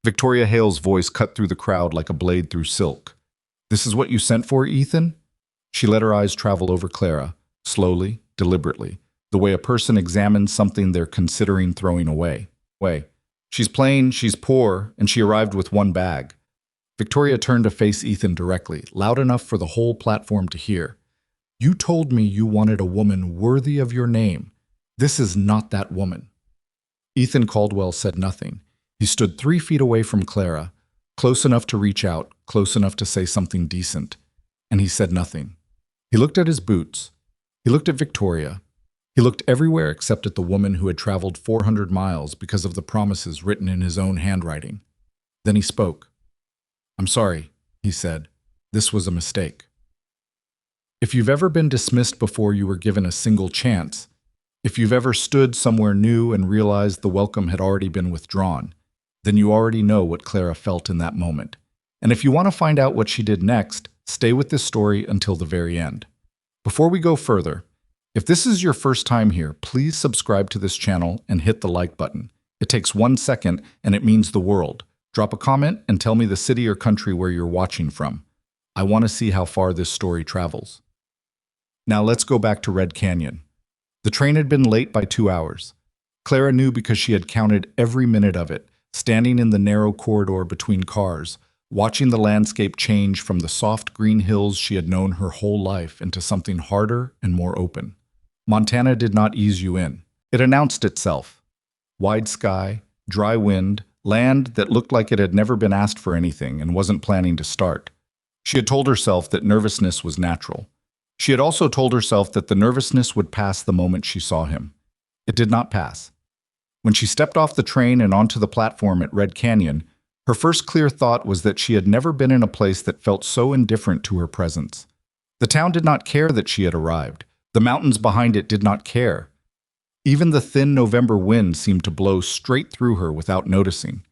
Victoria Hale's voice cut through the crowd like a blade through silk. "This is what you sent for, Ethan?" She let her eyes travel over Clara, slowly, deliberately, the way a person examines something they're considering throwing away. She's plain, she's poor, and she arrived with one bag. Victoria turned to face Ethan directly, loud enough for the whole platform to hear. "You told me you wanted a woman worthy of your name. This is not that woman." Ethan Caldwell said nothing. He stood 3 feet away from Clara, close enough to reach out, close enough to say something decent. And he said nothing. He looked at his boots. He looked at Victoria. He looked everywhere except at the woman who had traveled 400 miles because of the promises written in his own handwriting. Then he spoke. "I'm sorry," he said. "This was a mistake. If you've ever been dismissed before you were given a single chance, if you've ever stood somewhere new and realized the welcome had already been withdrawn, then you already know what Clara felt in that moment. And if you want to find out what she did next, stay with this story until the very end. Before we go further, if this is your first time here, please subscribe to this channel and hit the like button. It takes 1 second and it means the world. Drop a comment and tell me the city or country where you're watching from. I want to see how far this story travels. Now let's go back to Red Canyon. The train had been late by 2 hours. Clara knew because she had counted every minute of it, standing in the narrow corridor between cars, watching the landscape change from the soft green hills she had known her whole life into something harder and more open. Montana did not ease you in. It announced itself. Wide sky, dry wind, land that looked like it had never been asked for anything and wasn't planning to start. She had told herself that nervousness was natural. She had also told herself that the nervousness would pass the moment she saw him. It did not pass. When she stepped off the train and onto the platform at Red Canyon, her first clear thought was that she had never been in a place that felt so indifferent to her presence. The town did not care that she had arrived. The mountains behind it did not care. Even the thin November wind seemed to blow straight through her without noticing.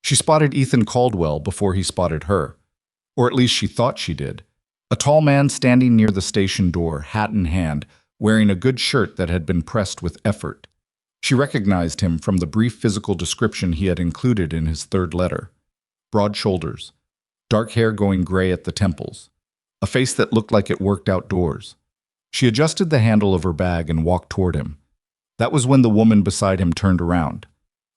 She spotted Ethan Caldwell before he spotted her. Or at least she thought she did. A tall man standing near the station door, hat in hand, wearing a good shirt that had been pressed with effort. She recognized him from the brief physical description he had included in his third letter. Broad shoulders, dark hair going gray at the temples, a face that looked like it worked outdoors. She adjusted the handle of her bag and walked toward him. That was when the woman beside him turned around.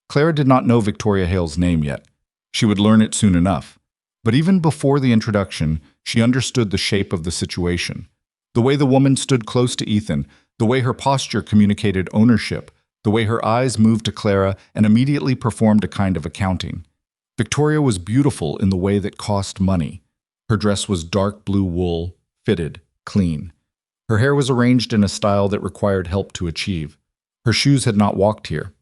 Clara did not know Victoria Hale's name yet. She would learn it soon enough. But even before the introduction, she understood the shape of the situation. The way the woman stood close to Ethan, the way her posture communicated ownership, the way her eyes moved to Clara and immediately performed a kind of accounting. Victoria was beautiful in the way that cost money. Her dress was dark blue wool, fitted, clean. Her hair was arranged in a style that required help to achieve. Her shoes had not walked here.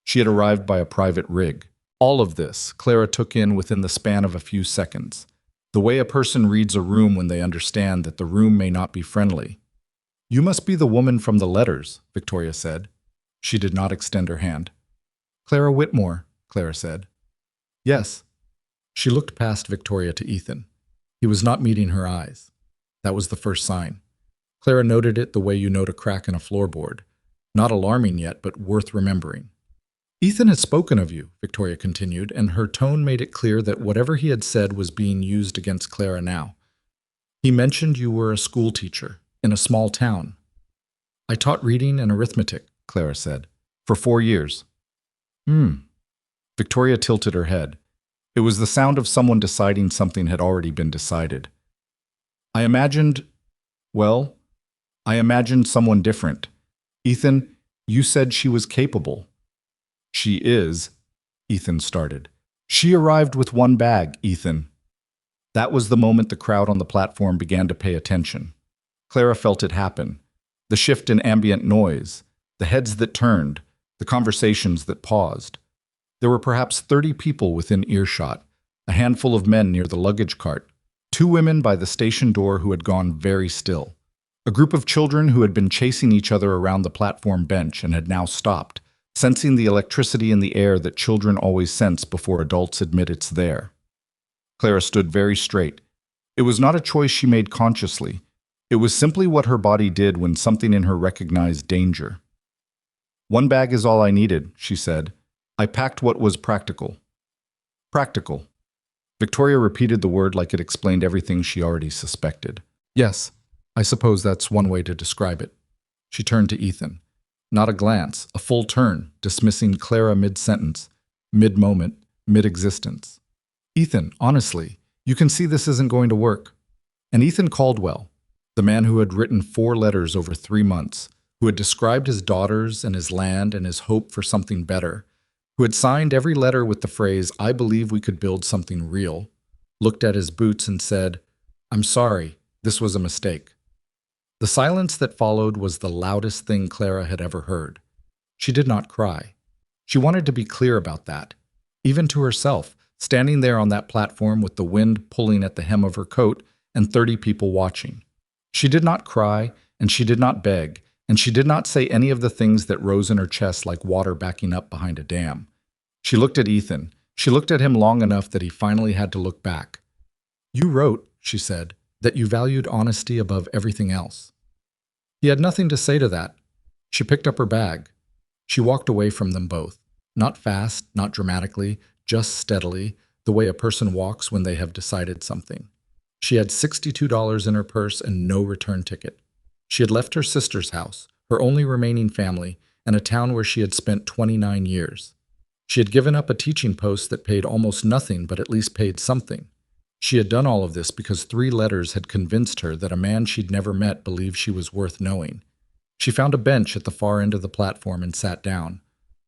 She had arrived by a private rig. All of this, Clara took in within the span of a few seconds. The way a person reads a room when they understand that the room may not be friendly. "You must be the woman from the letters," Victoria said. She did not extend her hand. "Clara Whitmore," Clara said. "Yes." She looked past Victoria to Ethan. He was not meeting her eyes. That was the first sign. Clara noted it the way you note a crack in a floorboard. Not alarming yet, but worth remembering. "Ethan has spoken of you," Victoria continued, and her tone made it clear that whatever he had said was being used against Clara now. "He mentioned you were a school teacher in a small town." "I taught reading and arithmetic," Clara said, "for 4 years. Victoria tilted her head. It was the sound of someone deciding something had already been decided. I imagined someone different. Ethan, you said she was capable." "She is," Ethan started. "She arrived with one bag, Ethan." That was the moment the crowd on the platform began to pay attention. Clara felt it happen. The shift in ambient noise, the heads that turned, the conversations that paused. There were perhaps 30 people within earshot, a handful of men near the luggage cart, 2 women by the station door who had gone very still, a group of children who had been chasing each other around the platform bench and had now stopped, sensing the electricity in the air that children always sense before adults admit it's there. Clara stood very straight. It was not a choice she made consciously. It was simply what her body did when something in her recognized danger. "One bag is all I needed," she said. "I packed what was practical." Practical. Victoria repeated the word like it explained everything she already suspected. Yes, I suppose that's one way to describe it. She turned to Ethan. Not a glance, a full turn, dismissing Clara mid-sentence, mid-moment, mid-existence. Ethan, honestly, you can see this isn't going to work. And Ethan Caldwell, the man who had written 4 letters over 3 months, who had described his daughters and his land and his hope for something better, who had signed every letter with the phrase, "I believe we could build something real," looked at his boots and said, "I'm sorry, this was a mistake." The silence that followed was the loudest thing Clara had ever heard. She did not cry. She wanted to be clear about that, even to herself, standing there on that platform with the wind pulling at the hem of her coat and 30 people watching. She did not cry, and she did not beg, and she did not say any of the things that rose in her chest like water backing up behind a dam. She looked at Ethan. She looked at him long enough that he finally had to look back. "You wrote," she said, "that you valued honesty above everything else." He had nothing to say to that. She picked up her bag. She walked away from them both. Not fast, not dramatically, just steadily, the way a person walks when they have decided something. She had $62 in her purse and no return ticket. She had left her sister's house, her only remaining family, and a town where she had spent 29 years. She had given up a teaching post that paid almost nothing but at least paid something. She had done all of this because 3 letters had convinced her that a man she'd never met believed she was worth knowing. She found a bench at the far end of the platform and sat down.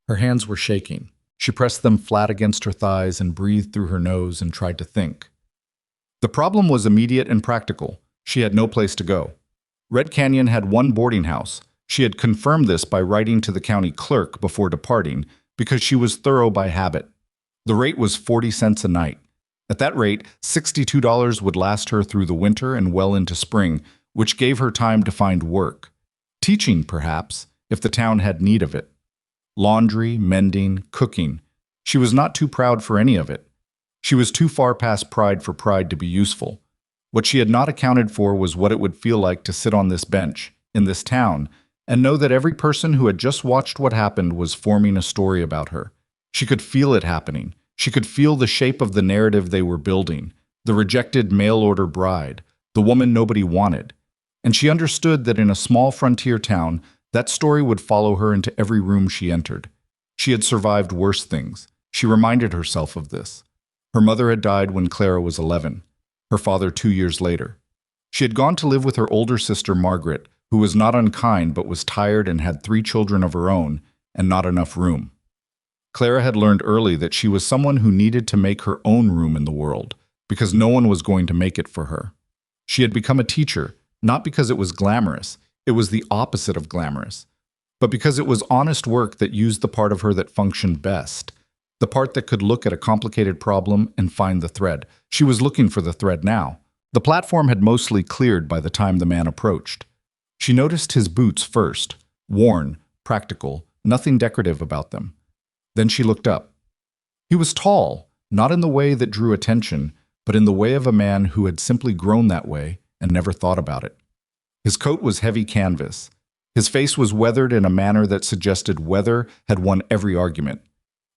Her hands were shaking. She pressed them flat against her thighs and breathed through her nose and tried to think. The problem was immediate and practical. She had no place to go. Red Canyon had 1 boarding house. She had confirmed this by writing to the county clerk before departing because she was thorough by habit. The rate was 40 cents a night. At that rate, $62 would last her through the winter and well into spring, which gave her time to find work. Teaching, perhaps, if the town had need of it. Laundry, mending, cooking. She was not too proud for any of it. She was too far past pride for pride to be useful. What she had not accounted for was what it would feel like to sit on this bench, in this town, and know that every person who had just watched what happened was forming a story about her. She could feel it happening. She could feel the shape of the narrative they were building, the rejected mail-order bride, the woman nobody wanted. And she understood that in a small frontier town, that story would follow her into every room she entered. She had survived worse things. She reminded herself of this. Her mother had died when Clara was 11, her father 2 years later. She had gone to live with her older sister Margaret, who was not unkind but was tired and had 3 children of her own and not enough room. Clara had learned early that she was someone who needed to make her own room in the world, because no one was going to make it for her. She had become a teacher, not because it was glamorous, it was the opposite of glamorous, but because it was honest work that used the part of her that functioned best, the part that could look at a complicated problem and find the thread. She was looking for the thread now. The platform had mostly cleared by the time the man approached. She noticed his boots first, worn, practical, nothing decorative about them. Then she looked up. He was tall, not in the way that drew attention, but in the way of a man who had simply grown that way and never thought about it. His coat was heavy canvas. His face was weathered in a manner that suggested weather had won every argument.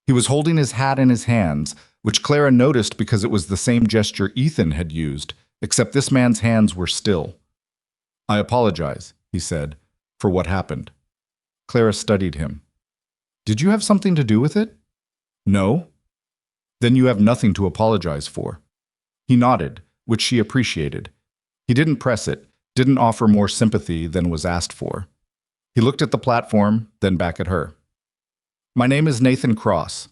He was holding his hat in his hands, which Clara noticed because it was the same gesture Ethan had used, except this man's hands were still. "I apologize," he said, "for what happened." Clara studied him. "Did you have something to do with it?" "No." "Then you have nothing to apologize for." He nodded, which she appreciated. He didn't press it, didn't offer more sympathy than was asked for. He looked at the platform, then back at her. "My name is Nathan Cross.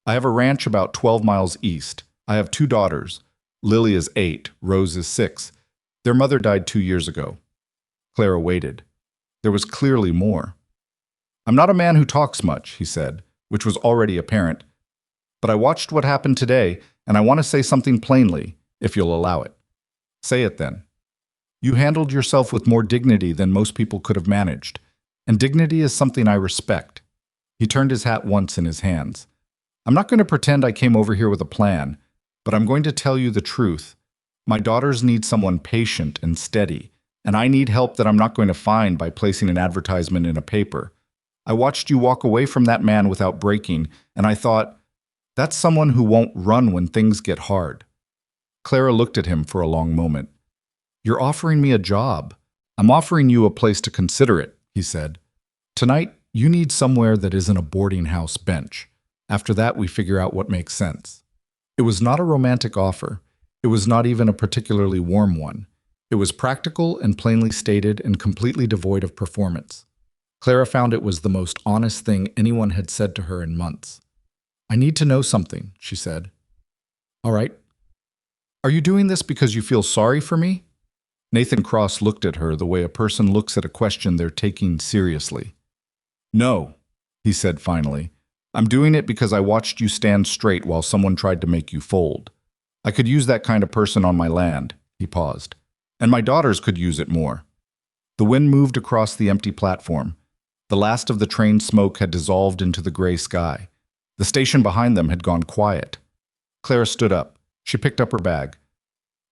I have a ranch about 12 miles east. I have 2 daughters. Lily is 8, Rose is 6. Their mother died 2 years ago." Clara waited. There was clearly more. "I'm not a man who talks much," he said, which was already apparent. "But I watched what happened today, and I want to say something plainly, if you'll allow it." "Say it then." "You handled yourself with more dignity than most people could have managed, and dignity is something I respect." He turned his hat once in his hands. "I'm not going to pretend I came over here with a plan, but I'm going to tell you the truth. My daughters need someone patient and steady, and I need help that I'm not going to find by placing an advertisement in a paper. I watched you walk away from that man without breaking, and I thought, That's someone who won't run when things get hard. Clara looked at him for a long moment. You're offering me a job. I'm offering you a place to consider it, he said. Tonight, you need somewhere that isn't a boarding house bench. After that, we figure out what makes sense. It was not a romantic offer. It was not even a particularly warm one. It was practical and plainly stated and completely devoid of performance. Clara found it was the most honest thing anyone had said to her in months. I need to know something, she said. All right. Are you doing this because you feel sorry for me? Nathan Cross looked at her the way a person looks at a question they're taking seriously. No, he said finally. I'm doing it because I watched you stand straight while someone tried to make you fold. I could use that kind of person on my land, he paused. And my daughters could use it more. The wind moved across the empty platform. The last of the train smoke had dissolved into the gray sky. The station behind them had gone quiet. Clara stood up. She picked up her bag.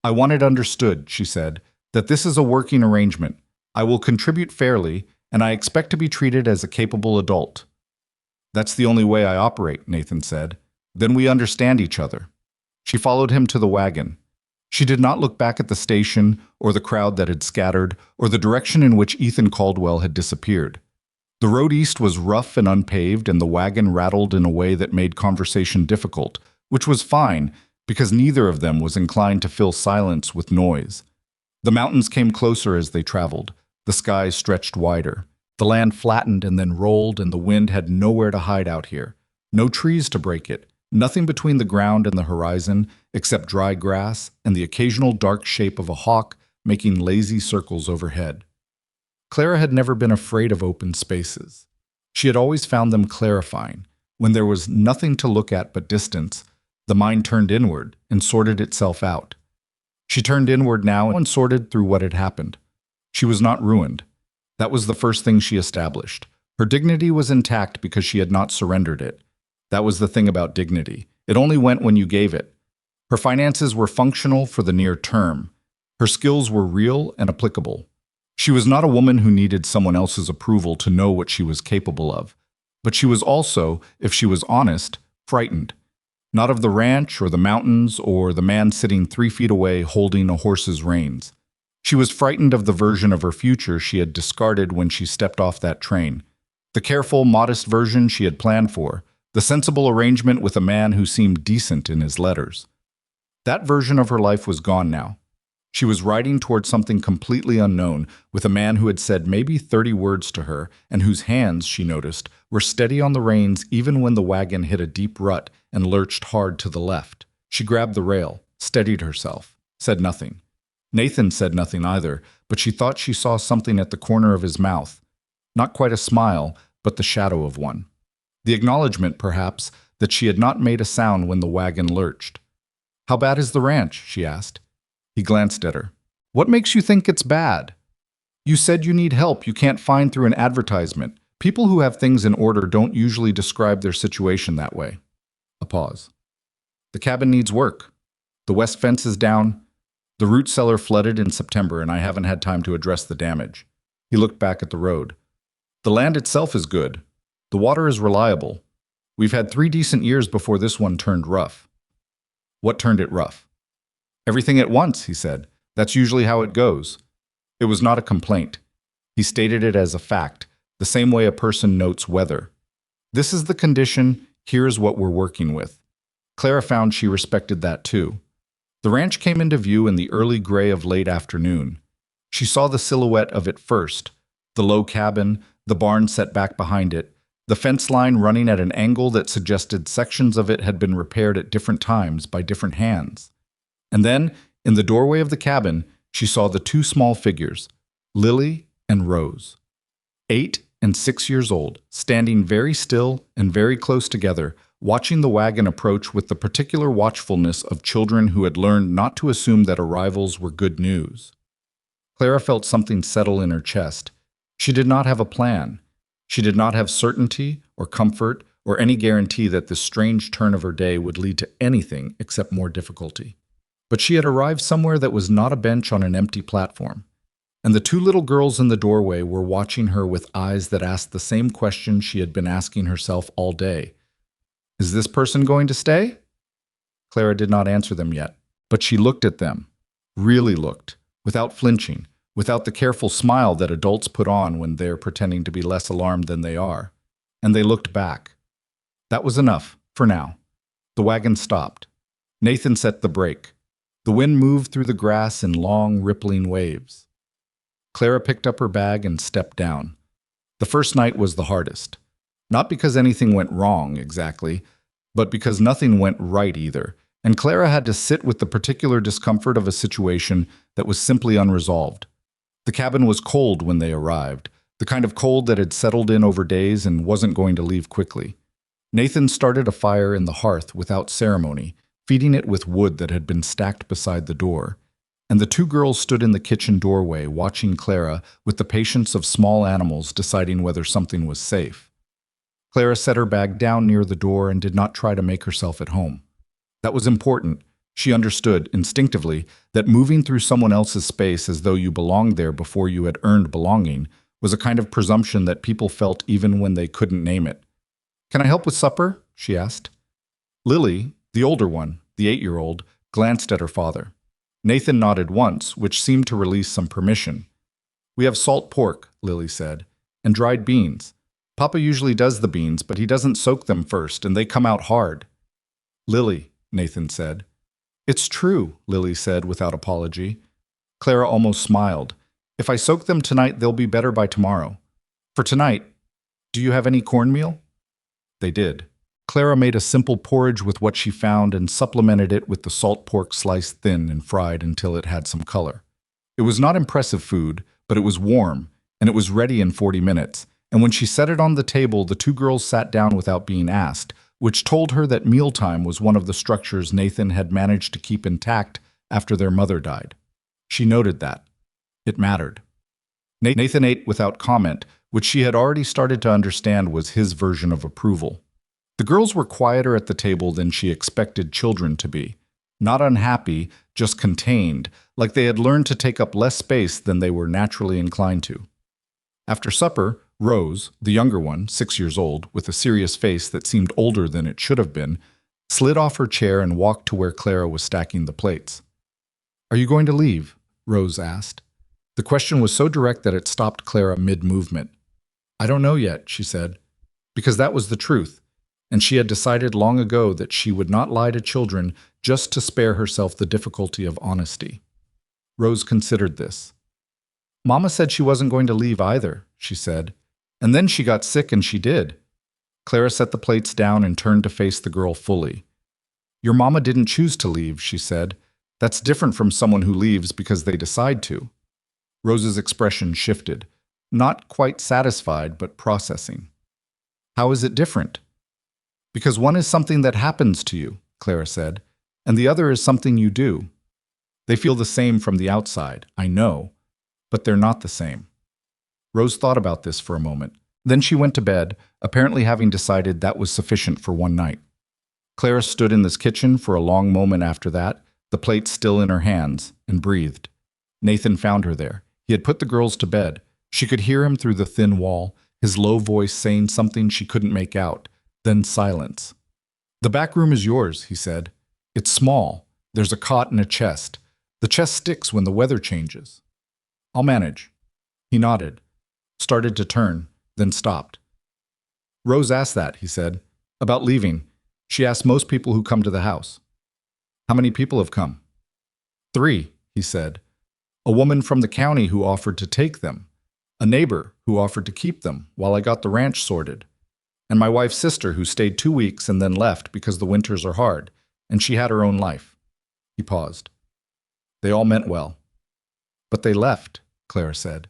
I want it understood, she said, that this is a working arrangement. I will contribute fairly, and I expect to be treated as a capable adult. That's the only way I operate, Nathan said. Then we understand each other. She followed him to the wagon. She did not look back at the station, or the crowd that had scattered, or the direction in which Ethan Caldwell had disappeared. The road east was rough and unpaved, and the wagon rattled in a way that made conversation difficult, which was fine, because neither of them was inclined to fill silence with noise. The mountains came closer as they traveled. The sky stretched wider. The land flattened and then rolled, and the wind had nowhere to hide out here. No trees to break it, nothing between the ground and the horizon except dry grass and the occasional dark shape of a hawk making lazy circles overhead. Clara had never been afraid of open spaces. She had always found them clarifying. When there was nothing to look at but distance, the mind turned inward and sorted itself out. She turned inward now and sorted through what had happened. She was not ruined. That was the first thing she established. Her dignity was intact because she had not surrendered it. That was the thing about dignity. It only went when you gave it. Her finances were functional for the near term. Her skills were real and applicable. She was not a woman who needed someone else's approval to know what she was capable of. But she was also, if she was honest, frightened. Not of the ranch or the mountains or the man sitting 3 feet away holding a horse's reins. She was frightened of the version of her future she had discarded when she stepped off that train. The careful, modest version she had planned for. The sensible arrangement with a man who seemed decent in his letters. That version of her life was gone now. She was riding toward something completely unknown, with a man who had said maybe 30 words to her, and whose hands, she noticed, were steady on the reins even when the wagon hit a deep rut and lurched hard to the left. She grabbed the rail, steadied herself, said nothing. Nathan said nothing either, but she thought she saw something at the corner of his mouth. Not quite a smile, but the shadow of one. The acknowledgement, perhaps, that she had not made a sound when the wagon lurched. How bad is the ranch? She asked. He glanced at her. What makes you think it's bad? You said you need help you can't find through an advertisement. People who have things in order don't usually describe their situation that way. A pause. The cabin needs work. The west fence is down. The root cellar flooded in September, and I haven't had time to address the damage. He looked back at the road. The land itself is good. The water is reliable. We've had 3 decent years before this one turned rough. What turned it rough? Everything at once, he said. That's usually how it goes. It was not a complaint. He stated it as a fact, the same way a person notes weather. This is the condition, here's what we're working with. Clara found she respected that too. The ranch came into view in the early gray of late afternoon. She saw the silhouette of it first, the low cabin, the barn set back behind it, the fence line running at an angle that suggested sections of it had been repaired at different times by different hands. And then, in the doorway of the cabin, she saw the 2 small figures, Lily and Rose. 8 and 6 years old, standing very still and very close together, watching the wagon approach with the particular watchfulness of children who had learned not to assume that arrivals were good news. Clara felt something settle in her chest. She did not have a plan. She did not have certainty or comfort or any guarantee that this strange turn of her day would lead to anything except more difficulty. But she had arrived somewhere that was not a bench on an empty platform. And the 2 little girls in the doorway were watching her with eyes that asked the same question she had been asking herself all day. Is this person going to stay? Clara did not answer them yet, but she looked at them, really looked, without flinching, without the careful smile that adults put on when they're pretending to be less alarmed than they are. And they looked back. That was enough, for now. The wagon stopped. Nathan set the brake. The wind moved through the grass in long, rippling waves. Clara picked up her bag and stepped down. The first night was the hardest. Not because anything went wrong, exactly, but because nothing went right either, and Clara had to sit with the particular discomfort of a situation that was simply unresolved. The cabin was cold when they arrived, the kind of cold that had settled in over days and wasn't going to leave quickly. Nathan started a fire in the hearth without ceremony, feeding it with wood that had been stacked beside the door. And the two girls stood in the kitchen doorway watching Clara with the patience of small animals deciding whether something was safe. Clara set her bag down near the door and did not try to make herself at home. That was important. She understood, instinctively, that moving through someone else's space as though you belonged there before you had earned belonging was a kind of presumption that people felt even when they couldn't name it. "Can I help with supper?" she asked. Lily, the older one, the 8-year-old, glanced at her father. Nathan nodded once, which seemed to release some permission. "We have salt pork," Lily said, "and dried beans. Papa usually does the beans, but he doesn't soak them first, and they come out hard." "Lily," Nathan said. "It's true," Lily said without apology. Clara almost smiled. "If I soak them tonight, they'll be better by tomorrow. For tonight, do you have any cornmeal?" They did. Clara made a simple porridge with what she found and supplemented it with the salt pork sliced thin and fried until it had some color. It was not impressive food, but it was warm, and it was ready in 40 minutes. And when she set it on the table, the two girls sat down without being asked, which told her that mealtime was one of the structures Nathan had managed to keep intact after their mother died. She noted that. It mattered. Nathan ate without comment, which she had already started to understand was his version of approval. The girls were quieter at the table than she expected children to be. Not unhappy, just contained, like they had learned to take up less space than they were naturally inclined to. After supper, Rose, the younger one, 6 years old, with a serious face that seemed older than it should have been, slid off her chair and walked to where Clara was stacking the plates. "Are you going to leave?" Rose asked. The question was so direct that it stopped Clara mid-movement. "I don't know yet," she said, because that was the truth, and she had decided long ago that she would not lie to children just to spare herself the difficulty of honesty. Rose considered this. "Mama said she wasn't going to leave either," she said, "and then she got sick and she did." Clara set the plates down and turned to face the girl fully. "Your mama didn't choose to leave," she said. "That's different from someone who leaves because they decide to." Rose's expression shifted, not quite satisfied, but processing. "How is it different?" "Because one is something that happens to you," Clara said, "and the other is something you do. They feel the same from the outside, I know, but they're not the same." Rose thought about this for a moment. Then she went to bed, apparently having decided that was sufficient for one night. Clara stood in this kitchen for a long moment after that, the plate still in her hands, and breathed. Nathan found her there. He had put the girls to bed. She could hear him through the thin wall, his low voice saying something she couldn't make out, then silence. "The back room is yours," he said. "It's small. There's a cot and a chest. The chest sticks when the weather changes." "I'll manage." He nodded, started to turn, then stopped. "Rose asked that," he said, "about leaving. She asked most people who come to the house." "How many people have come?" "3, he said. A woman from the county who offered to take them, a neighbor who offered to keep them while I got the ranch sorted, and my wife's sister who stayed 2 weeks and then left because the winters are hard, and she had her own life." He paused. "They all meant well." "But they left," Clara said.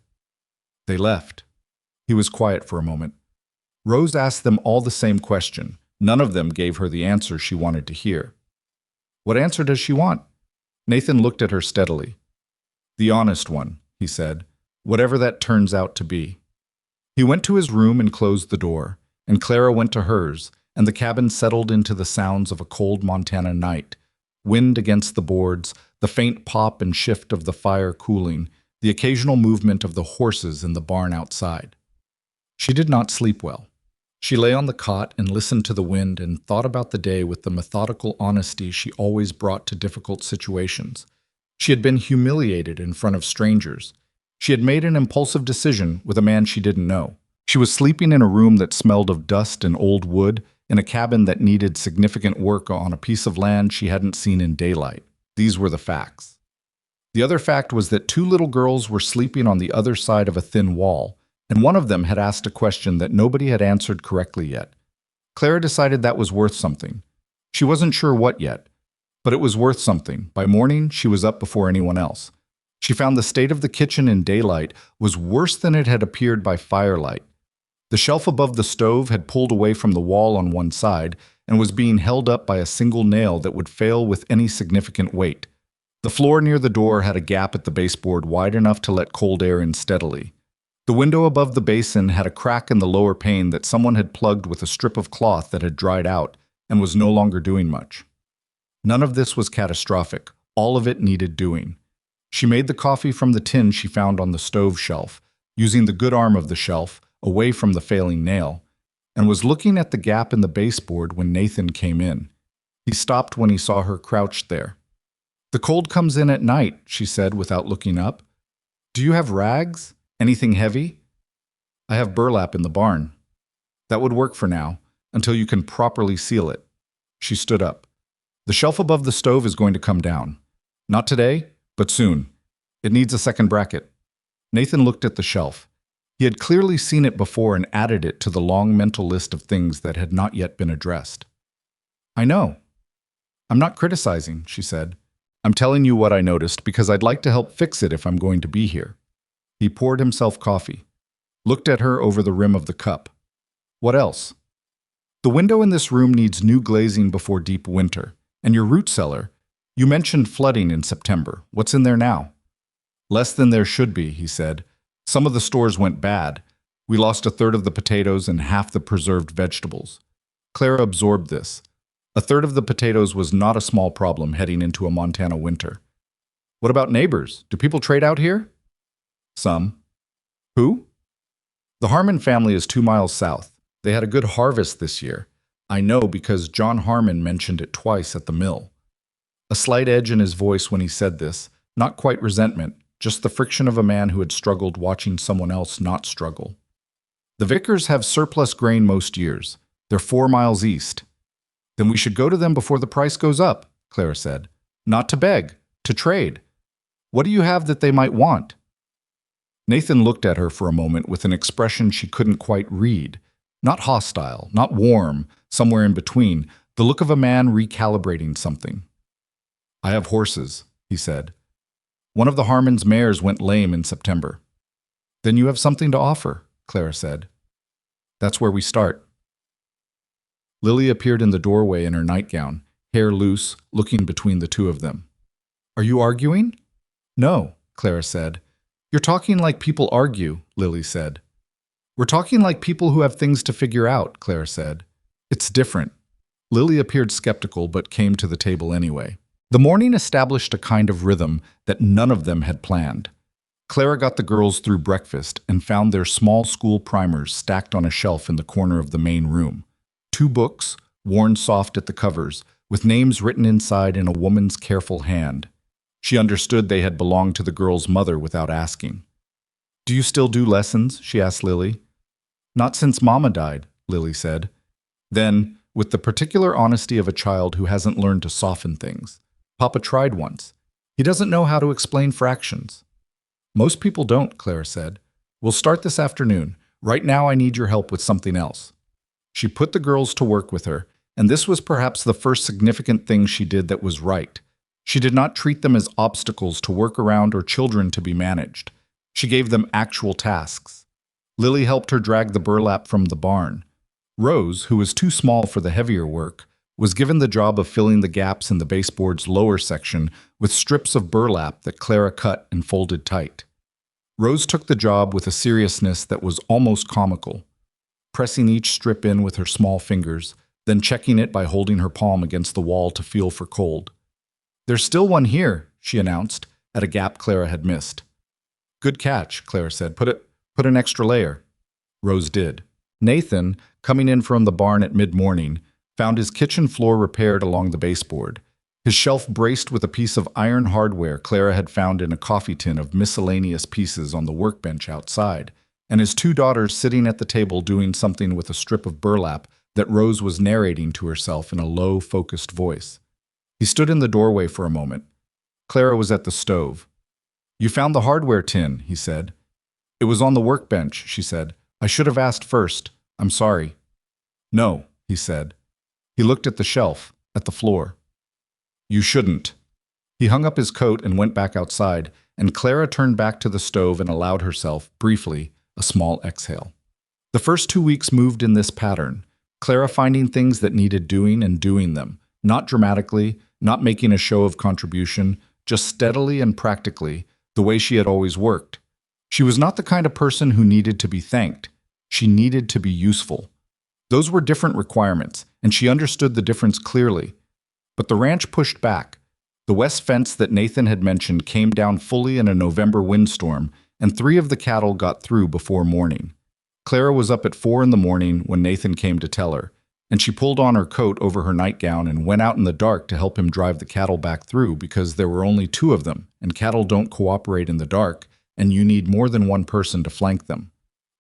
"They left." He was quiet for a moment. Rose asked them all the same question. None of them gave her the answer she wanted to hear. "What answer does she want?" Nathan looked at her steadily. "The honest one," he said, "whatever that turns out to be." He went to his room and closed the door, and Clara went to hers, and the cabin settled into the sounds of a cold Montana night. Wind against the boards, the faint pop and shift of the fire cooling, the occasional movement of the horses in the barn outside. She did not sleep well. She lay on the cot and listened to the wind and thought about the day with the methodical honesty she always brought to difficult situations. She had been humiliated in front of strangers. She had made an impulsive decision with a man she didn't know. She was sleeping in a room that smelled of dust and old wood, in a cabin that needed significant work on a piece of land she hadn't seen in daylight. These were the facts. The other fact was that two little girls were sleeping on the other side of a thin wall, and one of them had asked a question that nobody had answered correctly yet. Clara decided that was worth something. She wasn't sure what yet, but it was worth something. By morning, she was up before anyone else. She found the state of the kitchen in daylight was worse than it had appeared by firelight. The shelf above the stove had pulled away from the wall on one side and was being held up by a single nail that would fail with any significant weight. The floor near the door had a gap at the baseboard wide enough to let cold air in steadily. The window above the basin had a crack in the lower pane that someone had plugged with a strip of cloth that had dried out and was no longer doing much. None of this was catastrophic. All of it needed doing. She made the coffee from the tin she found on the stove shelf, using the good arm of the shelf, away from the failing nail, and was looking at the gap in the baseboard when Nathan came in. He stopped when he saw her crouched there. "The cold comes in at night," she said without looking up. "Do you have rags? Anything heavy?" "I have burlap in the barn." "That would work for now, until you can properly seal it." She stood up. "The shelf above the stove is going to come down. Not today, but soon. It needs a second bracket." Nathan looked at the shelf. He had clearly seen it before and added it to the long mental list of things that had not yet been addressed. "I know. I'm not criticizing," she said. "I'm telling you what I noticed because I'd like to help fix it if I'm going to be here." He poured himself coffee, looked at her over the rim of the cup. "What else?" "The window in this room needs new glazing before deep winter. And your root cellar, you mentioned flooding in September. What's in there now?" "Less than there should be," he said. "Some of the stores went bad. We lost a third of the potatoes and half the preserved vegetables." Clara absorbed this. A third of the potatoes was not a small problem heading into a Montana winter. "What about neighbors? Do people trade out here?" "Some." "Who?" "The Harmon family is 2 miles south. They had a good harvest this year. I know because John Harmon mentioned it twice at the mill." A slight edge in his voice when he said this, not quite resentment, just the friction of a man who had struggled watching someone else not struggle. "The Vickers have surplus grain most years. They're 4 miles east." "Then we should go to them before the price goes up," Clara said. "Not to beg, to trade. What do you have that they might want?" Nathan looked at her for a moment with an expression she couldn't quite read. Not hostile, not warm, somewhere in between, the look of a man recalibrating something. "I have horses," he said. "One of the Harmon's mares went lame in September." "Then you have something to offer," Clara said. "That's where we start." Lily appeared in the doorway in her nightgown, hair loose, looking between the two of them. "Are you arguing?" "No," Clara said. "You're talking like people argue," Lily said. "We're talking like people who have things to figure out," Clara said. "It's different." Lily appeared skeptical but came to the table anyway. The morning established a kind of rhythm that none of them had planned. Clara got the girls through breakfast and found their small school primers stacked on a shelf in the corner of the main room. 2 books, worn soft at the covers, with names written inside in a woman's careful hand. She understood they had belonged to the girl's mother without asking. "Do you still do lessons?" she asked Lily. "Not since Mama died," Lily said. Then, with the particular honesty of a child who hasn't learned to soften things, "Papa tried once. He doesn't know how to explain fractions." "Most people don't," Clara said. "We'll start this afternoon. Right now I need your help with something else." She put the girls to work with her, and this was perhaps the first significant thing she did that was right. She did not treat them as obstacles to work around or children to be managed. She gave them actual tasks. Lily helped her drag the burlap from the barn. Rose, who was too small for the heavier work, was given the job of filling the gaps in the baseboard's lower section with strips of burlap that Clara cut and folded tight. Rose took the job with a seriousness that was almost comical, pressing each strip in with her small fingers, then checking it by holding her palm against the wall to feel for cold. "There's still one here," she announced, at a gap Clara had missed. "Good catch," Clara said. Put an extra layer." Rose did. Nathan, coming in from the barn at mid-morning, found his kitchen floor repaired along the baseboard. His shelf braced with a piece of iron hardware Clara had found in a coffee tin of miscellaneous pieces on the workbench outside, and his two daughters sitting at the table doing something with a strip of burlap that Rose was narrating to herself in a low, focused voice. He stood in the doorway for a moment. Clara was at the stove. "You found the hardware tin," he said. "It was on the workbench," she said. "I should have asked first. I'm sorry." "No," he said. He looked at the shelf, at the floor. "You shouldn't." He hung up his coat and went back outside, and Clara turned back to the stove and allowed herself, briefly, a small exhale. The first 2 weeks moved in this pattern, Clara finding things that needed doing and doing them, not dramatically, not making a show of contribution, just steadily and practically, the way she had always worked. She was not the kind of person who needed to be thanked. She needed to be useful. Those were different requirements, and she understood the difference clearly. But the ranch pushed back. The west fence that Nathan had mentioned came down fully in a November windstorm, and 3 of the cattle got through before morning. Clara was up at 4 in the morning when Nathan came to tell her, and she pulled on her coat over her nightgown and went out in the dark to help him drive the cattle back through because there were only 2 of them, and cattle don't cooperate in the dark, and you need more than one person to flank them.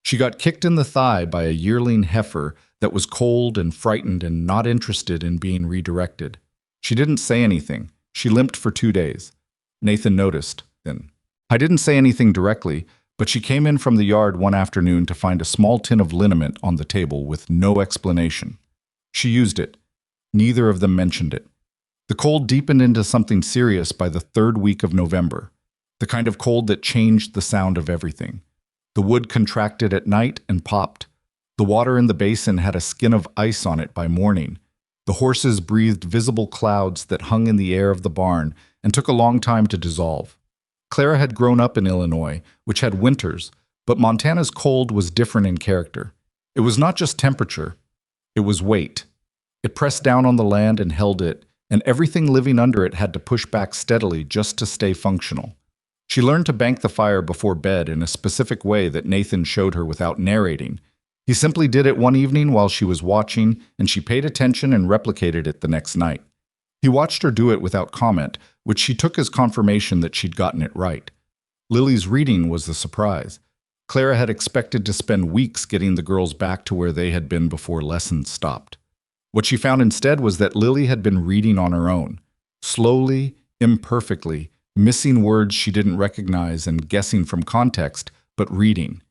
She got kicked in the thigh by a yearling heifer that was cold and frightened and not interested in being redirected. She didn't say anything. She limped for 2 days. Nathan noticed, then. I didn't say anything directly, but she came in from the yard one afternoon to find a small tin of liniment on the table with no explanation. She used it. Neither of them mentioned it. The cold deepened into something serious by the 3rd week of November, the kind of cold that changed the sound of everything. The wood contracted at night and popped. The water in the basin had a skin of ice on it by morning. The horses breathed visible clouds that hung in the air of the barn and took a long time to dissolve. Clara had grown up in Illinois, which had winters, but Montana's cold was different in character. It was not just temperature, it was weight. It pressed down on the land and held it, and everything living under it had to push back steadily just to stay functional. She learned to bank the fire before bed in a specific way that Nathan showed her without narrating. He simply did it one evening while she was watching, and she paid attention and replicated it the next night. He watched her do it without comment, which she took as confirmation that she'd gotten it right. Lily's reading was the surprise. Clara had expected to spend weeks getting the girls back to where they had been before lessons stopped. What she found instead was that Lily had been reading on her own, slowly, imperfectly, missing words she didn't recognize and guessing from context, but reading.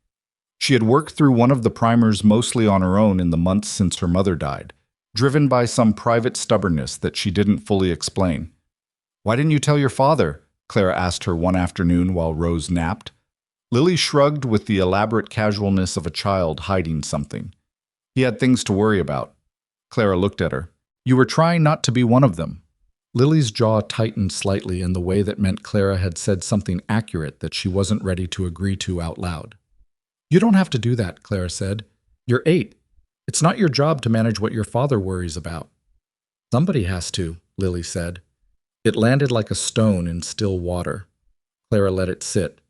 She had worked through one of the primers mostly on her own in the months since her mother died, driven by some private stubbornness that she didn't fully explain. "Why didn't you tell your father?" Clara asked her one afternoon while Rose napped. Lily shrugged with the elaborate casualness of a child hiding something. "He had things to worry about." Clara looked at her. "You were trying not to be one of them." Lily's jaw tightened slightly in the way that meant Clara had said something accurate that she wasn't ready to agree to out loud. "You don't have to do that," Clara said. "You're 8. It's not your job to manage what your father worries about." "Somebody has to," Lily said. It landed like a stone in still water. Clara let it sit.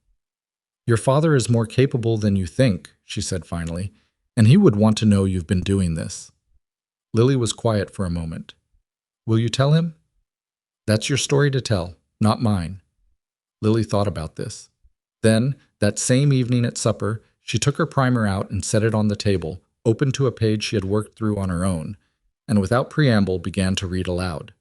"Your father is more capable than you think," she said finally, "and he would want to know you've been doing this." Lily was quiet for a moment. "Will you tell him?" "That's your story to tell, not mine." Lily thought about this. Then, that same evening at supper, she took her primer out and set it on the table, opened to a page she had worked through on her own, and without preamble began to read aloud.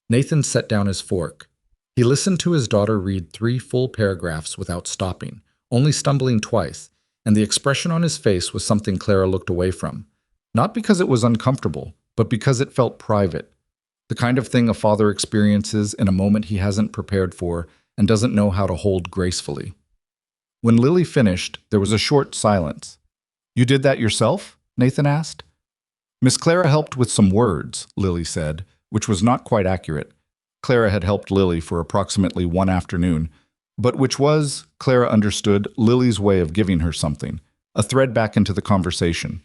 Nathan set down his fork. He listened to his daughter read 3 full paragraphs without stopping, only stumbling twice, and the expression on his face was something Clara looked away from. Not because it was uncomfortable, but because it felt private. The kind of thing a father experiences in a moment he hasn't prepared for and doesn't know how to hold gracefully. When Lily finished, there was a short silence. "You did that yourself?" Nathan asked. "Miss Clara helped with some words," Lily said, which was not quite accurate. Clara had helped Lily for approximately 1 afternoon, but which was, Clara understood, Lily's way of giving her something, a thread back into the conversation.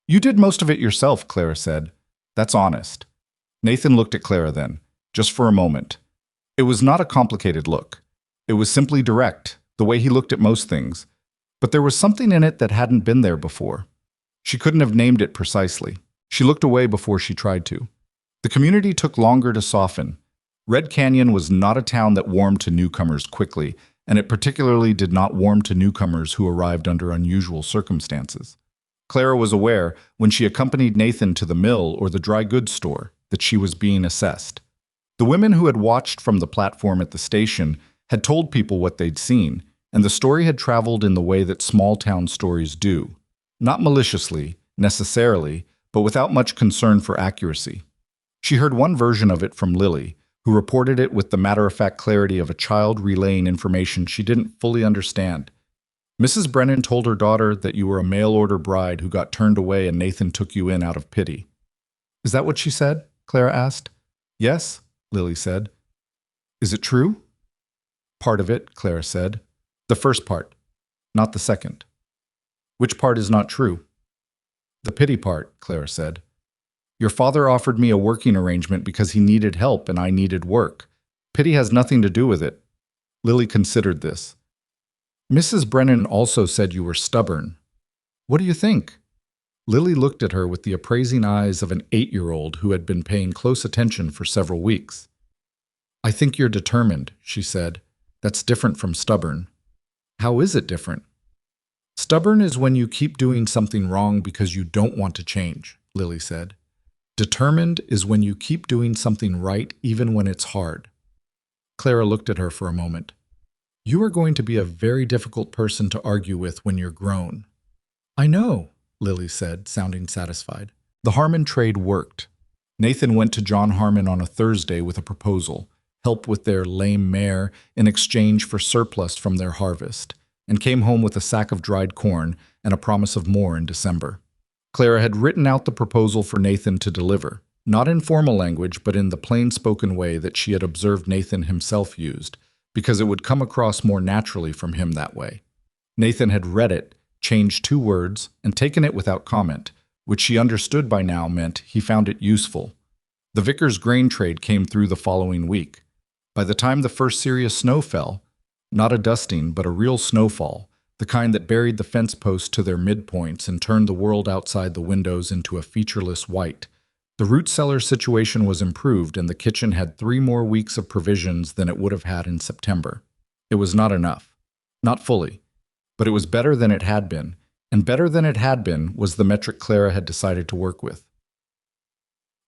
"You did most of it yourself," Clara said. "That's honest." Nathan looked at Clara then, just for a moment. It was not a complicated look. It was simply direct, the way he looked at most things. But there was something in it that hadn't been there before. She couldn't have named it precisely. She looked away before she tried to. The community took longer to soften. Red Canyon was not a town that warmed to newcomers quickly, and it particularly did not warm to newcomers who arrived under unusual circumstances. Clara was aware, when she accompanied Nathan to the mill or the dry goods store, that she was being assessed. The women who had watched from the platform at the station had told people what they'd seen, and the story had traveled in the way that small-town stories do. Not maliciously, necessarily, but without much concern for accuracy. She heard one version of it from Lily, who reported it with the matter-of-fact clarity of a child relaying information she didn't fully understand. Mrs. Brennan told her daughter that you were a mail-order bride who got turned away and Nathan took you in out of pity. Is that what she said? Clara asked. Yes, Lily said. Is it true? Part of it, Clara said. The first part, not the second. Which part is not true? The pity part, Clara said. Your father offered me a working arrangement because he needed help and I needed work. Pity has nothing to do with it. Lily considered this. Mrs. Brennan also said you were stubborn. What do you think? Lily looked at her with the appraising eyes of an 8-year-old who had been paying close attention for several weeks. I think you're determined, she said. That's different from stubborn. How is it different? Stubborn is when you keep doing something wrong because you don't want to change, Lily said. Determined is when you keep doing something right even when it's hard. Clara looked at her for a moment. You are going to be a very difficult person to argue with when you're grown. I know, Lily said, sounding satisfied. The Harmon trade worked. Nathan went to John Harmon on a Thursday with a proposal, help with their lame mare in exchange for surplus from their harvest, and came home with a sack of dried corn and a promise of more in December. Clara had written out the proposal for Nathan to deliver, not in formal language but in the plain-spoken way that she had observed Nathan himself used, because it would come across more naturally from him that way. Nathan had read it, changed 2 words, and taken it without comment, which she understood by now meant he found it useful. The Vickers grain trade came through the following week. By the time the first serious snow fell, not a dusting but a real snowfall, the kind that buried the fence posts to their midpoints and turned the world outside the windows into a featureless white, the root cellar situation was improved and the kitchen had 3 more weeks of provisions than it would have had in September. It was not enough. Not fully. But it was better than it had been, and better than it had been was the metric Clara had decided to work with.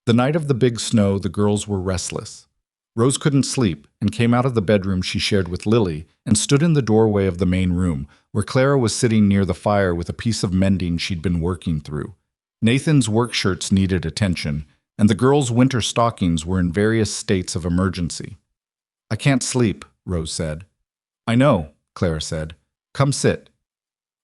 The night of the big snow, the girls were restless. Rose couldn't sleep and came out of the bedroom she shared with Lily and stood in the doorway of the main room, where Clara was sitting near the fire with a piece of mending she'd been working through. Nathan's work shirts needed attention, and the girls' winter stockings were in various states of emergency. I can't sleep, Rose said. I know, Clara said. Come sit.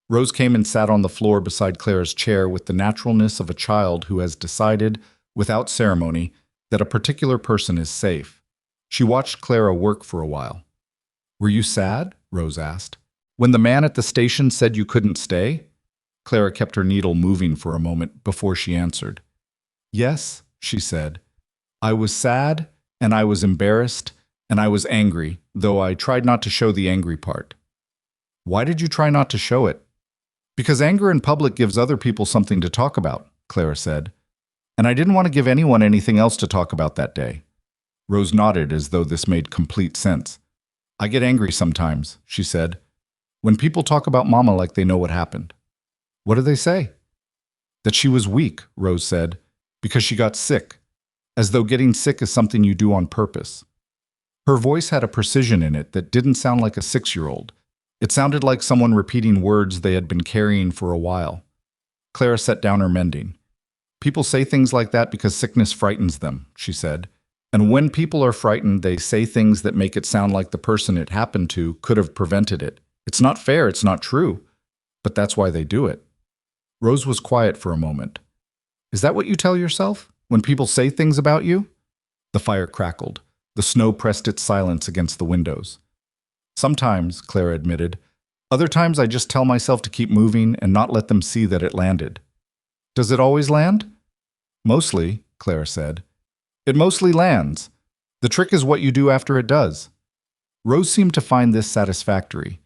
Rose came and sat on the floor beside Clara's chair with the naturalness of a child who has decided, without ceremony, that a particular person is safe. She watched Clara work for a while. Were you sad? Rose asked. When the man at the station said you couldn't stay? Clara kept her needle moving for a moment before she answered. Yes, she said. I was sad, and I was embarrassed, and I was angry, though I tried not to show the angry part. Why did you try not to show it? Because anger in public gives other people something to talk about, Clara said. And I didn't want to give anyone anything else to talk about that day. Rose nodded as though this made complete sense. I get angry sometimes, she said. When people talk about Mama like they know what happened. What do they say? That she was weak, Rose said, because she got sick, as though getting sick is something you do on purpose. Her voice had a precision in it that didn't sound like a 6-year-old. It sounded like someone repeating words they had been carrying for a while. Clara set down her mending. People say things like that because sickness frightens them, she said. And when people are frightened, they say things that make it sound like the person it happened to could have prevented it. It's not fair, it's not true. But that's why they do it. Rose was quiet for a moment. Is that what you tell yourself, when people say things about you? The fire crackled. The snow pressed its silence against the windows. Sometimes, Clara admitted. Other times I just tell myself to keep moving and not let them see that it landed. Does it always land? Mostly, Clara said. It mostly lands. The trick is what you do after it does. Rose seemed to find this satisfactory.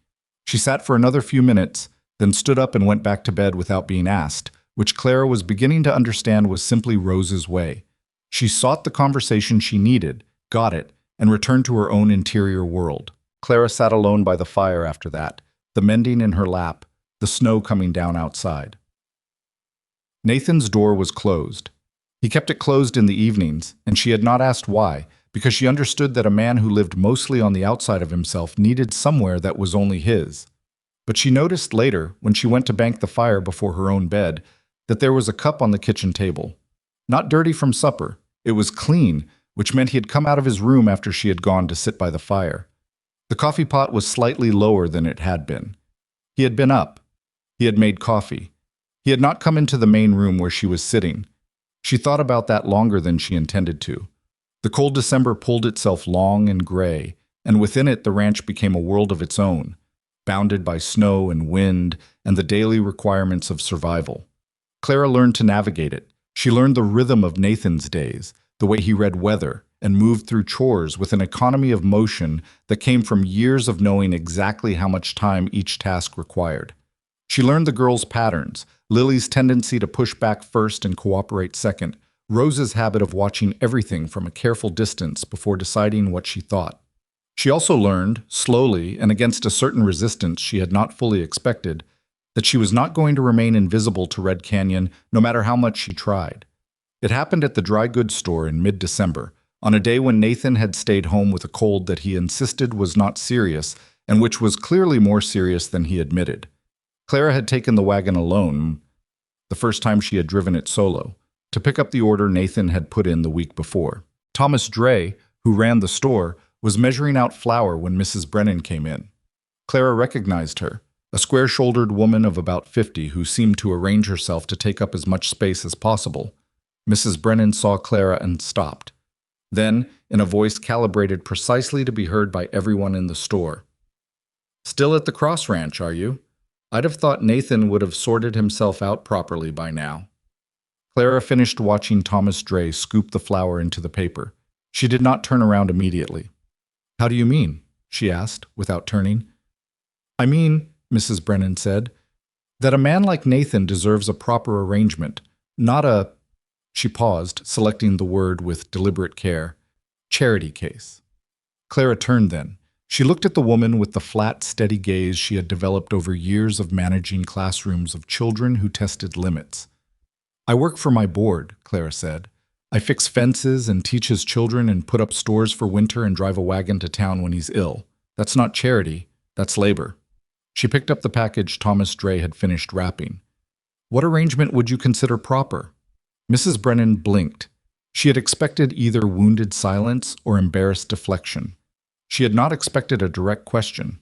She sat for another few minutes, then stood up and went back to bed without being asked, which Clara was beginning to understand was simply Rose's way. She sought the conversation she needed, got it, and returned to her own interior world. Clara sat alone by the fire after that, the mending in her lap, the snow coming down outside. Nathan's door was closed. He kept it closed in the evenings, and she had not asked why, because she understood that a man who lived mostly on the outside of himself needed somewhere that was only his. But she noticed later, when she went to bank the fire before her own bed, that there was a cup on the kitchen table. Not dirty from supper, it was clean, which meant he had come out of his room after she had gone to sit by the fire. The coffee pot was slightly lower than it had been. He had been up. He had made coffee. He had not come into the main room where she was sitting. She thought about that longer than she intended to. The cold December pulled itself long and gray, and within it the ranch became a world of its own, bounded by snow and wind and the daily requirements of survival. Clara learned to navigate it. She learned the rhythm of Nathan's days, the way he read weather, and moved through chores with an economy of motion that came from years of knowing exactly how much time each task required. She learned the girl's patterns, Lily's tendency to push back first and cooperate second, Rose's habit of watching everything from a careful distance before deciding what she thought. She also learned, slowly and against a certain resistance she had not fully expected, that she was not going to remain invisible to Red Canyon no matter how much she tried. It happened at the dry goods store in mid-December, on a day when Nathan had stayed home with a cold that he insisted was not serious and which was clearly more serious than he admitted. Clara had taken the wagon alone, the first time she had driven it solo, to pick up the order Nathan had put in the week before. Thomas Dre, who ran the store, was measuring out flour when Mrs. Brennan came in. Clara recognized her, a square-shouldered woman of about 50 who seemed to arrange herself to take up as much space as possible. Mrs. Brennan saw Clara and stopped. Then, in a voice calibrated precisely to be heard by everyone in the store, "Still at the Cross Ranch, are you? I'd have thought Nathan would have sorted himself out properly by now." Clara finished watching Thomas Dre scoop the flour into the paper. She did not turn around immediately. "How do you mean?" she asked, without turning. "I mean," Mrs. Brennan said, "that a man like Nathan deserves a proper arrangement, not a—" She paused, selecting the word with deliberate care. "Charity case." Clara turned then. She looked at the woman with the flat, steady gaze she had developed over years of managing classrooms of children who tested limits. "I work for my board," Clara said. "I fix fences and teach his children and put up stores for winter and drive a wagon to town when he's ill. That's not charity, that's labor." She picked up the package Thomas Dre had finished wrapping. "What arrangement would you consider proper?" Mrs. Brennan blinked. She had expected either wounded silence or embarrassed deflection. She had not expected a direct question.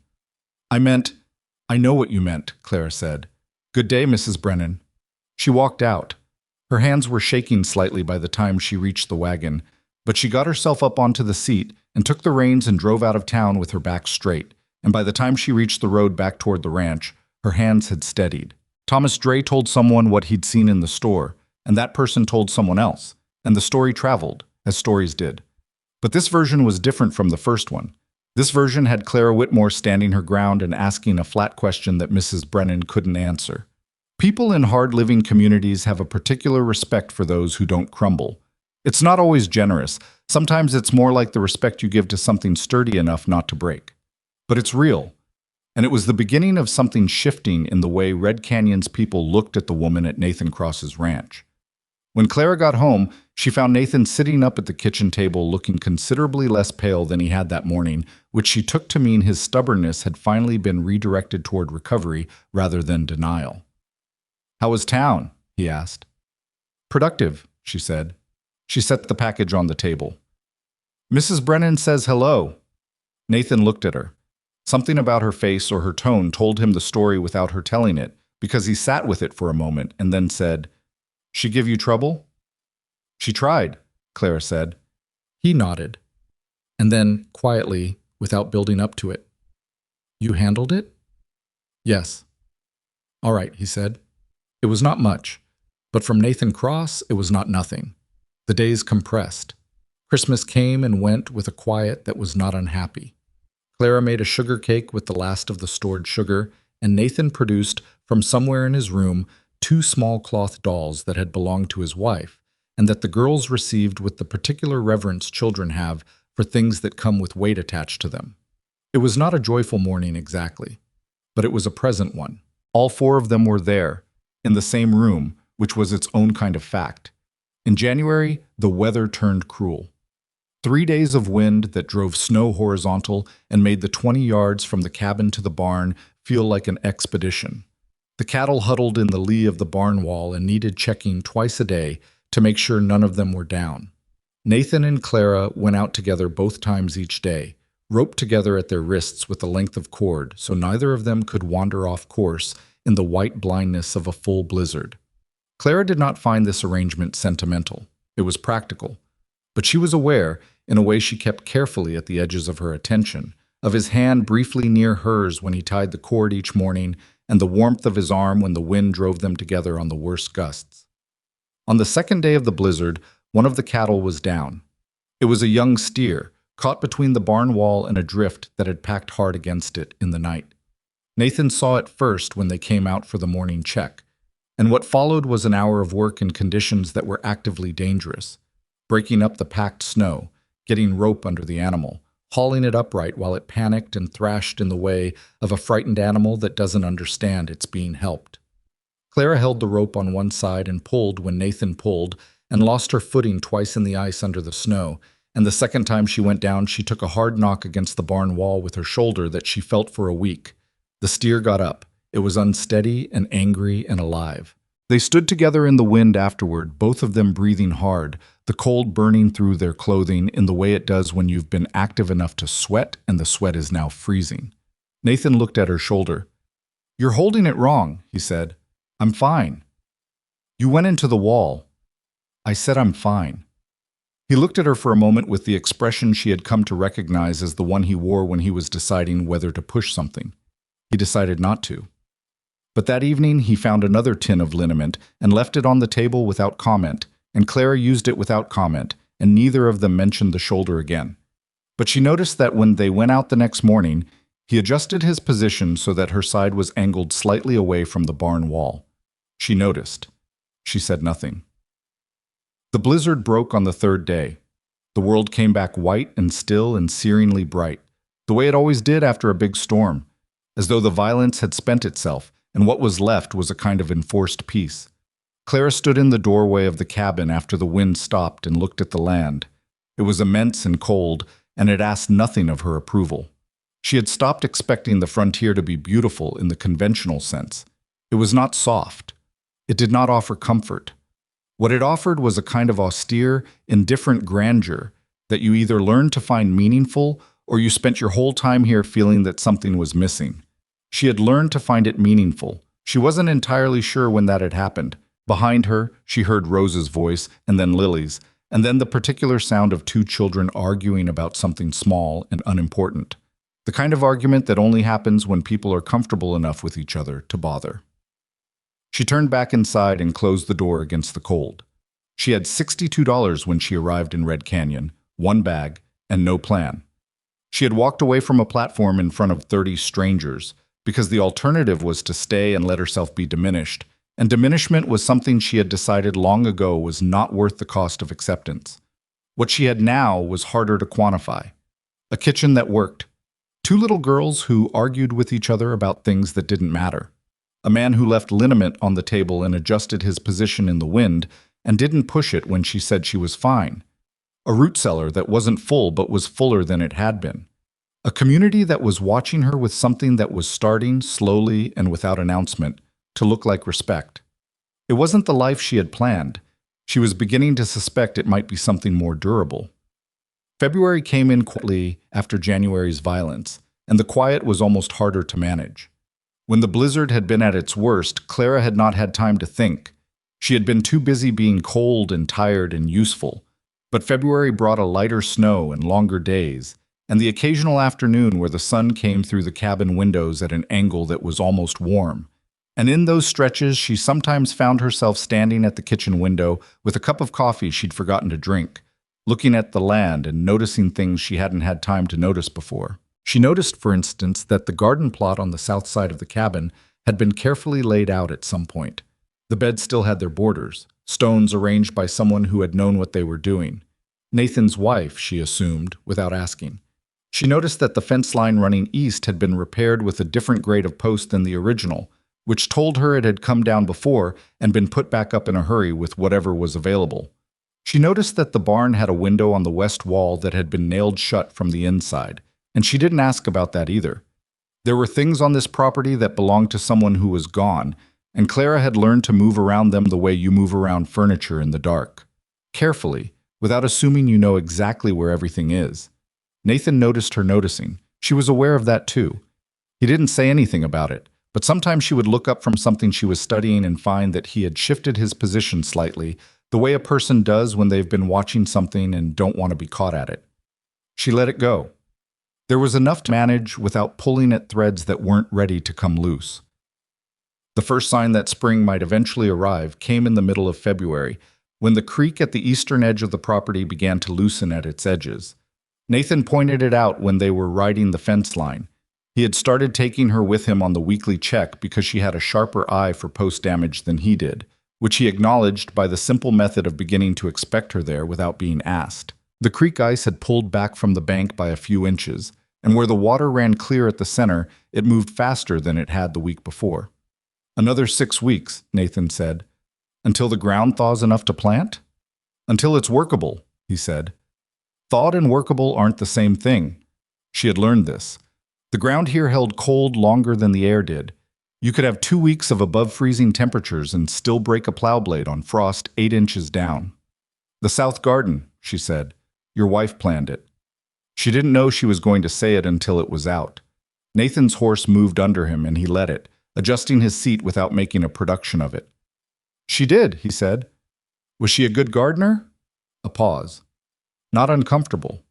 "I know what you meant," Clara said. "Good day, Mrs. Brennan." She walked out. Her hands were shaking slightly by the time she reached the wagon, but she got herself up onto the seat and took the reins and drove out of town with her back straight, and by the time she reached the road back toward the ranch, her hands had steadied. Thomas Dre told someone what he'd seen in the store, and that person told someone else, and the story traveled, as stories did. But this version was different from the first one. This version had Clara Whitmore standing her ground and asking a flat question that Mrs. Brennan couldn't answer. People in hard-living communities have a particular respect for those who don't crumble. It's not always generous. Sometimes it's more like the respect you give to something sturdy enough not to break. But it's real. And it was the beginning of something shifting in the way Red Canyon's people looked at the woman at Nathan Cross's ranch. When Clara got home, she found Nathan sitting up at the kitchen table looking considerably less pale than he had that morning, which she took to mean his stubbornness had finally been redirected toward recovery rather than denial. "How was town?" he asked. "Productive," she said. She set the package on the table. "Mrs. Brennan says hello." Nathan looked at her. Something about her face or her tone told him the story without her telling it, because he sat with it for a moment and then said, "She give you trouble?" "She tried," Clara said. He nodded. And then, quietly, without building up to it, "You handled it?" "Yes." "All right," he said. It was not much, but from Nathan Cross, it was not nothing. The days compressed. Christmas came and went with a quiet that was not unhappy. Clara made a sugar cake with the last of the stored sugar, and Nathan produced, from somewhere in his room, two small cloth dolls that had belonged to his wife, and that the girls received with the particular reverence children have for things that come with weight attached to them. It was not a joyful morning exactly, but it was a present one. All four of them were there, in the same room, which was its own kind of fact. In January, the weather turned cruel. 3 days of wind that drove snow horizontal and made the 20 yards from the cabin to the barn feel like an expedition. The cattle huddled in the lee of the barn wall and needed checking twice a day to make sure none of them were down. Nathan and Clara went out together both times each day, roped together at their wrists with a length of cord so neither of them could wander off course in the white blindness of a full blizzard. Clara did not find this arrangement sentimental. It was practical. But she was aware, in a way she kept carefully at the edges of her attention, of his hand briefly near hers when he tied the cord each morning and the warmth of his arm when the wind drove them together on the worst gusts. On the second day of the blizzard, one of the cattle was down. It was a young steer, caught between the barn wall and a drift that had packed hard against it in the night. Nathan saw it first when they came out for the morning check, and what followed was an hour of work in conditions that were actively dangerous. Breaking up the packed snow, getting rope under the animal, hauling it upright while it panicked and thrashed in the way of a frightened animal that doesn't understand it's being helped. Clara held the rope on one side and pulled when Nathan pulled, and lost her footing twice in the ice under the snow, and the second time she went down she took a hard knock against the barn wall with her shoulder that she felt for a week. The steer got up. It was unsteady and angry and alive. They stood together in the wind afterward, both of them breathing hard, the cold burning through their clothing in the way it does when you've been active enough to sweat and the sweat is now freezing. Nathan looked at her shoulder. "You're holding it wrong," he said. "I'm fine." "You went into the wall." "I said I'm fine." He looked at her for a moment with the expression she had come to recognize as the one he wore when he was deciding whether to push something. He decided not to. But that evening he found another tin of liniment and left it on the table without comment, and Clara used it without comment, and neither of them mentioned the shoulder again. But she noticed that when they went out the next morning, he adjusted his position so that her side was angled slightly away from the barn wall. She noticed. She said nothing. The blizzard broke on the third day. The world came back white and still and searingly bright, the way it always did after a big storm, as though the violence had spent itself, and what was left was a kind of enforced peace. Clara stood in the doorway of the cabin after the wind stopped and looked at the land. It was immense and cold, and it asked nothing of her approval. She had stopped expecting the frontier to be beautiful in the conventional sense. It was not soft. It did not offer comfort. What it offered was a kind of austere, indifferent grandeur that you either learned to find meaningful or you spent your whole time here feeling that something was missing. She had learned to find it meaningful. She wasn't entirely sure when that had happened. Behind her, she heard Rose's voice, and then Lily's, and then the particular sound of two children arguing about something small and unimportant. The kind of argument that only happens when people are comfortable enough with each other to bother. She turned back inside and closed the door against the cold. She had $62 when she arrived in Red Canyon, one bag, and no plan. She had walked away from a platform in front of 30 strangers, because the alternative was to stay and let herself be diminished, and diminishment was something she had decided long ago was not worth the cost of acceptance. What she had now was harder to quantify. A kitchen that worked. Two little girls who argued with each other about things that didn't matter. A man who left liniment on the table and adjusted his position in the wind and didn't push it when she said she was fine. A root cellar that wasn't full but was fuller than it had been. A community that was watching her with something that was starting, slowly and without announcement, to look like respect. It wasn't the life she had planned. She was beginning to suspect it might be something more durable. February came in quickly after January's violence, and the quiet was almost harder to manage. When the blizzard had been at its worst, Clara had not had time to think. She had been too busy being cold and tired and useful. But February brought a lighter snow and longer days, and the occasional afternoon where the sun came through the cabin windows at an angle that was almost warm. And in those stretches, she sometimes found herself standing at the kitchen window with a cup of coffee she'd forgotten to drink, looking at the land and noticing things she hadn't had time to notice before. She noticed, for instance, that the garden plot on the south side of the cabin had been carefully laid out at some point. The beds still had their borders, stones arranged by someone who had known what they were doing. Nathan's wife, she assumed, without asking. She noticed that the fence line running east had been repaired with a different grade of post than the original, which told her it had come down before and been put back up in a hurry with whatever was available. She noticed that the barn had a window on the west wall that had been nailed shut from the inside, and she didn't ask about that either. There were things on this property that belonged to someone who was gone, and Clara had learned to move around them the way you move around furniture in the dark. Carefully, without assuming you know exactly where everything is. Nathan noticed her noticing. She was aware of that too. He didn't say anything about it, but sometimes she would look up from something she was studying and find that he had shifted his position slightly, the way a person does when they've been watching something and don't want to be caught at it. She let it go. There was enough to manage without pulling at threads that weren't ready to come loose. The first sign that spring might eventually arrive came in the middle of February, when the creek at the eastern edge of the property began to loosen at its edges. Nathan pointed it out when they were riding the fence line. He had started taking her with him on the weekly check because she had a sharper eye for post damage than he did, which he acknowledged by the simple method of beginning to expect her there without being asked. The creek ice had pulled back from the bank by a few inches, and where the water ran clear at the center, it moved faster than it had the week before. "Another 6 weeks," Nathan said. "Until the ground thaws enough to plant?" "Until it's workable," he said. Thawed and workable aren't the same thing. She had learned this. The ground here held cold longer than the air did. You could have 2 weeks of above-freezing temperatures and still break a plow blade on frost 8 inches down. "The south garden," she said. "Your wife planned it." She didn't know she was going to say it until it was out. Nathan's horse moved under him and he let it, adjusting his seat without making a production of it. "She did," he said. "Was she a good gardener?" A pause. Not uncomfortable.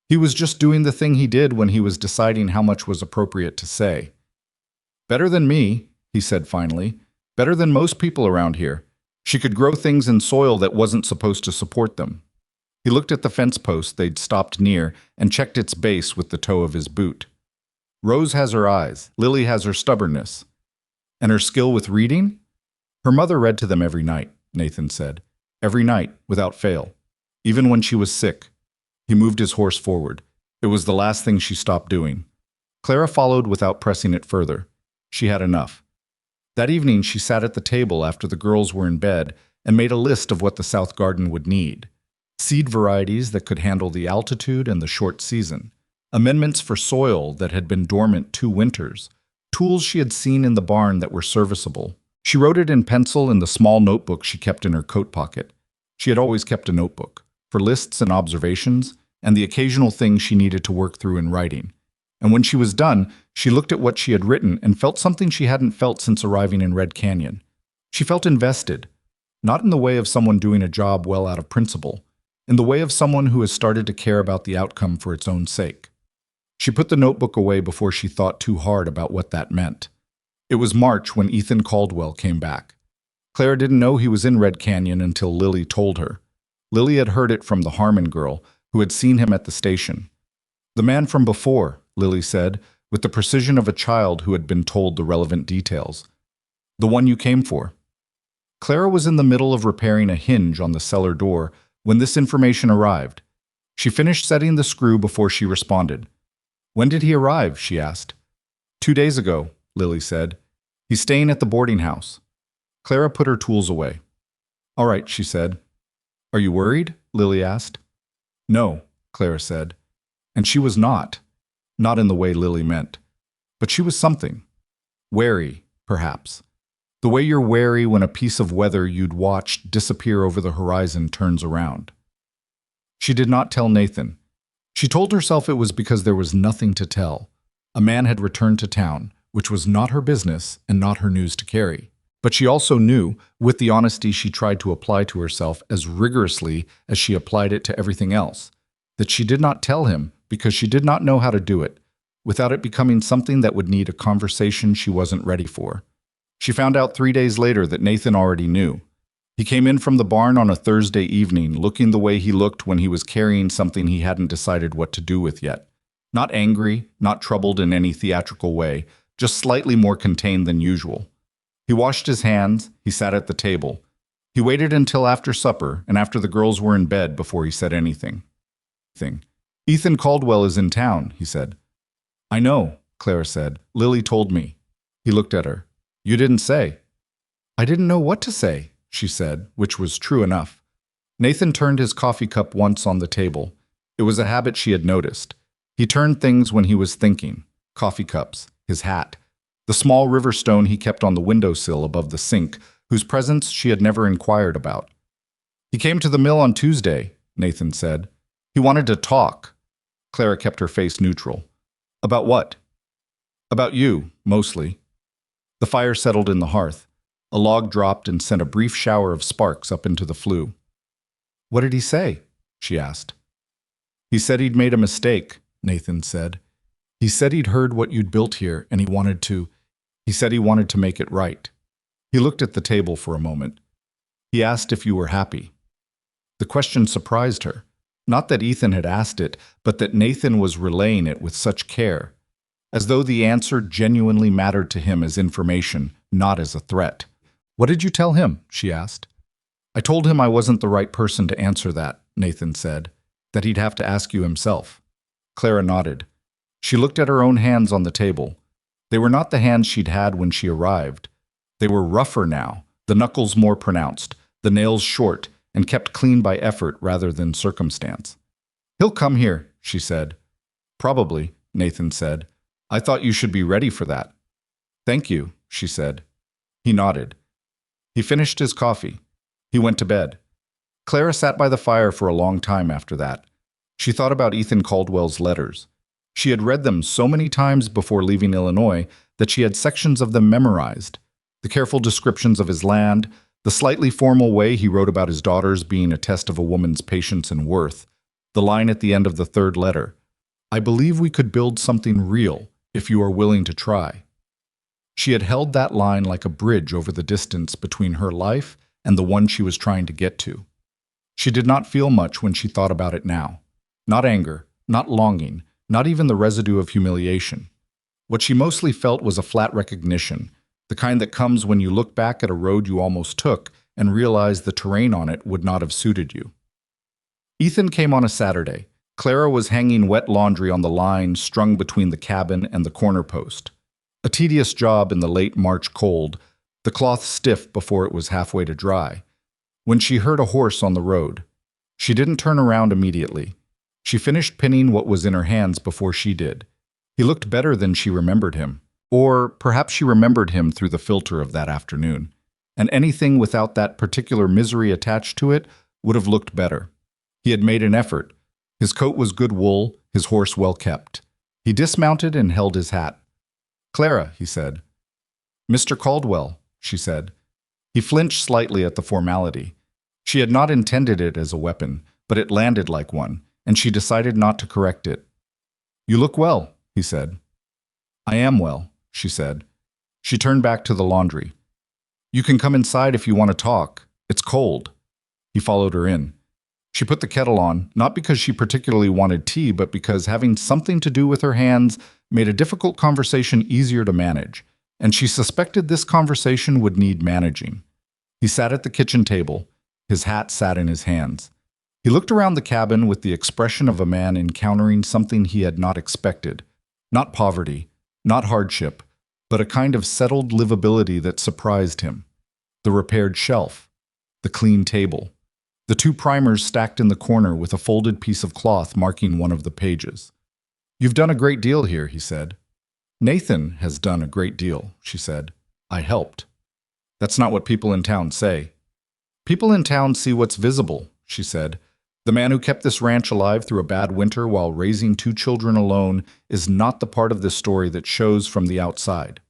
He was just doing the thing he did when he was deciding how much was appropriate to say. "Better than me," he said finally. "Better than most people around here. She could grow things in soil that wasn't supposed to support them." He looked at the fence post they'd stopped near and checked its base with the toe of his boot. "Rose has her eyes. Lily has her stubbornness. And her skill with reading?" "Her mother read to them every night," Nathan said. "Every night, without fail. Even when she was sick." He moved his horse forward. It was the last thing she stopped doing. Clara followed without pressing it further. She had enough. That evening she sat at the table after the girls were in bed and made a list of what the south garden would need. Seed varieties that could handle the altitude and the short season. Amendments for soil that had been dormant 2 winters. Tools she had seen in the barn that were serviceable. She wrote it in pencil in the small notebook she kept in her coat pocket. She had always kept a notebook, for lists and observations, and the occasional things she needed to work through in writing. And when she was done, she looked at what she had written and felt something she hadn't felt since arriving in Red Canyon. She felt invested, not in the way of someone doing a job well out of principle, in the way of someone who has started to care about the outcome for its own sake. She put the notebook away before she thought too hard about what that meant. It was March when Ethan Caldwell came back. Clara didn't know he was in Red Canyon until Lily told her. Lily had heard it from the Harmon girl, who had seen him at the station. "The man from before," Lily said, with the precision of a child who had been told the relevant details. "The one you came for." Clara was in the middle of repairing a hinge on the cellar door when this information arrived. She finished setting the screw before she responded. "When did he arrive?" she asked. 2 days ago," Lily said. "He's staying at the boarding house." Clara put her tools away. "All right," she said. "Are you worried?" Lily asked. "No," Clara said. And she was not. Not in the way Lily meant. But she was something. Wary, perhaps. The way you're wary when a piece of weather you'd watched disappear over the horizon turns around. She did not tell Nathan. She told herself it was because there was nothing to tell. A man had returned to town, which was not her business and not her news to carry. But she also knew, with the honesty she tried to apply to herself as rigorously as she applied it to everything else, that she did not tell him because she did not know how to do it, without it becoming something that would need a conversation she wasn't ready for. She found out 3 days later that Nathan already knew. He came in from the barn on a Thursday evening, looking the way he looked when he was carrying something he hadn't decided what to do with yet. Not angry, not troubled in any theatrical way, just slightly more contained than usual. He washed his hands, he sat at the table. He waited until after supper and after the girls were in bed before he said anything. Ethan Caldwell is in town, he said. I know, Clara said. Lily told me. He looked at her. You didn't say. I didn't know what to say, she said, which was true enough. Nathan turned his coffee cup once on the table. It was a habit she had noticed. He turned things when he was thinking. Coffee cups, his hat, the small river stone he kept on the windowsill above the sink, whose presence she had never inquired about. He came to the mill on Tuesday, Nathan said. He wanted to talk. Clara kept her face neutral. About what? About you, mostly. The fire settled in the hearth. A log dropped and sent a brief shower of sparks up into the flue. What did he say? She asked. He said he'd made a mistake, Nathan said. He said he'd heard what you'd built here and he said he wanted to make it right. He looked at the table for a moment. He asked if you were happy. The question surprised her. Not that Ethan had asked it, but that Nathan was relaying it with such care, as though the answer genuinely mattered to him as information, not as a threat. What did you tell him? She asked. I told him I wasn't the right person to answer that, Nathan said, that he'd have to ask you himself. Clara nodded. She looked at her own hands on the table. They were not the hands she'd had when she arrived. They were rougher now, the knuckles more pronounced, the nails short, and kept clean by effort rather than circumstance. He'll come here, she said. Probably, Nathan said. I thought you should be ready for that. Thank you, she said. He nodded. He finished his coffee. He went to bed. Clara sat by the fire for a long time after that. She thought about Ethan Caldwell's letters. She had read them so many times before leaving Illinois that she had sections of them memorized. The careful descriptions of his land, the slightly formal way he wrote about his daughters being a test of a woman's patience and worth, the line at the end of the third letter, I believe we could build something real if you are willing to try. She had held that line like a bridge over the distance between her life and the one she was trying to get to. She did not feel much when she thought about it now. Not anger, not longing, not even the residue of humiliation. What she mostly felt was a flat recognition, the kind that comes when you look back at a road you almost took and realize the terrain on it would not have suited you. Ethan came on a Saturday. Clara was hanging wet laundry on the line strung between the cabin and the corner post. A tedious job in the late March cold, the cloth stiff before it was halfway to dry, when she heard a horse on the road. She didn't turn around immediately. She finished pinning what was in her hands before she did. He looked better than she remembered him. Or perhaps she remembered him through the filter of that afternoon. And anything without that particular misery attached to it would have looked better. He had made an effort. His coat was good wool, his horse well kept. He dismounted and held his hat. Clara, he said. Mr. Caldwell, she said. He flinched slightly at the formality. She had not intended it as a weapon, but it landed like one, and she decided not to correct it. You look well, he said. I am well, she said. She turned back to the laundry. You can come inside if you want to talk. It's cold. He followed her in. She put the kettle on, not because she particularly wanted tea, but because having something to do with her hands made a difficult conversation easier to manage, and she suspected this conversation would need managing. He sat at the kitchen table. His hat sat in his hands. He looked around the cabin with the expression of a man encountering something he had not expected. Not poverty, not hardship, but a kind of settled livability that surprised him. The repaired shelf, the clean table, the two primers stacked in the corner with a folded piece of cloth marking one of the pages. You've done a great deal here, he said. Nathan has done a great deal, she said. I helped. That's not what people in town say. People in town see what's visible, she said. The man who kept this ranch alive through a bad winter while raising 2 children alone is not the part of this story that shows from the outside.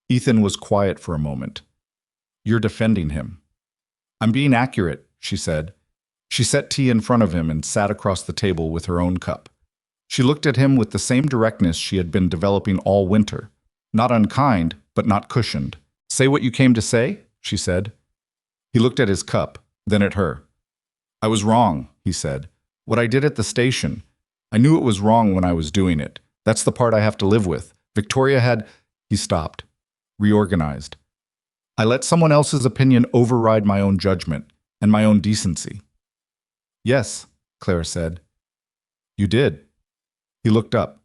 Ethan was quiet for a moment. You're defending him. I'm being accurate, she said. She set tea in front of him and sat across the table with her own cup. She looked at him with the same directness she had been developing all winter. Not unkind, but not cushioned. Say what you came to say, she said. He looked at his cup, then at her. I was wrong, he said. What I did at the station. I knew it was wrong when I was doing it. That's the part I have to live with. Victoria had... He stopped. Reorganized. I let someone else's opinion override my own judgment and my own decency. Yes, Clara said. You did. He looked up.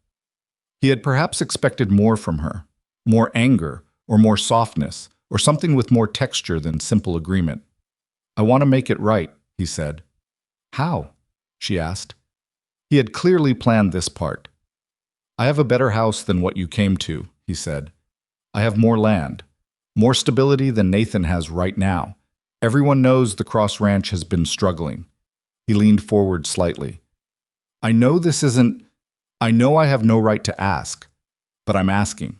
He had perhaps expected more from her, more anger, or more softness, or something with more texture than simple agreement. I want to make it right, he said. How? She asked. He had clearly planned this part. I have a better house than what you came to, he said. I have more land, more stability than Nathan has right now. Everyone knows the Cross Ranch has been struggling. He leaned forward slightly. I know I have no right to ask, but I'm asking.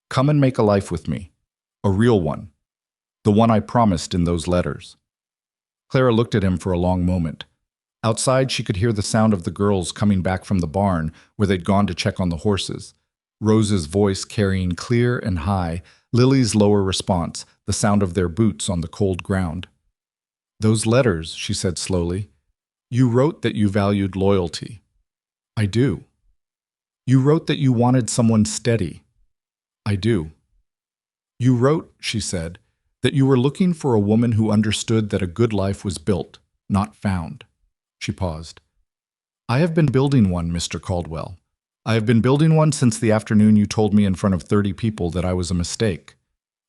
Come and make a life with me. A real one. The one I promised in those letters. Clara looked at him for a long moment. Outside, she could hear the sound of the girls coming back from the barn where they'd gone to check on the horses. Rose's voice carrying clear and high, Lily's lower response, the sound of their boots on the cold ground. Those letters, she said slowly. You wrote that you valued loyalty. I do. You wrote that you wanted someone steady. I do. You wrote, she said, that you were looking for a woman who understood that a good life was built, not found. She paused. I have been building one, Mr. Caldwell. I have been building one since the afternoon you told me in front of 30 people that I was a mistake.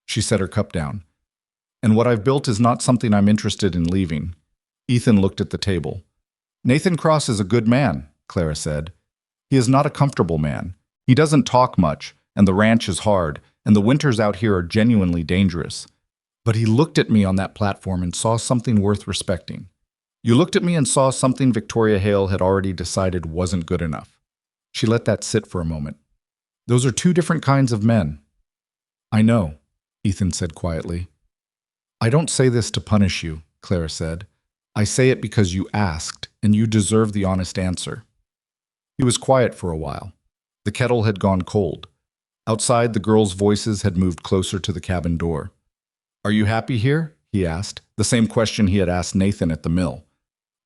She set her cup down. And what I've built is not something I'm interested in leaving. Ethan looked at the table. Nathan Cross is a good man, Clara said. He is not a comfortable man. He doesn't talk much, and the ranch is hard, and the winters out here are genuinely dangerous. But he looked at me on that platform and saw something worth respecting. You looked at me and saw something Victoria Hale had already decided wasn't good enough. She let that sit for a moment. Those are two different kinds of men. I know, Ethan said quietly. I don't say this to punish you, Clara said. I say it because you asked, and you deserve the honest answer. He was quiet for a while. The kettle had gone cold. Outside, the girls' voices had moved closer to the cabin door. Are you happy here? He asked, the same question he had asked Nathan at the mill.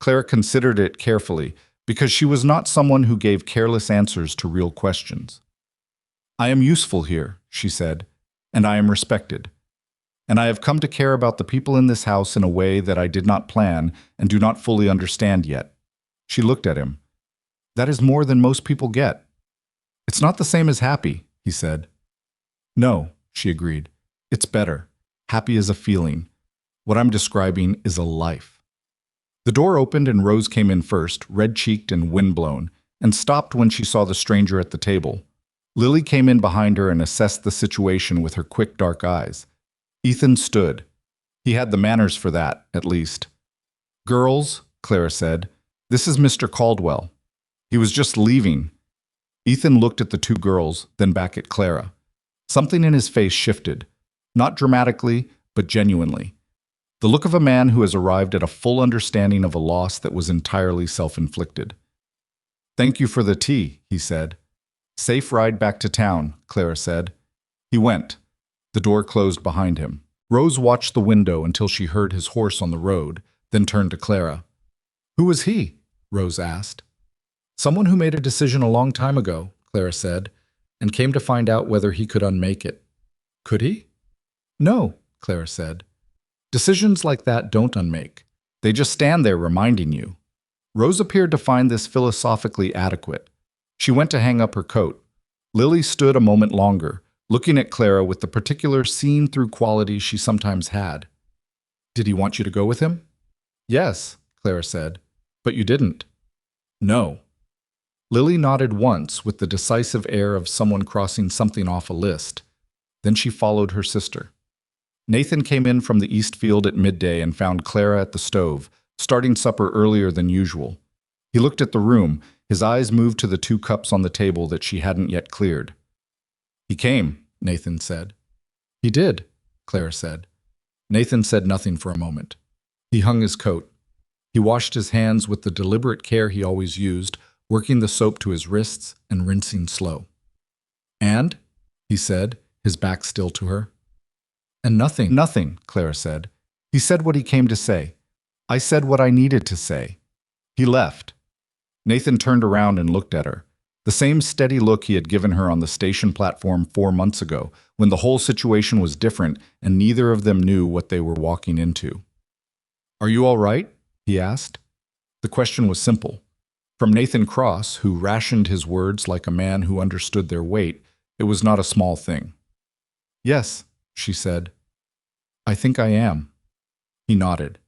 Clara considered it carefully, because she was not someone who gave careless answers to real questions. I am useful here, she said, and I am respected. And I have come to care about the people in this house in a way that I did not plan and do not fully understand yet. She looked at him. That is more than most people get. It's not the same as happy, he said. No, she agreed. It's better. Happy is a feeling. What I'm describing is a life. The door opened and Rose came in first, red-cheeked and windblown, and stopped when she saw the stranger at the table. Lily came in behind her and assessed the situation with her quick dark eyes. Ethan stood. He had the manners for that, at least. Girls, Clara said, this is Mr. Caldwell. He was just leaving. Ethan looked at the two girls, then back at Clara. Something in his face shifted, not dramatically, but genuinely. The look of a man who has arrived at a full understanding of a loss that was entirely self-inflicted. Thank you for the tea, he said. Safe ride back to town, Clara said. He went. The door closed behind him. Rose watched the window until she heard his horse on the road, then turned to Clara. Who was he? Rose asked. Someone who made a decision a long time ago, Clara said, and came to find out whether he could unmake it. Could he? No, Clara said. Decisions like that don't unmake. They just stand there reminding you. Rose appeared to find this philosophically adequate. She went to hang up her coat. Lily stood a moment longer, looking at Clara with the particular seen-through quality she sometimes had. Did he want you to go with him? Yes, Clara said. But you didn't. No. Lily nodded once with the decisive air of someone crossing something off a list. Then she followed her sister. Nathan came in from the east field at midday and found Clara at the stove, starting supper earlier than usual. He looked at the room. His eyes moved to the 2 cups on the table that she hadn't yet cleared. He came, Nathan said. He did, Clara said. Nathan said nothing for a moment. He hung his coat. He washed his hands with the deliberate care he always used, working the soap to his wrists and rinsing slow. And? He said, his back still to her. And nothing, Clara said. He said what he came to say. I said what I needed to say. He left. Nathan turned around and looked at her. The same steady look he had given her on the station platform 4 months ago, when the whole situation was different and neither of them knew what they were walking into. "Are you all right?" he asked. The question was simple. From Nathan Cross, who rationed his words like a man who understood their weight, it was not a small thing. "Yes," she said. "I think I am." He nodded.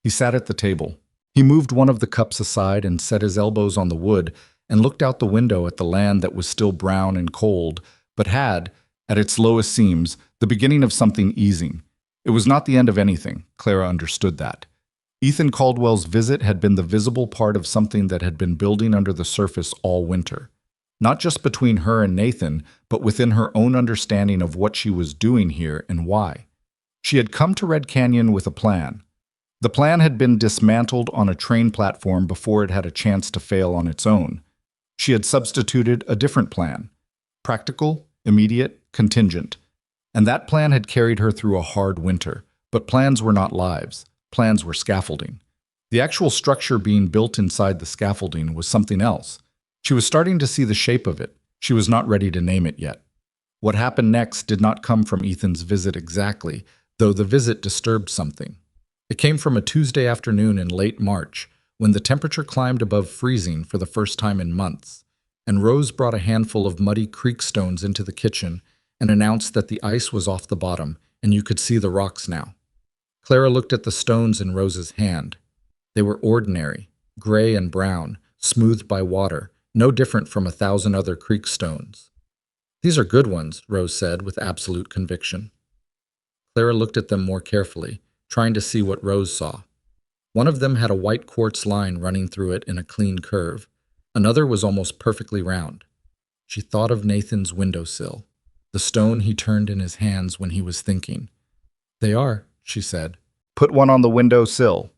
He sat at the table. He moved one of the cups aside and set his elbows on the wood and looked out the window at the land that was still brown and cold, but had, at its lowest seams, the beginning of something easing. It was not the end of anything. Clara understood that. Ethan Caldwell's visit had been the visible part of something that had been building under the surface all winter. Not just between her and Nathan, but within her own understanding of what she was doing here and why. She had come to Red Canyon with a plan. The plan had been dismantled on a train platform before it had a chance to fail on its own. She had substituted a different plan. Practical, immediate, contingent. And that plan had carried her through a hard winter. But plans were not lives. Plans were scaffolding. The actual structure being built inside the scaffolding was something else. She was starting to see the shape of it. She was not ready to name it yet. What happened next did not come from Ethan's visit exactly, though the visit disturbed something. It came from a Tuesday afternoon in late March, when the temperature climbed above freezing for the first time in months, and Rose brought a handful of muddy creek stones into the kitchen and announced that the ice was off the bottom and you could see the rocks now. Clara looked at the stones in Rose's hand. They were ordinary, gray and brown, smoothed by water, no different from 1,000 other creek stones. "These are good ones," Rose said with absolute conviction. Clara looked at them more carefully, trying to see what Rose saw. One of them had a white quartz line running through it in a clean curve. Another was almost perfectly round. She thought of Nathan's windowsill, the stone he turned in his hands when he was thinking. "They are," she said. "Put one on the windowsill."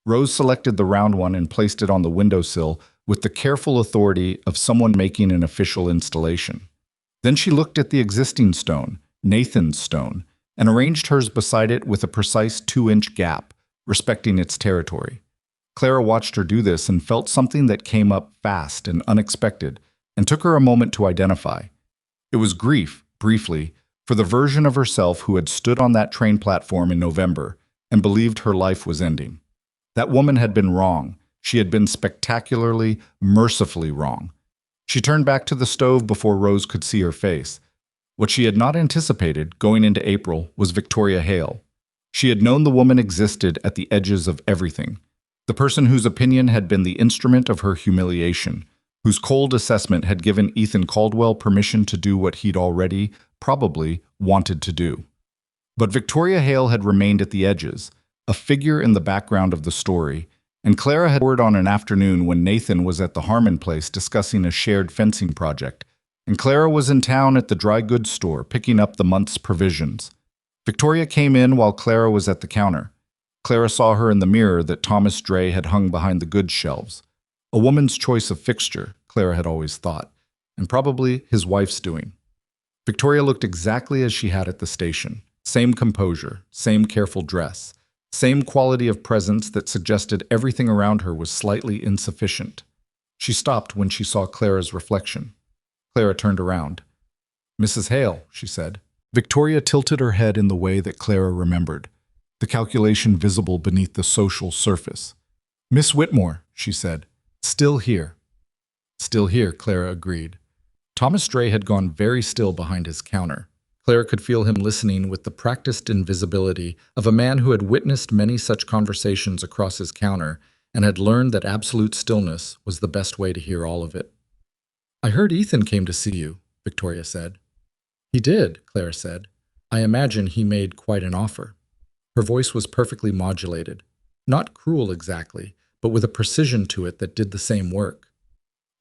Rose selected the round one and placed it on the windowsill with the careful authority of someone making an official installation. Then she looked at the existing stone, Nathan's stone, and arranged hers beside it with a precise 2-inch gap, respecting its territory. Clara watched her do this and felt something that came up fast and unexpected, and took her a moment to identify. It was grief, briefly, for the version of herself who had stood on that train platform in November and believed her life was ending. That woman had been wrong. She had been spectacularly, mercifully wrong. She turned back to the stove before Rose could see her face. What she had not anticipated, going into April, was Victoria Hale. She had known the woman existed at the edges of everything. The person whose opinion had been the instrument of her humiliation, whose cold assessment had given Ethan Caldwell permission to do what he'd already, probably, wanted to do. But Victoria Hale had remained at the edges, a figure in the background of the story, and Clara had heard on an afternoon when Nathan was at the Harmon place discussing a shared fencing project, and Clara was in town at the dry goods store picking up the month's provisions. Victoria came in while Clara was at the counter. Clara saw her in the mirror that Thomas Dray had hung behind the goods shelves. A woman's choice of fixture, Clara had always thought, and probably his wife's doing. Victoria looked exactly as she had at the station. Same composure, same careful dress, same quality of presence that suggested everything around her was slightly insufficient. She stopped when she saw Clara's reflection. Clara turned around. "Mrs. Hale," she said. Victoria tilted her head in the way that Clara remembered, the calculation visible beneath the social surface. "Miss Whitmore," she said. "Still here." "Still here," Clara agreed. Thomas Dray had gone very still behind his counter. Clara could feel him listening with the practiced invisibility of a man who had witnessed many such conversations across his counter and had learned that absolute stillness was the best way to hear all of it. "I heard Ethan came to see you," Victoria said. "He did," Clara said. "I imagine he made quite an offer." Her voice was perfectly modulated. Not cruel exactly, but with a precision to it that did the same work.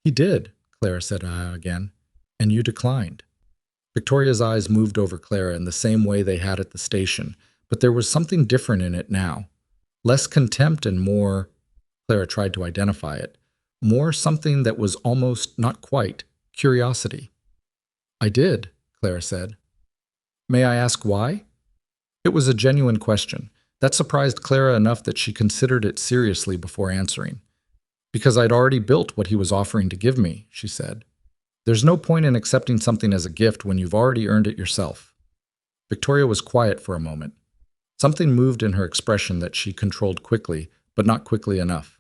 "He did," Clara said again, "and you declined." Victoria's eyes moved over Clara in the same way they had at the station, but there was something different in it now. Less contempt and more, Clara tried to identify it, more something that was almost, not quite, curiosity. "I did," Clara said. "May I ask why?" It was a genuine question. That surprised Clara enough that she considered it seriously before answering. "Because I'd already built what he was offering to give me," she said. There's no point in accepting something as a gift when you've already earned it yourself. Victoria was quiet for a moment. Something moved in her expression that she controlled quickly, but not quickly enough.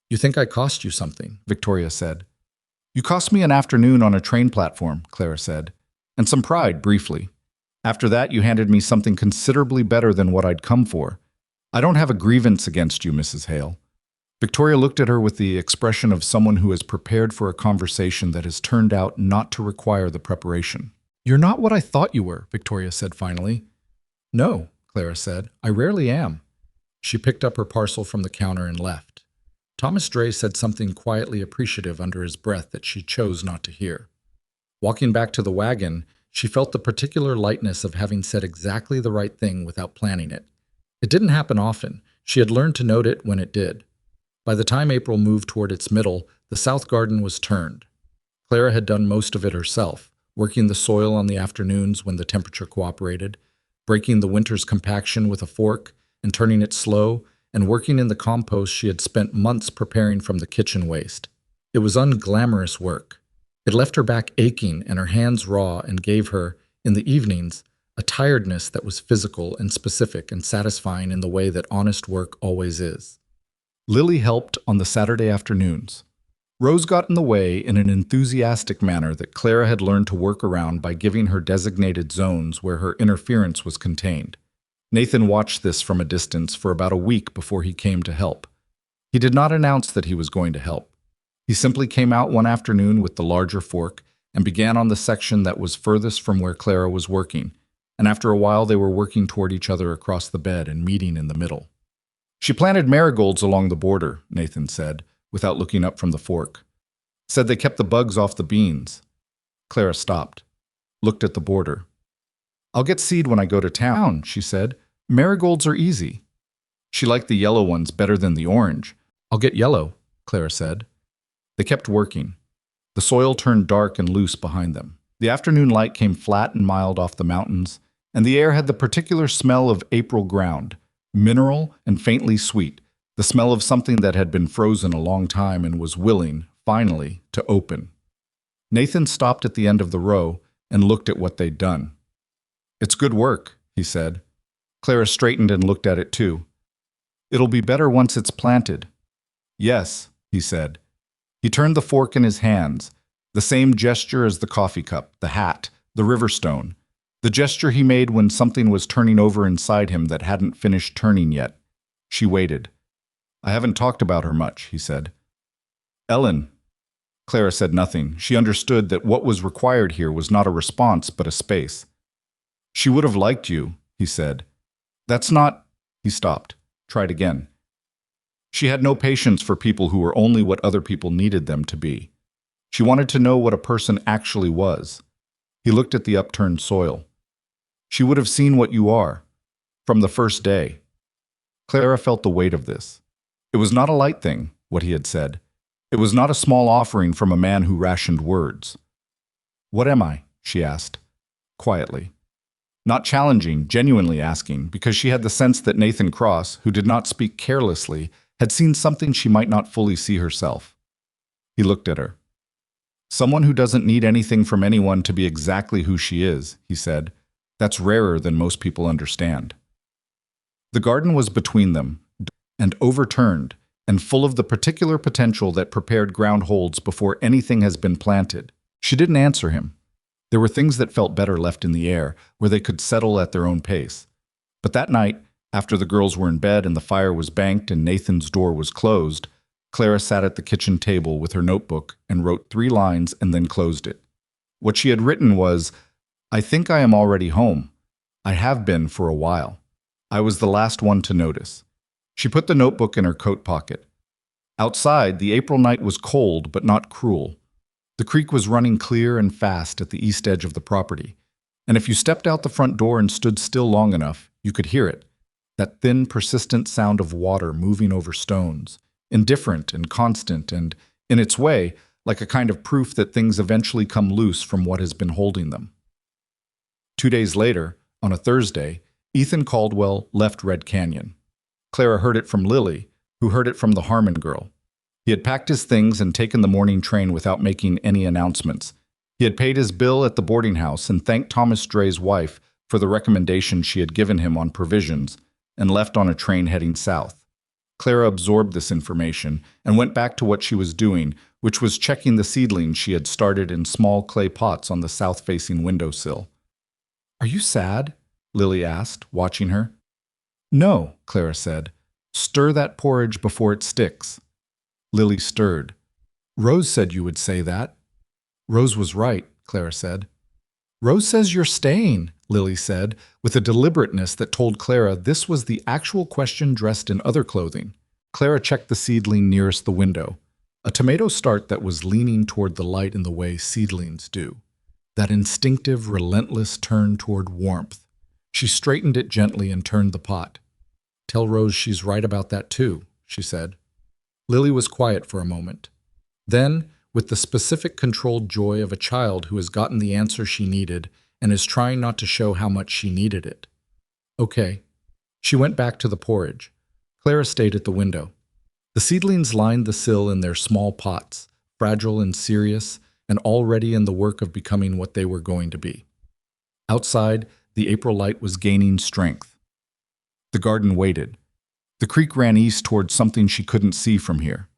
"You think I cost you something," Victoria said. "You cost me an afternoon on a train platform," Clara said, "and some pride, briefly. After that, you handed me something considerably better than what I'd come for. I don't have a grievance against you, Mrs. Hale." Victoria looked at her with the expression of someone who has prepared for a conversation that has turned out not to require the preparation. "You're not what I thought you were," Victoria said finally. "No," Clara said, "I rarely am." She picked up her parcel from the counter and left. Thomas Dray said something quietly appreciative under his breath that she chose not to hear. Walking back to the wagon, she felt the particular lightness of having said exactly the right thing without planning it. It didn't happen often. She had learned to note it when it did. By the time April moved toward its middle, the south garden was turned. Clara had done most of it herself, working the soil on the afternoons when the temperature cooperated, breaking the winter's compaction with a fork and turning it slow, and working in the compost she had spent months preparing from the kitchen waste. It was unglamorous work. It left her back aching and her hands raw and gave her, in the evenings, a tiredness that was physical and specific and satisfying in the way that honest work always is. Lily helped on the Saturday afternoons. Rose got in the way in an enthusiastic manner that Clara had learned to work around by giving her designated zones where her interference was contained. Nathan watched this from a distance for about a week before he came to help. He did not announce that he was going to help. He simply came out one afternoon with the larger fork and began on the section that was furthest from where Clara was working, and after a while they were working toward each other across the bed and meeting in the middle. "She planted marigolds along the border," Nathan said, without looking up from the fork. "Said they kept the bugs off the beans." Clara stopped, looked at the border. "I'll get seed when I go to town," she said. "Marigolds are easy." She liked the yellow ones better than the orange. "I'll get yellow," Clara said. They kept working. The soil turned dark and loose behind them. The afternoon light came flat and mild off the mountains, and the air had the particular smell of April ground, mineral and faintly sweet, the smell of something that had been frozen a long time and was willing, finally, to open. Nathan stopped at the end of the row and looked at what they'd done. "It's good work," he said. Clara straightened and looked at it too. "It'll be better once it's planted." "Yes," he said. He turned the fork in his hands, the same gesture as the coffee cup, the hat, the river stone, the gesture he made when something was turning over inside him that hadn't finished turning yet. She waited. "I haven't talked about her much," he said. "Ellen." Clara said nothing. She understood that what was required here was not a response, but a space. "She would have liked you," he said. "That's not—" He stopped. Tried again. She had no patience for people who were only what other people needed them to be. She wanted to know what a person actually was. He looked at the upturned soil. "She would have seen what you are, from the first day." Clara felt the weight of this. It was not a light thing, what he had said. It was not a small offering from a man who rationed words. "What am I?" she asked, quietly. Not challenging, genuinely asking, because she had the sense that Nathan Cross, who did not speak carelessly, had seen something she might not fully see herself. He looked at her. "Someone who doesn't need anything from anyone to be exactly who she is," he said. "That's rarer than most people understand." The garden was between them, and overturned, and full of the particular potential that prepared ground holds before anything has been planted. She didn't answer him. There were things that felt better left in the air, where they could settle at their own pace. But that night, after the girls were in bed and the fire was banked and Nathan's door was closed, Clara sat at the kitchen table with her notebook and wrote 3 lines and then closed it. What she had written was, "I think I am already home. I have been for a while. I was the last one to notice." She put the notebook in her coat pocket. Outside, the April night was cold but not cruel. The creek was running clear and fast at the east edge of the property, and if you stepped out the front door and stood still long enough, you could hear it, that thin, persistent sound of water moving over stones, indifferent and constant and, in its way, like a kind of proof that things eventually come loose from what has been holding them. 2 days later, on a Thursday, Ethan Caldwell left Red Canyon. Clara heard it from Lily, who heard it from the Harmon girl. He had packed his things and taken the morning train without making any announcements. He had paid his bill at the boarding house and thanked Thomas Dre's wife for the recommendation she had given him on provisions, and left on a train heading south. Clara absorbed this information and went back to what she was doing, which was checking the seedlings she had started in small clay pots on the south-facing windowsill. "Are you sad?" Lily asked, watching her. "No," Clara said. "Stir that porridge before it sticks." Lily stirred. "Rose said you would say that." "Rose was right," Clara said. "Rose says you're staying," Lily said, with a deliberateness that told Clara this was the actual question dressed in other clothing. Clara checked the seedling nearest the window, a tomato start that was leaning toward the light in the way seedlings do. That instinctive, relentless turn toward warmth. She straightened it gently and turned the pot. "Tell Rose she's right about that too," she said. Lily was quiet for a moment. Then, with the specific controlled joy of a child who has gotten the answer she needed and is trying not to show how much she needed it. "Okay." She went back to the porridge. Clara stayed at the window. The seedlings lined the sill in their small pots, fragile and serious, and already in the work of becoming what they were going to be. Outside, the April light was gaining strength. The garden waited. The creek ran east toward something she couldn't see from here.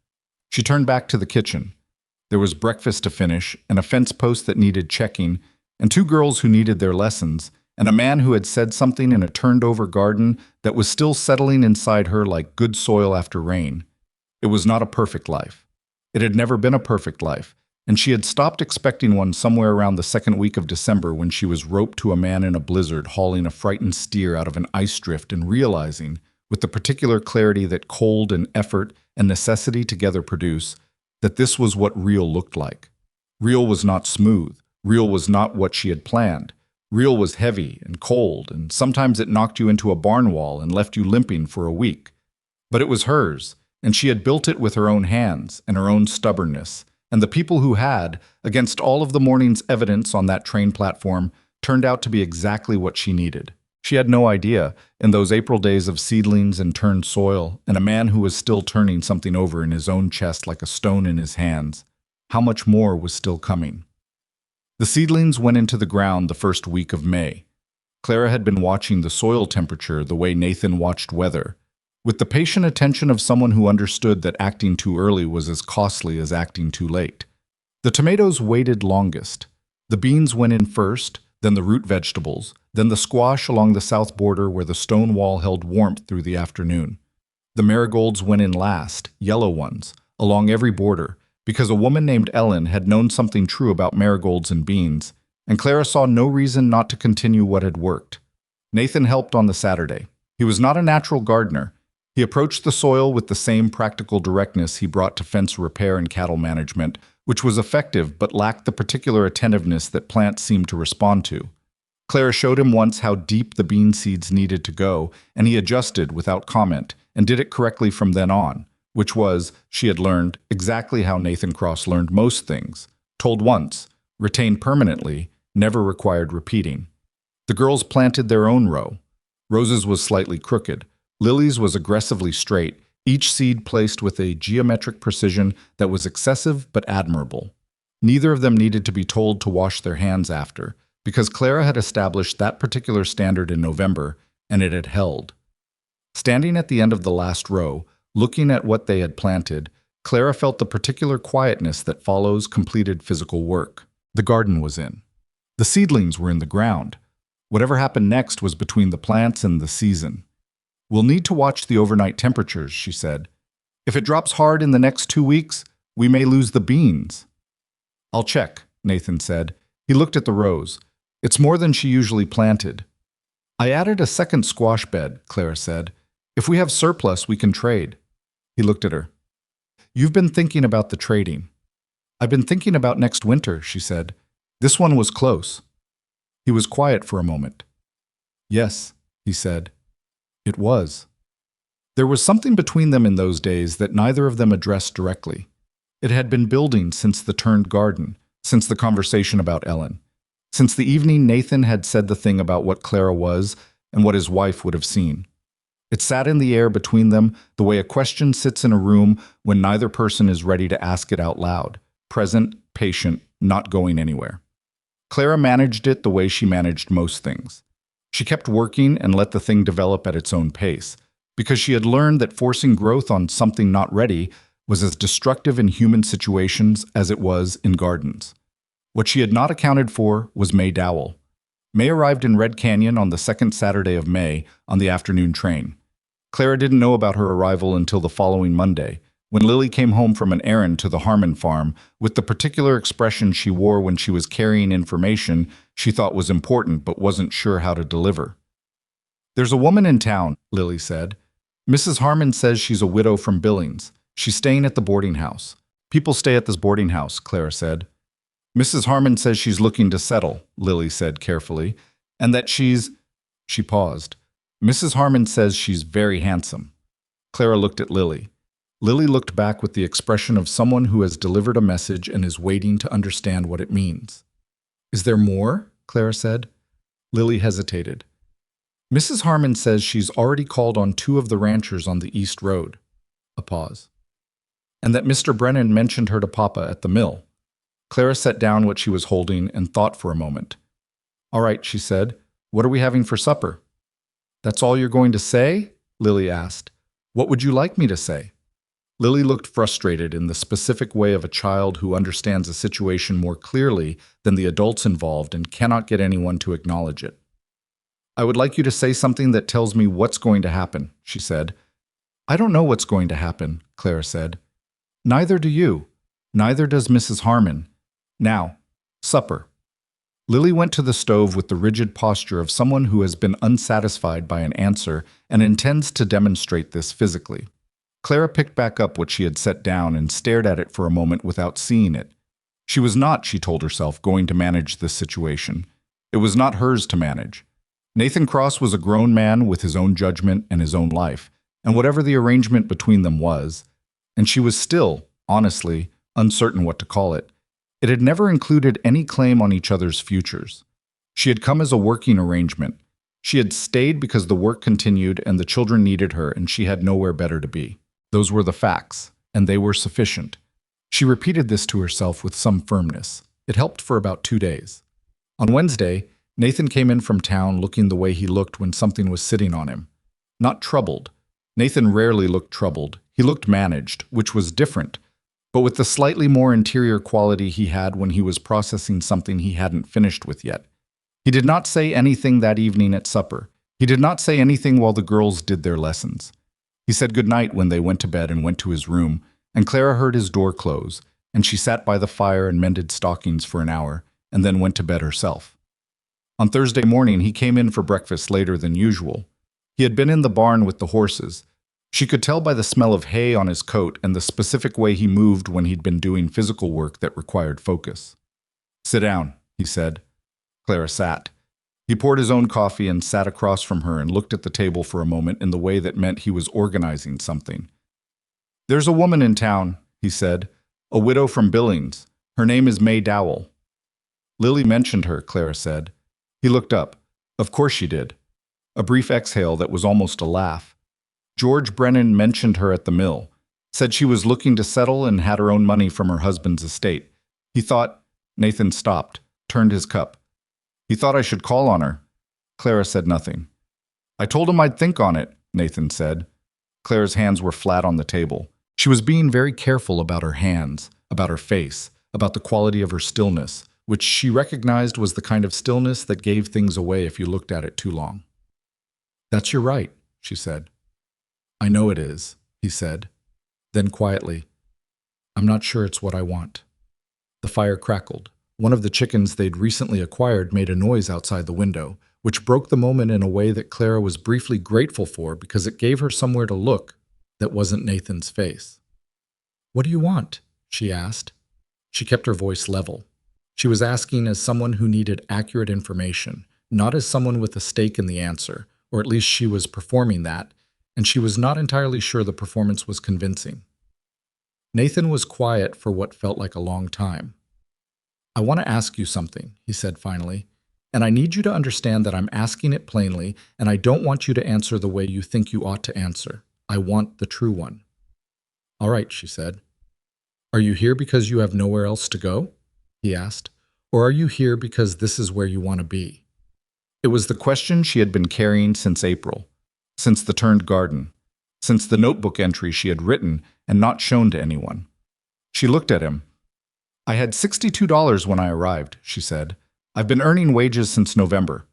She turned back to the kitchen. There was breakfast to finish, and a fence post that needed checking, and 2 girls who needed their lessons, and a man who had said something in a turned-over garden that was still settling inside her like good soil after rain. It was not a perfect life. It had never been a perfect life, and she had stopped expecting one somewhere around the second week of December when she was roped to a man in a blizzard hauling a frightened steer out of an ice drift and realizing, with the particular clarity that cold and effort and necessity together produce, that this was what real looked like. Real was not smooth. Real was not what she had planned. Real was heavy and cold, and sometimes it knocked you into a barn wall and left you limping for a week. But it was hers, and she had built it with her own hands and her own stubbornness, and the people who had, against all of the morning's evidence on that train platform, turned out to be exactly what she needed. She had no idea, in those April days of seedlings and turned soil, and a man who was still turning something over in his own chest like a stone in his hands, how much more was still coming. The seedlings went into the ground the first week of May. Clara had been watching the soil temperature the way Nathan watched weather, with the patient attention of someone who understood that acting too early was as costly as acting too late. The tomatoes waited longest. The beans went in first, then the root vegetables, then the squash along the south border where the stone wall held warmth through the afternoon. The marigolds went in last, yellow ones, along every border, because a woman named Ellen had known something true about marigolds and beans, and Clara saw no reason not to continue what had worked. Nathan helped on the Saturday. He was not a natural gardener. He approached the soil with the same practical directness he brought to fence repair and cattle management, which was effective but lacked the particular attentiveness that plants seemed to respond to. Clara showed him once how deep the bean seeds needed to go, and he adjusted without comment and did it correctly from then on, which was, she had learned, exactly how Nathan Cross learned most things. Told once, retained permanently, never required repeating. The girls planted their own row. Rose's was slightly crooked. Lily's was aggressively straight, each seed placed with a geometric precision that was excessive but admirable. Neither of them needed to be told to wash their hands after, because Clara had established that particular standard in November, and it had held. Standing at the end of the last row, looking at what they had planted, Clara felt the particular quietness that follows completed physical work. The garden was in. The seedlings were in the ground. Whatever happened next was between the plants and the season. "We'll need to watch the overnight temperatures," she said. "If it drops hard in the next 2 weeks, we may lose the beans." "I'll check," Nathan said. He looked at the rows. "It's more than she usually planted." "I added a second squash bed," Clara said. "If we have surplus, we can trade." He looked at her. "You've been thinking about the trading." "I've been thinking about next winter," she said. "This one was close." He was quiet for a moment. "Yes," he said. It was. There was something between them in those days that neither of them addressed directly. It had been building since the turned garden, since the conversation about Ellen, since the evening Nathan had said the thing about what Clara was and what his wife would have seen. It sat in the air between them, the way a question sits in a room when neither person is ready to ask it out loud. Present, patient, not going anywhere. Clara managed it the way she managed most things. She kept working and let the thing develop at its own pace, because she had learned that forcing growth on something not ready was as destructive in human situations as it was in gardens. What she had not accounted for was May Dowell. May arrived in Red Canyon on the second Saturday of May on the afternoon train. Clara didn't know about her arrival until the following Monday, when Lily came home from an errand to the Harmon farm with the particular expression she wore when she was carrying information she thought was important but wasn't sure how to deliver. "There's a woman in town," Lily said. "Mrs. Harmon says she's a widow from Billings. She's staying at the boarding house." "People stay at this boarding house," Clara said. "Mrs. Harmon says she's looking to settle," Lily said carefully, "and that she's—" She paused. "Mrs. Harmon says she's very handsome." Clara looked at Lily. Lily looked back with the expression of someone who has delivered a message and is waiting to understand what it means. "Is there more?" Clara said. Lily hesitated. "Mrs. Harmon says she's already called on 2 of the ranchers on the East Road." A pause. "And that Mr. Brennan mentioned her to Papa at the mill." Clara set down what she was holding and thought for a moment. "All right," she said. "What are we having for supper?" "That's all you're going to say?" Lily asked. "What would you like me to say?" Lily looked frustrated in the specific way of a child who understands a situation more clearly than the adults involved and cannot get anyone to acknowledge it. "I would like you to say something that tells me what's going to happen," she said. "I don't know what's going to happen," Clara said. "Neither do you. Neither does Mrs. Harmon. Now, supper." Lily went to the stove with the rigid posture of someone who has been unsatisfied by an answer and intends to demonstrate this physically. Clara picked back up what she had set down and stared at it for a moment without seeing it. She was not, she told herself, going to manage this situation. It was not hers to manage. Nathan Cross was a grown man with his own judgment and his own life, and whatever the arrangement between them was, and she was still, honestly, uncertain what to call it, it had never included any claim on each other's futures. She had come as a working arrangement. She had stayed because the work continued and the children needed her and she had nowhere better to be. Those were the facts, and they were sufficient. She repeated this to herself with some firmness. It helped for about 2 days. On Wednesday, Nathan came in from town looking the way he looked when something was sitting on him. Not troubled. Nathan rarely looked troubled. He looked managed, which was different, but with the slightly more interior quality he had when he was processing something he hadn't finished with yet. He did not say anything that evening at supper. He did not say anything while the girls did their lessons. He said goodnight when they went to bed and went to his room, and Clara heard his door close, and she sat by the fire and mended stockings for an hour, and then went to bed herself. On Thursday morning, he came in for breakfast later than usual. He had been in the barn with the horses. She could tell by the smell of hay on his coat and the specific way he moved when he'd been doing physical work that required focus. "Sit down," he said. Clara sat. He poured his own coffee and sat across from her and looked at the table for a moment in the way that meant he was organizing something. "There's a woman in town," he said, "a widow from Billings. Her name is May Dowell." "Lily mentioned her," Clara said. He looked up. Of course she did. A brief exhale that was almost a laugh. "George Brennan mentioned her at the mill. Said she was looking to settle and had her own money from her husband's estate. He thought—" Nathan stopped, turned his cup. "He thought I should call on her." Clara said nothing. "I told him I'd think on it," Nathan said. Clara's hands were flat on the table. She was being very careful about her hands, about her face, about the quality of her stillness, which she recognized was the kind of stillness that gave things away if you looked at it too long. "That's your right," she said. "I know it is," he said. Then quietly, "I'm not sure it's what I want." The fire crackled. One of the chickens they'd recently acquired made a noise outside the window, which broke the moment in a way that Clara was briefly grateful for because it gave her somewhere to look that wasn't Nathan's face. "What do you want?" she asked. She kept her voice level. She was asking as someone who needed accurate information, not as someone with a stake in the answer, or at least she was performing that, and she was not entirely sure the performance was convincing. Nathan was quiet for what felt like a long time. "I want to ask you something," he said finally. And I need you to understand that I'm asking it plainly, and I don't want you to answer the way you think you ought to answer. I want the true one." "All right," she said. "Are you here because you have nowhere else to go?" he asked. "Or are you here because this is where you want to be?" It was the question she had been carrying since April, since the turned garden, since the notebook entry she had written and not shown to anyone. She looked at him. "I had $62 when I arrived," she said. "I've been earning wages since November.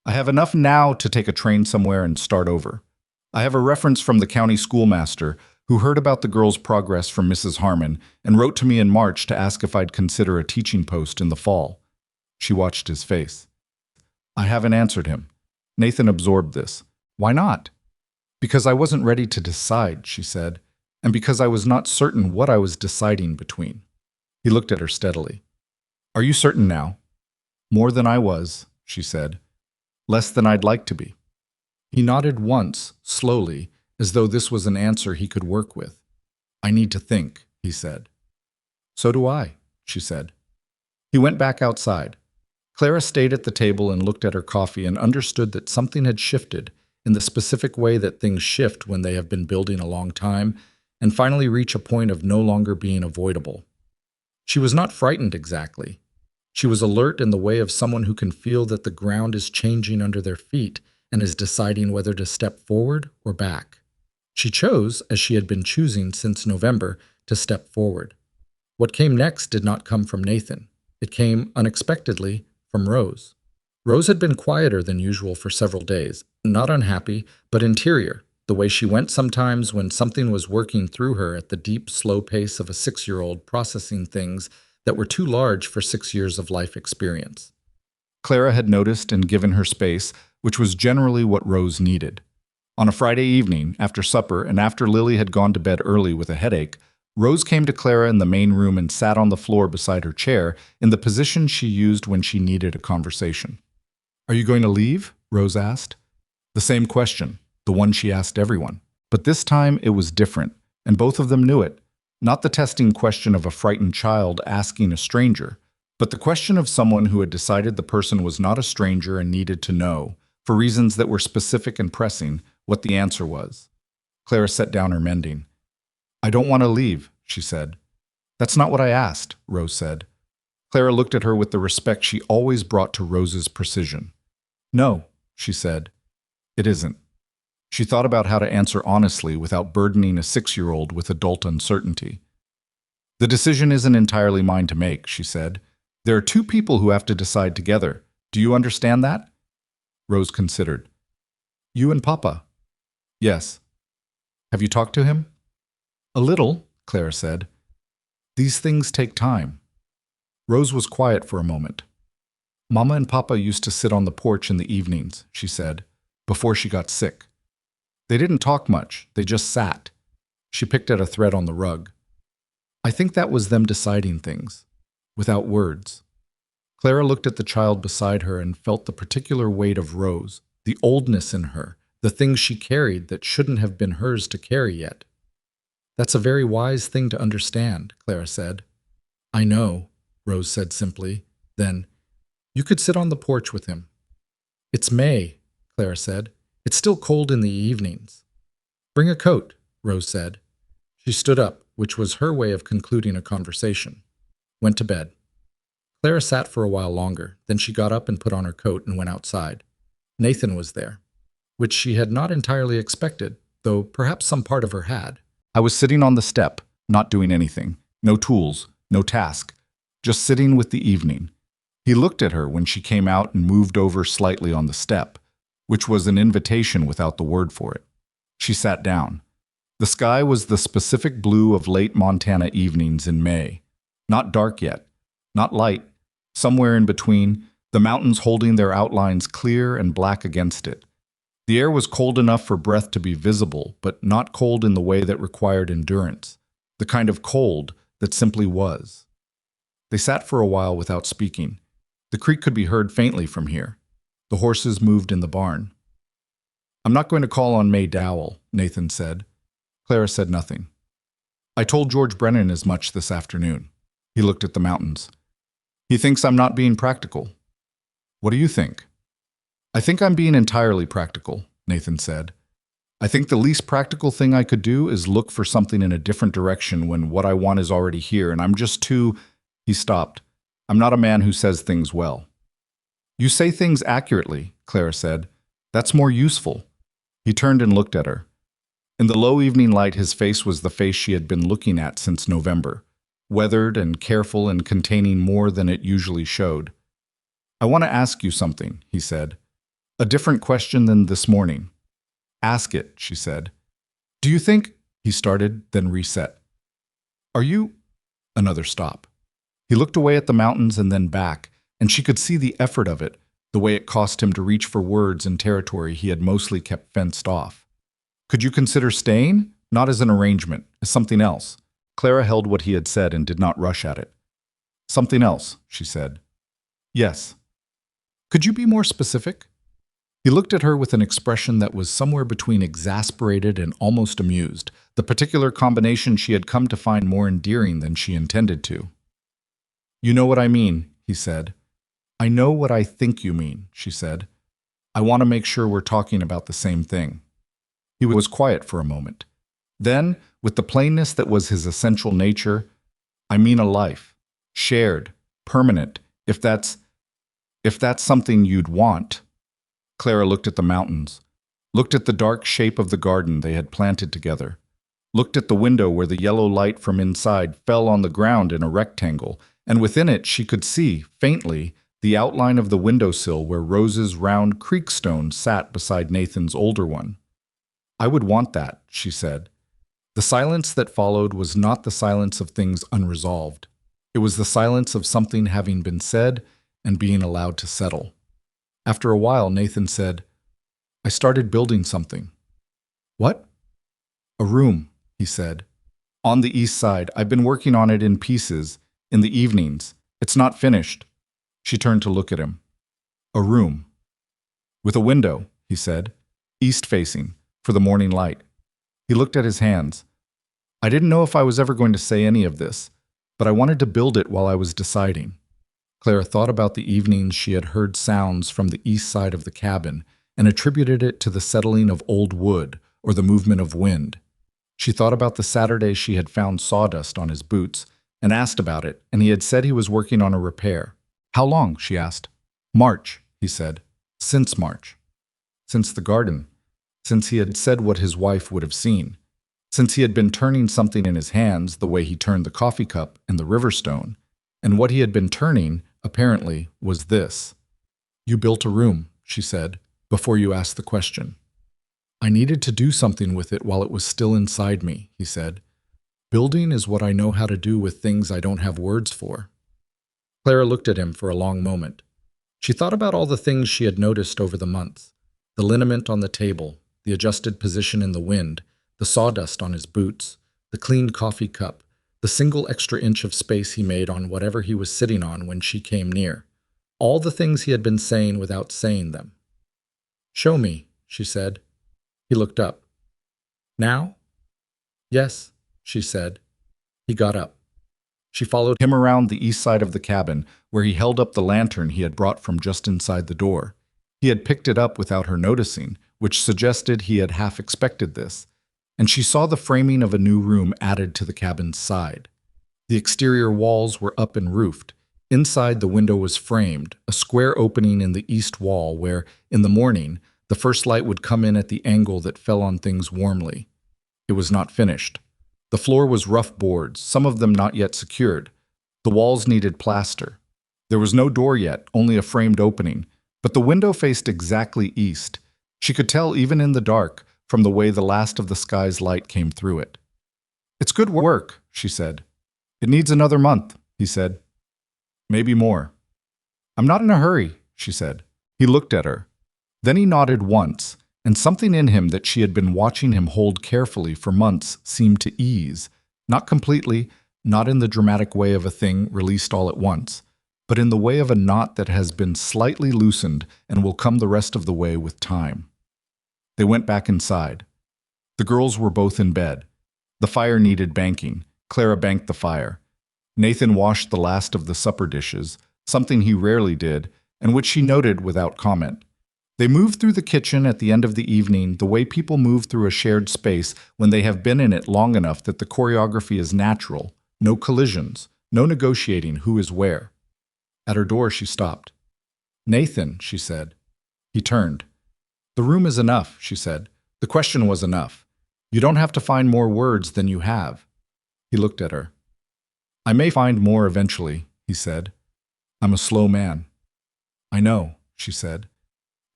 I have enough now to take a train somewhere and start over. I have a reference from the county schoolmaster who heard about the girl's progress from Mrs. Harmon and wrote to me in March to ask if I'd consider a teaching post in the fall." She watched his face. "I haven't answered him." Nathan absorbed this. "Why not?" "Because I wasn't ready to decide," she said, "and because I was not certain what I was deciding between." He looked at her steadily. "Are you certain now?" "More than I was," she said. "Less than I'd like to be." He nodded once, slowly, as though this was an answer he could work with. "I need to think," he said. "So do I," she said. He went back outside. Clara stayed at the table and looked at her coffee and understood that something had shifted in the specific way that things shift when they have been building a long time and finally reach a point of no longer being avoidable. She was not frightened exactly. She was alert in the way of someone who can feel that the ground is changing under their feet and is deciding whether to step forward or back. She chose, as she had been choosing since November, to step forward. What came next did not come from Nathan. It came, unexpectedly, from Rose. Rose had been quieter than usual for several days, not unhappy, but interior, the way she went sometimes when something was working through her at the deep, slow pace of a 6-year-old processing things that were too large for 6 years of life experience. Clara had noticed and given her space, which was generally what Rose needed. On a Friday evening, after supper and after Lily had gone to bed early with a headache, Rose came to Clara in the main room and sat on the floor beside her chair in the position she used when she needed a conversation. "Are you going to leave?" Rose asked. The same question, the one she asked everyone. But this time it was different, and both of them knew it. Not the testing question of a frightened child asking a stranger, but the question of someone who had decided the person was not a stranger and needed to know, for reasons that were specific and pressing, what the answer was. Clara set down her mending. "I don't want to leave," she said. "That's not what I asked," Rose said. Clara looked at her with the respect she always brought to Rose's precision. "No," she said. "It isn't." She thought about how to answer honestly without burdening a 6-year-old with adult uncertainty. "The decision isn't entirely mine to make," she said. "There are 2 people who have to decide together. Do you understand that?" Rose considered. "You and Papa." "Yes." "Have you talked to him?" "A little," Clara said. "These things take time." Rose was quiet for a moment. "Mama and Papa used to sit on the porch in the evenings," she said, "before she got sick. They didn't talk much, they just sat." She picked at a thread on the rug. "I think that was them deciding things, without words." Clara looked at the child beside her and felt the particular weight of Rose, the oldness in her, the things she carried that shouldn't have been hers to carry yet. "That's a very wise thing to understand," Clara said. "I know," Rose said simply. Then, "You could sit on the porch with him." "It's May," Clara said. "It's still cold in the evenings." "Bring a coat," Rose said. She stood up, which was her way of concluding a conversation. Went to bed. Clara sat for a while longer, then she got up and put on her coat and went outside. Nathan was there, which she had not entirely expected, though perhaps some part of her had. "I was sitting on the step, not doing anything. No tools, no task. Just sitting with the evening." He looked at her when she came out and moved over slightly on the step, which was an invitation without the word for it. She sat down. The sky was the specific blue of late Montana evenings in May. Not dark yet, not light, somewhere in between, the mountains holding their outlines clear and black against it. The air was cold enough for breath to be visible, but not cold in the way that required endurance, the kind of cold that simply was. They sat for a while without speaking. The creek could be heard faintly from here. The horses moved in the barn. "I'm not going to call on May Dowell," Nathan said. Clara said nothing. "I told George Brennan as much this afternoon." He looked at the mountains. "He thinks I'm not being practical." What do you think? I think I'm being entirely practical, Nathan said. I think the least practical thing I could do is look for something in a different direction when what I want is already here, and I'm just too. He stopped. I'm not a man who says things well. You say things accurately, Clara said. That's more useful. He turned and looked at her. In the low evening light, his face was the face she had been looking at since November, weathered and careful and containing more than it usually showed. I want to ask you something, he said. A different question than this morning. Ask it, she said. Do you think, he started, then reset. Are you, another stop. He looked away at the mountains and then back, and she could see the effort of it, the way it cost him to reach for words in territory he had mostly kept fenced off. Could you consider staying? Not as an arrangement, as something else. Clara held what he had said and did not rush at it. Something else, she said. Yes. Could you be more specific? He looked at her with an expression that was somewhere between exasperated and almost amused, the particular combination she had come to find more endearing than she intended to. You know what I mean, he said. I know what I think you mean, she said. I want to make sure we're talking about the same thing. He was quiet for a moment. Then, with the plainness that was his essential nature, I mean a life, shared, permanent, if that's something you'd want. Clara looked at the mountains, looked at the dark shape of the garden they had planted together, looked at the window where the yellow light from inside fell on the ground in a rectangle, and within it she could see, faintly, the outline of the windowsill where Rose's round creekstone sat beside Nathan's older one. I would want that, she said. The silence that followed was not the silence of things unresolved. It was the silence of something having been said and being allowed to settle. After a while, Nathan said, I started building something. What? A room, he said. On the east side. I've been working on it in pieces, in the evenings. It's not finished. She turned to look at him. A room. With a window, he said, east-facing, for the morning light. He looked at his hands. I didn't know if I was ever going to say any of this, but I wanted to build it while I was deciding. Clara thought about the evenings she had heard sounds from the east side of the cabin and attributed it to the settling of old wood or the movement of wind. She thought about the Saturday she had found sawdust on his boots and asked about it, and he had said he was working on a repair. How long? She asked. March, he said. Since March. Since the garden. Since he had said what his wife would have seen. Since he had been turning something in his hands the way he turned the coffee cup and the river stone. And what he had been turning, apparently, was this. You built a room, she said, before you asked the question. I needed to do something with it while it was still inside me, he said. Building is what I know how to do with things I don't have words for. Clara looked at him for a long moment. She thought about all the things she had noticed over the months. The liniment on the table, the adjusted position in the wind, the sawdust on his boots, the clean coffee cup, the single extra inch of space he made on whatever he was sitting on when she came near. All the things he had been saying without saying them. Show me, she said. He looked up. Now? Yes, she said. He got up. She followed him around the east side of the cabin, where he held up the lantern he had brought from just inside the door. He had picked it up without her noticing, which suggested he had half expected this, and she saw the framing of a new room added to the cabin's side. The exterior walls were up and roofed. Inside, the window was framed, a square opening in the east wall where, in the morning, the first light would come in at the angle that fell on things warmly. It was not finished. The floor was rough boards, some of them not yet secured. The walls needed plaster. There was no door yet, only a framed opening, but the window faced exactly east. She could tell even in the dark from the way the last of the sky's light came through it. It's good work, she said. It needs another month, he said. Maybe more. I'm not in a hurry, she said. He looked at her. Then he nodded once, and something in him that she had been watching him hold carefully for months seemed to ease, not completely, not in the dramatic way of a thing released all at once, but in the way of a knot that has been slightly loosened and will come the rest of the way with time. They went back inside. The girls were both in bed. The fire needed banking. Clara banked the fire. Nathan washed the last of the supper dishes, something he rarely did, and which she noted without comment. They moved through the kitchen at the end of the evening the way people move through a shared space when they have been in it long enough that the choreography is natural, no collisions, no negotiating who is where. At her door, she stopped. "Nathan," she said. He turned. "The room is enough," she said. "The question was enough. You don't have to find more words than you have." He looked at her. "I may find more eventually," he said. "I'm a slow man." "I know," she said.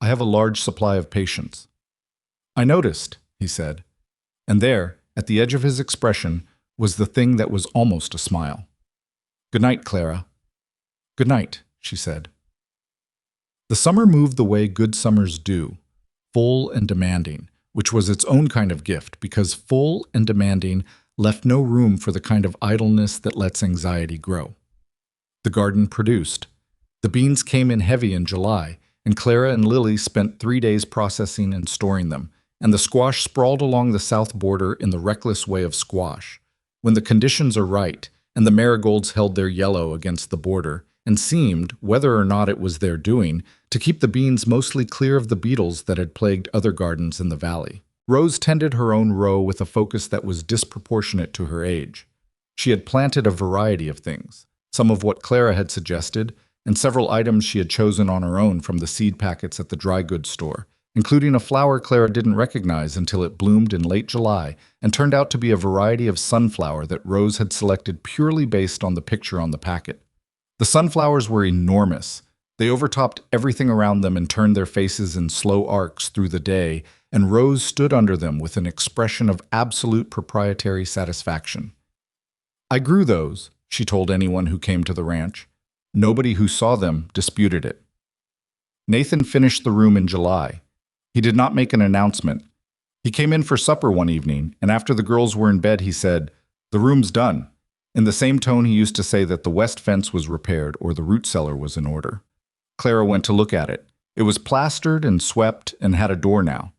"I have a large supply of patience." "I noticed," he said. And there, at the edge of his expression, was the thing that was almost a smile. "Good night, Clara." "Good night," she said. The summer moved the way good summers do, full and demanding, which was its own kind of gift because full and demanding left no room for the kind of idleness that lets anxiety grow. The garden produced. The beans came in heavy in July, and Clara and Lily spent 3 days processing and storing them, and the squash sprawled along the south border in the reckless way of squash. When the conditions are right, and the marigolds held their yellow against the border, and seemed, whether or not it was their doing, to keep the beans mostly clear of the beetles that had plagued other gardens in the valley. Rose tended her own row with a focus that was disproportionate to her age. She had planted a variety of things, some of what Clara had suggested, and several items she had chosen on her own from the seed packets at the dry goods store, including a flower Clara didn't recognize until it bloomed in late July and turned out to be a variety of sunflower that Rose had selected purely based on the picture on the packet. The sunflowers were enormous. They overtopped everything around them and turned their faces in slow arcs through the day, and Rose stood under them with an expression of absolute proprietary satisfaction. "I grew those," she told anyone who came to the ranch. Nobody who saw them disputed it. Nathan finished the room in July. He did not make an announcement. He came in for supper one evening, and after the girls were in bed, he said, "The room's done," in the same tone he used to say that the west fence was repaired or the root cellar was in order. Clara went to look at it. It was plastered and swept and had a door now.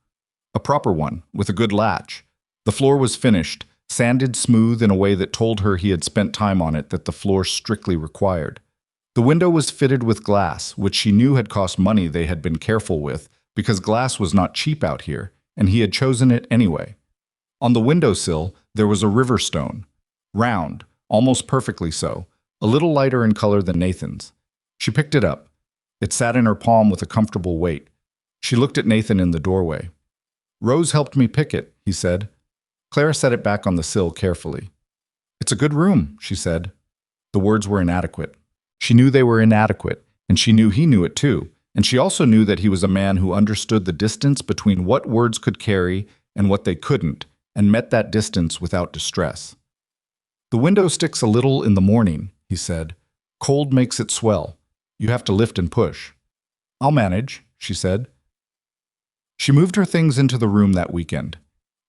A proper one, with a good latch. The floor was finished, sanded smooth in a way that told her he had spent time on it that the floor strictly required. The window was fitted with glass, which she knew had cost money they had been careful with, because glass was not cheap out here, and he had chosen it anyway. On the windowsill, there was a river stone. Round, almost perfectly so, a little lighter in color than Nathan's. She picked it up. It sat in her palm with a comfortable weight. She looked at Nathan in the doorway. "Rose helped me pick it," he said. Clara set it back on the sill carefully. "It's a good room," she said. The words were inadequate. She knew they were inadequate, and she knew he knew it too, and she also knew that he was a man who understood the distance between what words could carry and what they couldn't, and met that distance without distress. "The window sticks a little in the morning," he said. "Cold makes it swell. You have to lift and push." "I'll manage," she said. She moved her things into the room that weekend.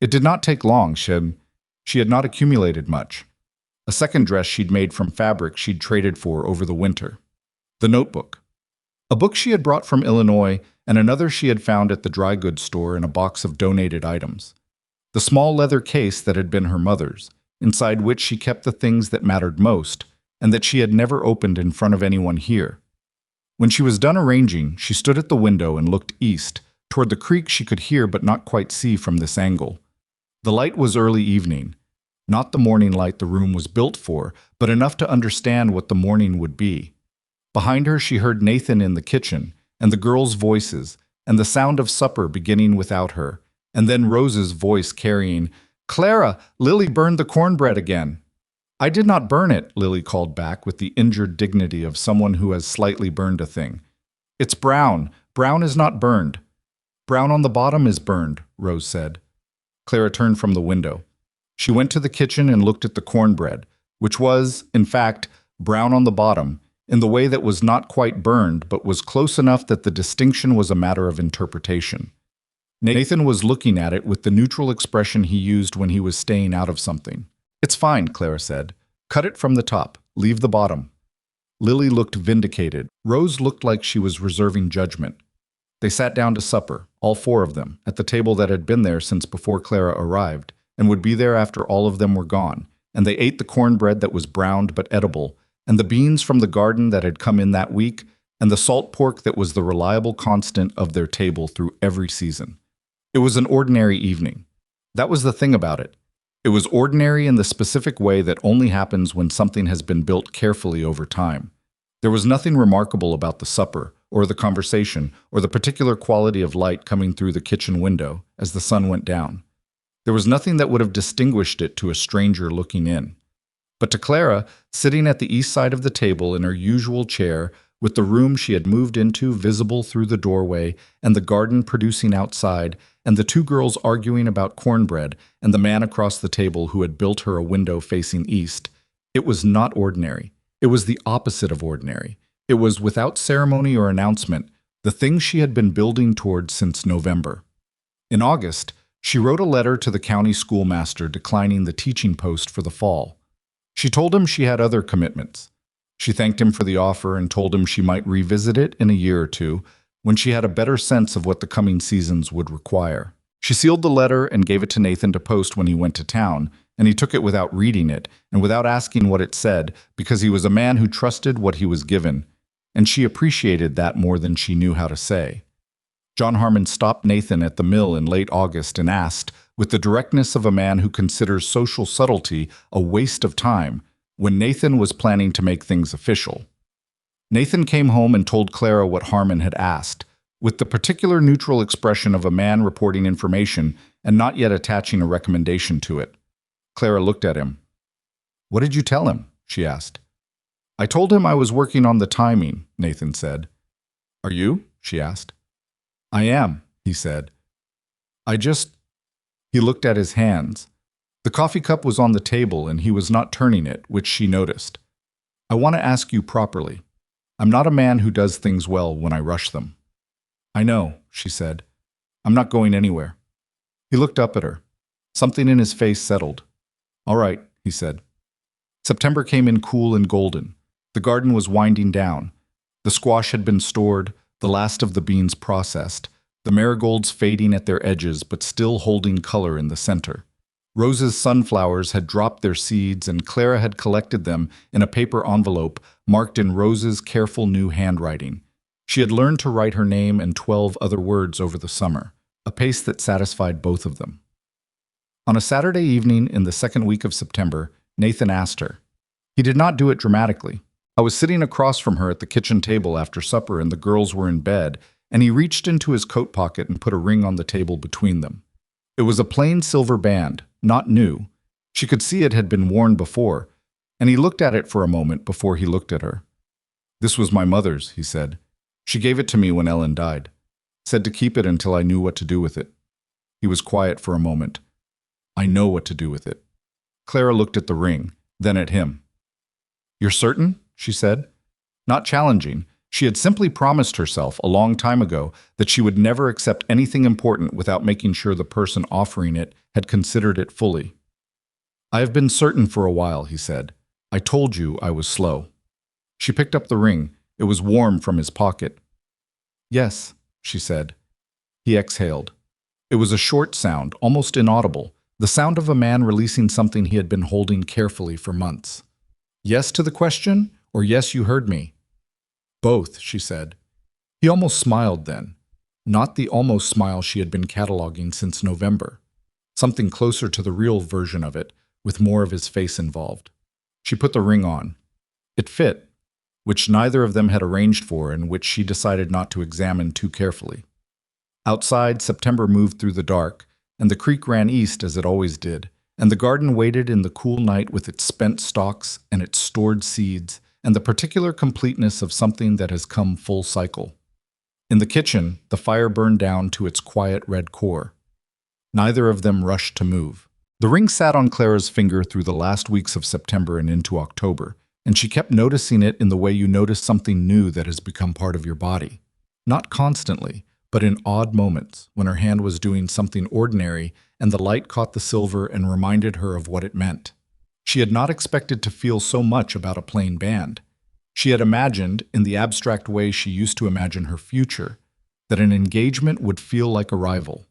It did not take long. She had not accumulated much. A second dress she'd made from fabric she'd traded for over the winter. The notebook. A book she had brought from Illinois, and another she had found at the dry goods store in a box of donated items. The small leather case that had been her mother's, inside which she kept the things that mattered most, and that she had never opened in front of anyone here. When she was done arranging, she stood at the window and looked east, toward the creek she could hear but not quite see from this angle. The light was early evening. Not the morning light the room was built for, but enough to understand what the morning would be. Behind her she heard Nathan in the kitchen, and the girls' voices, and the sound of supper beginning without her, and then Rose's voice carrying, "Clara, Lily burned the cornbread again." "I did not burn it," Lily called back with the injured dignity of someone who has slightly burned a thing. "It's brown. Brown is not burned." "Brown on the bottom is burned," Rose said. Clara turned from the window. She went to the kitchen and looked at the cornbread, which was, in fact, brown on the bottom, in the way that was not quite burned but was close enough that the distinction was a matter of interpretation. Nathan was looking at it with the neutral expression he used when he was staying out of something. "It's fine," Clara said. "Cut it from the top. Leave the bottom." Lily looked vindicated. Rose looked like she was reserving judgment. They sat down to supper, all four of them, at the table that had been there since before Clara arrived, and would be there after all of them were gone, and they ate the cornbread that was browned but edible, and the beans from the garden that had come in that week, and the salt pork that was the reliable constant of their table through every season. It was an ordinary evening. That was the thing about it. It was ordinary in the specific way that only happens when something has been built carefully over time. There was nothing remarkable about the supper, or the conversation, or the particular quality of light coming through the kitchen window as the sun went down. There was nothing that would have distinguished it to a stranger looking in. But to Clara, sitting at the east side of the table in her usual chair, with the room she had moved into visible through the doorway, and the garden producing outside, and the two girls arguing about cornbread, and the man across the table who had built her a window facing east, it was not ordinary. It was the opposite of ordinary. It was, without ceremony or announcement, the thing she had been building toward since November. In August, she wrote a letter to the county schoolmaster declining the teaching post for the fall. She told him she had other commitments. She thanked him for the offer and told him she might revisit it in a year or two when she had a better sense of what the coming seasons would require. She sealed the letter and gave it to Nathan to post when he went to town, and he took it without reading it and without asking what it said because he was a man who trusted what he was given, and she appreciated that more than she knew how to say. John Harmon stopped Nathan at the mill in late August and asked, with the directness of a man who considers social subtlety a waste of time, when Nathan was planning to make things official. Nathan came home and told Clara what Harmon had asked, with the particular neutral expression of a man reporting information and not yet attaching a recommendation to it. Clara looked at him. "What did you tell him?" she asked. "I told him I was working on the timing," Nathan said. "Are you?" she asked. "I am," he said. He looked at his hands. The coffee cup was on the table and he was not turning it, which she noticed. "I want to ask you properly. I'm not a man who does things well when I rush them." "I know," she said. "I'm not going anywhere." He looked up at her. Something in his face settled. "All right," he said. September came in cool and golden. The garden was winding down. The squash had been stored, the last of the beans processed, the marigolds fading at their edges but still holding color in the center. Rose's sunflowers had dropped their seeds and Clara had collected them in a paper envelope marked in Rose's careful new handwriting. She had learned to write her name and 12 other words over the summer, a pace that satisfied both of them. On a Saturday evening in the second week of September, Nathan asked her. He did not do it dramatically. I was sitting across from her at the kitchen table after supper and the girls were in bed, and he reached into his coat pocket and put a ring on the table between them. It was a plain silver band, not new. She could see it had been worn before, and he looked at it for a moment before he looked at her. "This was my mother's," he said. "She gave it to me when Ellen died. Said to keep it until I knew what to do with it." He was quiet for a moment. "I know what to do with it." Clara looked at the ring, then at him. "You're certain?" she said. Not challenging. She had simply promised herself a long time ago that she would never accept anything important without making sure the person offering it had considered it fully. "I have been certain for a while," he said. "I told you I was slow." She picked up the ring. It was warm from his pocket. "Yes," she said. He exhaled. It was a short sound, almost inaudible, the sound of a man releasing something he had been holding carefully for months. "Yes to the question, or yes, you heard me?" "Both," she said. He almost smiled then. Not the almost smile she had been cataloging since November. Something closer to the real version of it, with more of his face involved. She put the ring on. It fit, which neither of them had arranged for and which she decided not to examine too carefully. Outside, September moved through the dark, and the creek ran east as it always did, and the garden waited in the cool night with its spent stalks and its stored seeds, and the particular completeness of something that has come full cycle. In the kitchen, the fire burned down to its quiet red core. Neither of them rushed to move. The ring sat on Clara's finger through the last weeks of September and into October, and she kept noticing it in the way you notice something new that has become part of your body. Not constantly, but in odd moments, when her hand was doing something ordinary and the light caught the silver and reminded her of what it meant. She had not expected to feel so much about a plain band. She had imagined, in the abstract way she used to imagine her future, that an engagement would feel like arrival.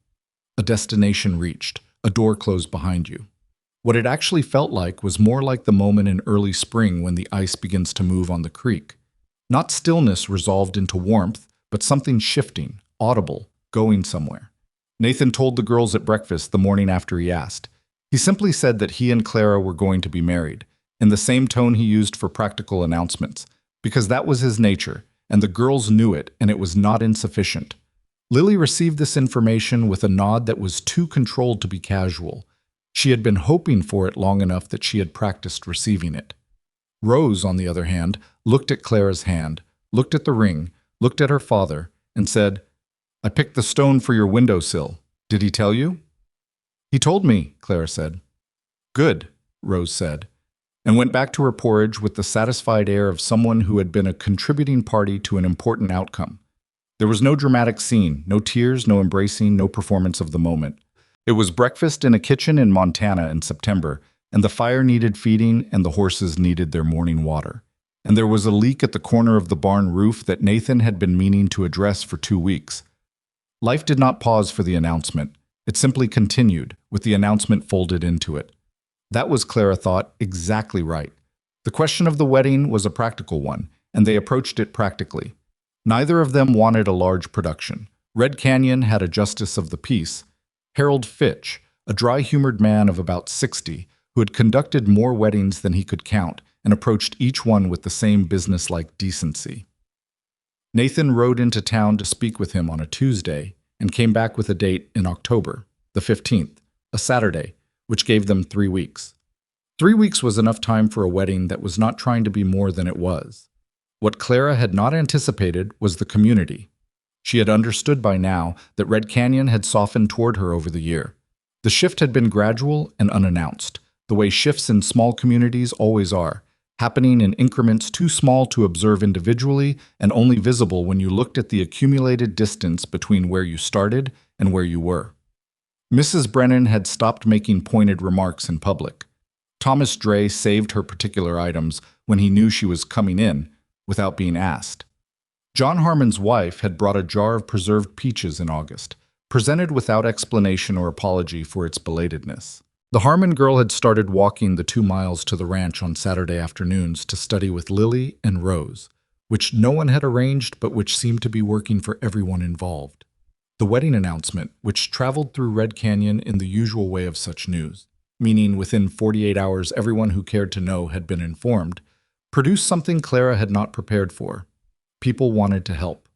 A destination reached, a door closed behind you. What it actually felt like was more like the moment in early spring when the ice begins to move on the creek. Not stillness resolved into warmth, but something shifting, audible, going somewhere. Nathan told the girls at breakfast the morning after he asked. He simply said that he and Clara were going to be married, in the same tone he used for practical announcements, because that was his nature, and the girls knew it, and it was not insufficient. Lily received this information with a nod that was too controlled to be casual. She had been hoping for it long enough that she had practiced receiving it. Rose, on the other hand, looked at Clara's hand, looked at the ring, looked at her father, and said, "I picked the stone for your windowsill. Did he tell you?" "He told me," Clara said. "Good," Rose said, and went back to her porridge with the satisfied air of someone who had been a contributing party to an important outcome. There was no dramatic scene, no tears, no embracing, no performance of the moment. It was breakfast in a kitchen in Montana in September, and the fire needed feeding and the horses needed their morning water. And there was a leak at the corner of the barn roof that Nathan had been meaning to address for 2 weeks. Life did not pause for the announcement. It simply continued, with the announcement folded into it. That was, Clara thought, exactly right. The question of the wedding was a practical one, and they approached it practically. Neither of them wanted a large production. Red Canyon had a justice of the peace, Harold Fitch, a dry-humored man of about 60, who had conducted more weddings than he could count and approached each one with the same business-like decency. Nathan rode into town to speak with him on a Tuesday and came back with a date in October, the 15th, a Saturday, which gave them 3 weeks. 3 weeks was enough time for a wedding that was not trying to be more than it was. What Clara had not anticipated was the community. She had understood by now that Red Canyon had softened toward her over the year. The shift had been gradual and unannounced, the way shifts in small communities always are, happening in increments too small to observe individually and only visible when you looked at the accumulated distance between where you started and where you were. Mrs. Brennan had stopped making pointed remarks in public. Thomas Dray saved her particular items when he knew she was coming in, without being asked. John Harmon's wife had brought a jar of preserved peaches in August, presented without explanation or apology for its belatedness. The Harmon girl had started walking the 2 miles to the ranch on Saturday afternoons to study with Lily and Rose, which no one had arranged but which seemed to be working for everyone involved. The wedding announcement, which traveled through Red Canyon in the usual way of such news, meaning within 48 hours everyone who cared to know had been informed, produced something Clara had not prepared for. People wanted to help.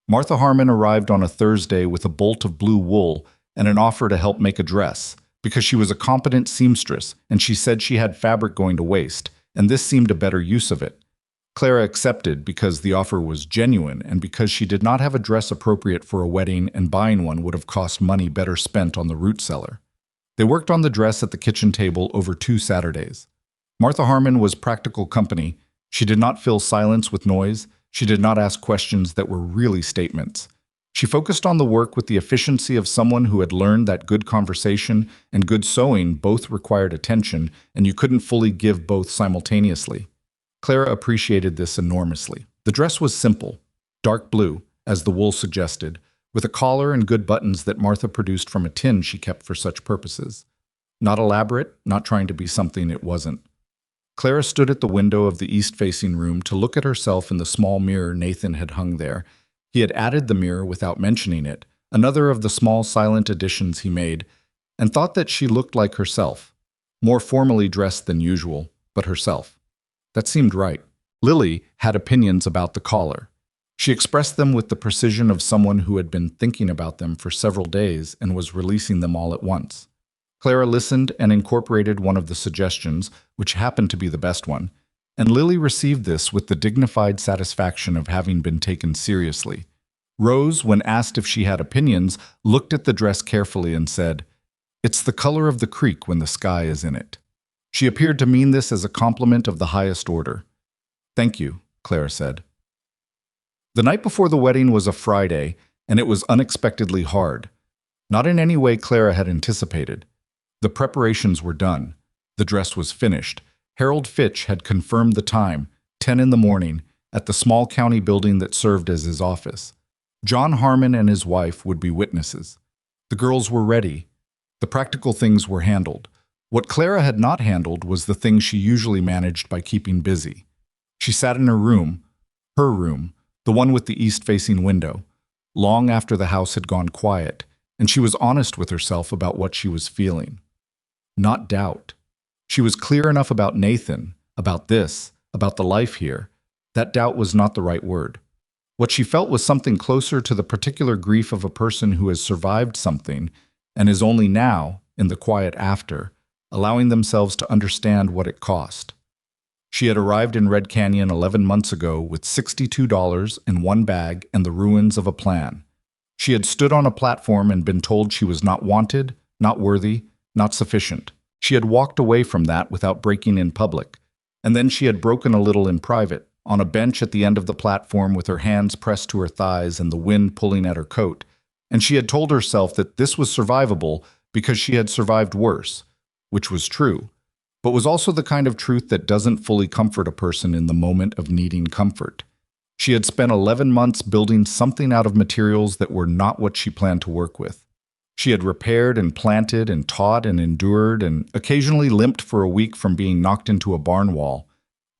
Martha Harmon arrived on a Thursday with a bolt of blue wool and an offer to help make a dress, because she was a competent seamstress and she said she had fabric going to waste, and this seemed a better use of it. Clara accepted because the offer was genuine and because she did not have a dress appropriate for a wedding, and buying one would have cost money better spent on the root cellar. They worked on the dress at the kitchen table over 2 Saturdays. Martha Harmon was practical company. She did not fill silence with noise. She did not ask questions that were really statements. She focused on the work with the efficiency of someone who had learned that good conversation and good sewing both required attention, and you couldn't fully give both simultaneously. Clara appreciated this enormously. The dress was simple, dark blue, as the wool suggested, with a collar and good buttons that Martha produced from a tin she kept for such purposes. Not elaborate, not trying to be something it wasn't. Clara stood at the window of the east-facing room to look at herself in the small mirror Nathan had hung there. He had added the mirror without mentioning it, another of the small silent additions he made, and thought that she looked like herself, more formally dressed than usual, but herself. That seemed right. Lily had opinions about the collar. She expressed them with the precision of someone who had been thinking about them for several days and was releasing them all at once. Clara listened and incorporated one of the suggestions, which happened to be the best one, and Lily received this with the dignified satisfaction of having been taken seriously. Rose, when asked if she had opinions, looked at the dress carefully and said, "It's the color of the creek when the sky is in it." She appeared to mean this as a compliment of the highest order. "Thank you," Clara said. The night before the wedding was a Friday, and it was unexpectedly hard. Not in any way Clara had anticipated. The preparations were done. The dress was finished. Harold Fitch had confirmed the time, 10 in the morning, at the small county building that served as his office. John Harmon and his wife would be witnesses. The girls were ready. The practical things were handled. What Clara had not handled was the things she usually managed by keeping busy. She sat in her room. Her room, the one with the east-facing window, long after the house had gone quiet, and she was honest with herself about what she was feeling. Not doubt. She was clear enough about Nathan, about this, about the life here. That doubt was not the right word. What she felt was something closer to the particular grief of a person who has survived something and is only now, in the quiet after, allowing themselves to understand what it cost. She had arrived in Red Canyon 11 months ago with $62 in one bag and the ruins of a plan. She had stood on a platform and been told she was not wanted, not worthy, not sufficient. She had walked away from that without breaking in public, and then she had broken a little in private, on a bench at the end of the platform with her hands pressed to her thighs and the wind pulling at her coat, and she had told herself that this was survivable because she had survived worse, which was true, but was also the kind of truth that doesn't fully comfort a person in the moment of needing comfort. She had spent 11 months building something out of materials that were not what she planned to work with. She had repaired and planted and taught and endured and occasionally limped for a week from being knocked into a barn wall.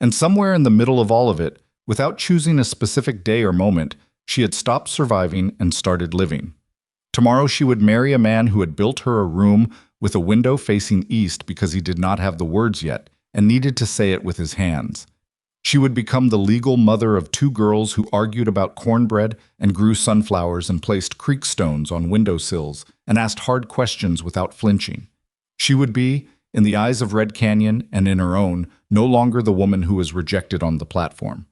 And somewhere in the middle of all of it, without choosing a specific day or moment, she had stopped surviving and started living. Tomorrow she would marry a man who had built her a room with a window facing east because he did not have the words yet and needed to say it with his hands. She would become the legal mother of 2 girls who argued about cornbread and grew sunflowers and placed creek stones on windowsills and asked hard questions without flinching. She would be, in the eyes of Red Canyon and in her own, no longer the woman who was rejected on the platform.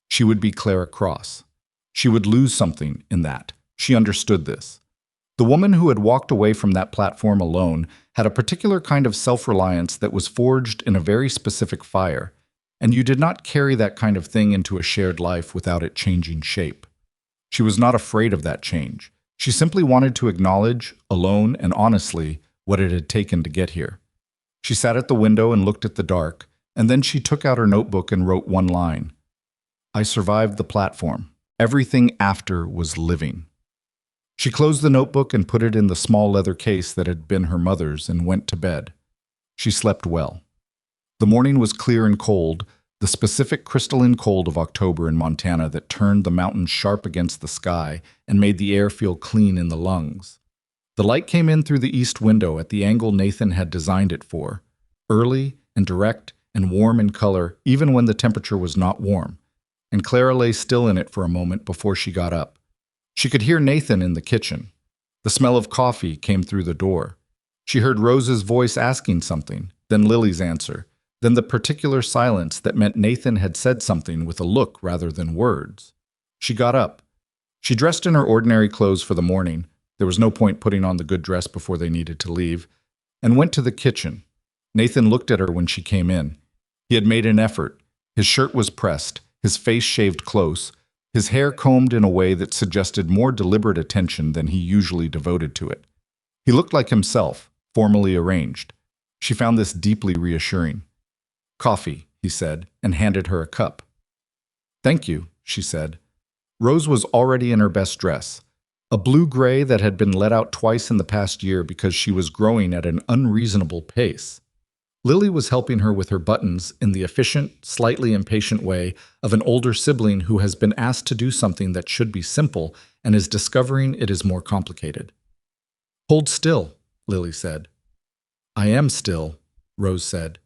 She would be Clara Cross. She would lose something in that. She understood this. The woman who had walked away from that platform alone had a particular kind of self-reliance that was forged in a very specific fire, and you did not carry that kind of thing into a shared life without it changing shape. She was not afraid of that change. She simply wanted to acknowledge, alone and honestly, what it had taken to get here. She sat at the window and looked at the dark, and then she took out her notebook and wrote one line. I survived the platform. Everything after was living. She closed the notebook and put it in the small leather case that had been her mother's and went to bed. She slept well. The morning was clear and cold, the specific crystalline cold of October in Montana that turned the mountains sharp against the sky and made the air feel clean in the lungs. The light came in through the east window at the angle Nathan had designed it for, early and direct and warm in color even when the temperature was not warm, and Clara lay still in it for a moment before she got up. She could hear Nathan in the kitchen. The smell of coffee came through the door. She heard Rose's voice asking something, then Lily's answer, then the particular silence that meant Nathan had said something with a look rather than words. She got up. She dressed in her ordinary clothes for the morning. There was no point putting on the good dress before they needed to leave, and went to the kitchen. Nathan looked at her when she came in. He had made an effort. His shirt was pressed, his face shaved close, his hair combed in a way that suggested more deliberate attention than he usually devoted to it. He looked like himself, formally arranged. She found this deeply reassuring. Coffee, he said, and handed her a cup. Thank you, she said. Rose was already in her best dress, a blue-gray that had been let out twice in the past year because she was growing at an unreasonable pace. Lily was helping her with her buttons in the efficient, slightly impatient way of an older sibling who has been asked to do something that should be simple and is discovering it is more complicated. Hold still, Lily said. I am still, Rose said,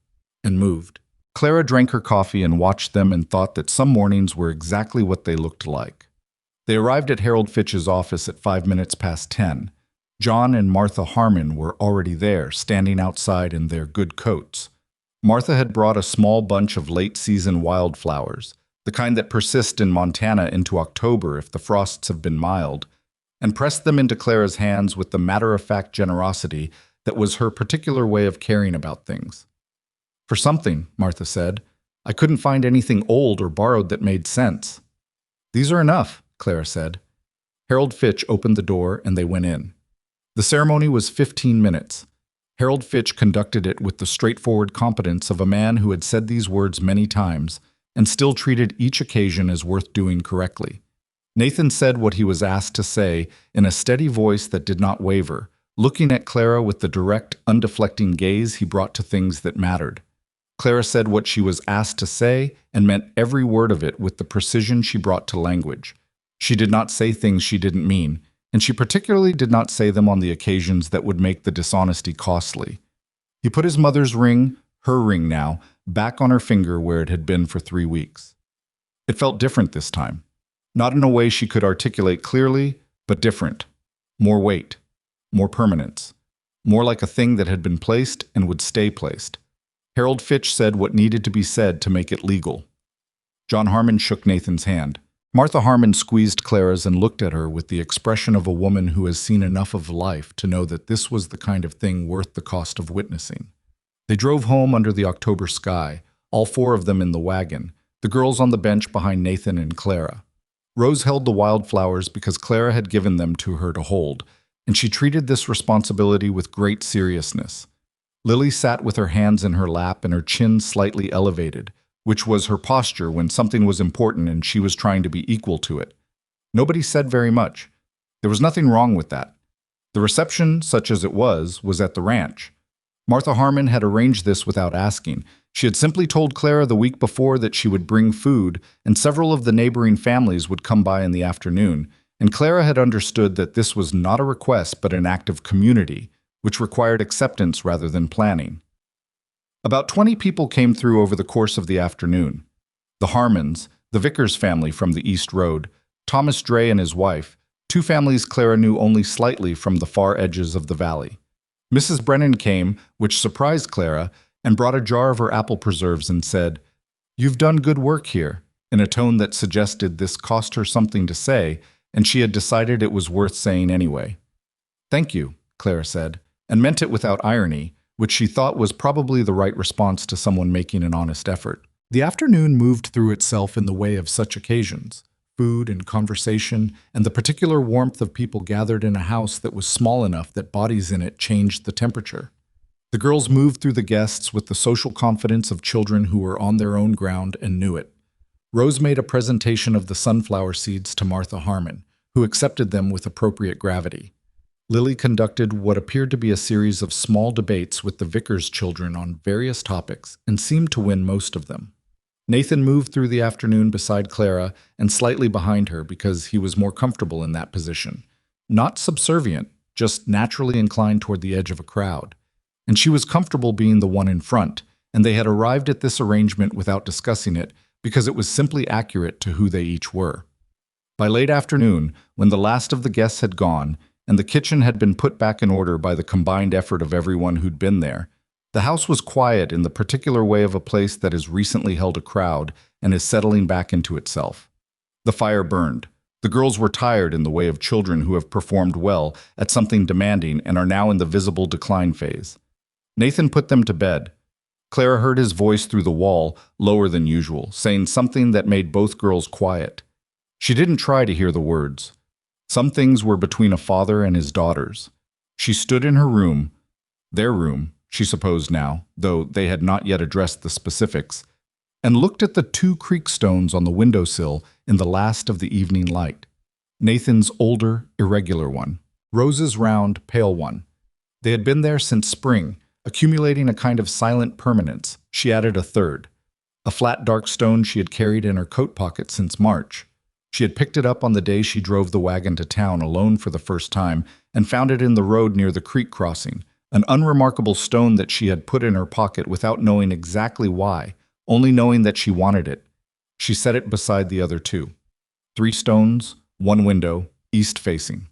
and moved. Clara drank her coffee and watched them and thought that some mornings were exactly what they looked like. They arrived at Harold Fitch's office at 10:05. John and Martha Harmon were already there, standing outside in their good coats. Martha had brought a small bunch of late-season wildflowers, the kind that persist in Montana into October if the frosts have been mild, and pressed them into Clara's hands with the matter-of-fact generosity that was her particular way of caring about things. For something, Martha said. I couldn't find anything old or borrowed that made sense. These are enough, Clara said. Harold Fitch opened the door and they went in. The ceremony was 15 minutes. Harold Fitch conducted it with the straightforward competence of a man who had said these words many times and still treated each occasion as worth doing correctly. Nathan said what he was asked to say in a steady voice that did not waver, looking at Clara with the direct, undeflecting gaze he brought to things that mattered. Clara said what she was asked to say and meant every word of it with the precision she brought to language. She did not say things she didn't mean, and she particularly did not say them on the occasions that would make the dishonesty costly. He put his mother's ring, her ring now, back on her finger where it had been for 3 weeks. It felt different this time. Not in a way she could articulate clearly, but different. More weight, more permanence, more like a thing that had been placed and would stay placed. Harold Fitch said what needed to be said to make it legal. John Harmon shook Nathan's hand. Martha Harmon squeezed Clara's and looked at her with the expression of a woman who has seen enough of life to know that this was the kind of thing worth the cost of witnessing. They drove home under the October sky, all 4 of them in the wagon, the girls on the bench behind Nathan and Clara. Rose held the wildflowers because Clara had given them to her to hold, and she treated this responsibility with great seriousness. Lily sat with her hands in her lap and her chin slightly elevated, which was her posture when something was important and she was trying to be equal to it. Nobody said very much. There was nothing wrong with that. The reception, such as it was at the ranch. Martha Harmon had arranged this without asking. She had simply told Clara the week before that she would bring food, and several of the neighboring families would come by in the afternoon, and Clara had understood that this was not a request but an act of community, which required acceptance rather than planning. About 20 people came through over the course of the afternoon. The Harmons, the Vickers family from the East Road, Thomas Dray and his wife, 2 families Clara knew only slightly from the far edges of the valley. Mrs. Brennan came, which surprised Clara, and brought a jar of her apple preserves and said, "You've done good work here," in a tone that suggested this cost her something to say, and she had decided it was worth saying anyway. "Thank you," Clara said, and meant it without irony, which she thought was probably the right response to someone making an honest effort. The afternoon moved through itself in the way of such occasions, food and conversation, and the particular warmth of people gathered in a house that was small enough that bodies in it changed the temperature. The girls moved through the guests with the social confidence of children who were on their own ground and knew it. Rose made a presentation of the sunflower seeds to Martha Harmon, who accepted them with appropriate gravity. Lily conducted what appeared to be a series of small debates with the Vickers children on various topics and seemed to win most of them. Nathan moved through the afternoon beside Clara and slightly behind her because he was more comfortable in that position. Not subservient, just naturally inclined toward the edge of a crowd. And she was comfortable being the one in front, and they had arrived at this arrangement without discussing it because it was simply accurate to who they each were. By late afternoon, when the last of the guests had gone, and the kitchen had been put back in order by the combined effort of everyone who'd been there, the house was quiet in the particular way of a place that has recently held a crowd and is settling back into itself. The fire burned. The girls were tired in the way of children who have performed well at something demanding and are now in the visible decline phase. Nathan put them to bed. Clara heard his voice through the wall, lower than usual, saying something that made both girls quiet. She didn't try to hear the words. Some things were between a father and his daughters. She stood in her room, their room, she supposed now, though they had not yet addressed the specifics, and looked at the 2 creek stones on the windowsill in the last of the evening light. Nathan's older, irregular one, Rose's round, pale one. They had been there since spring, accumulating a kind of silent permanence. She added a third, a flat dark stone she had carried in her coat pocket since March. She had picked it up on the day she drove the wagon to town alone for the first time and found it in the road near the creek crossing, an unremarkable stone that she had put in her pocket without knowing exactly why, only knowing that she wanted it. She set it beside the other 2. 3 stones, 1 window, east-facing.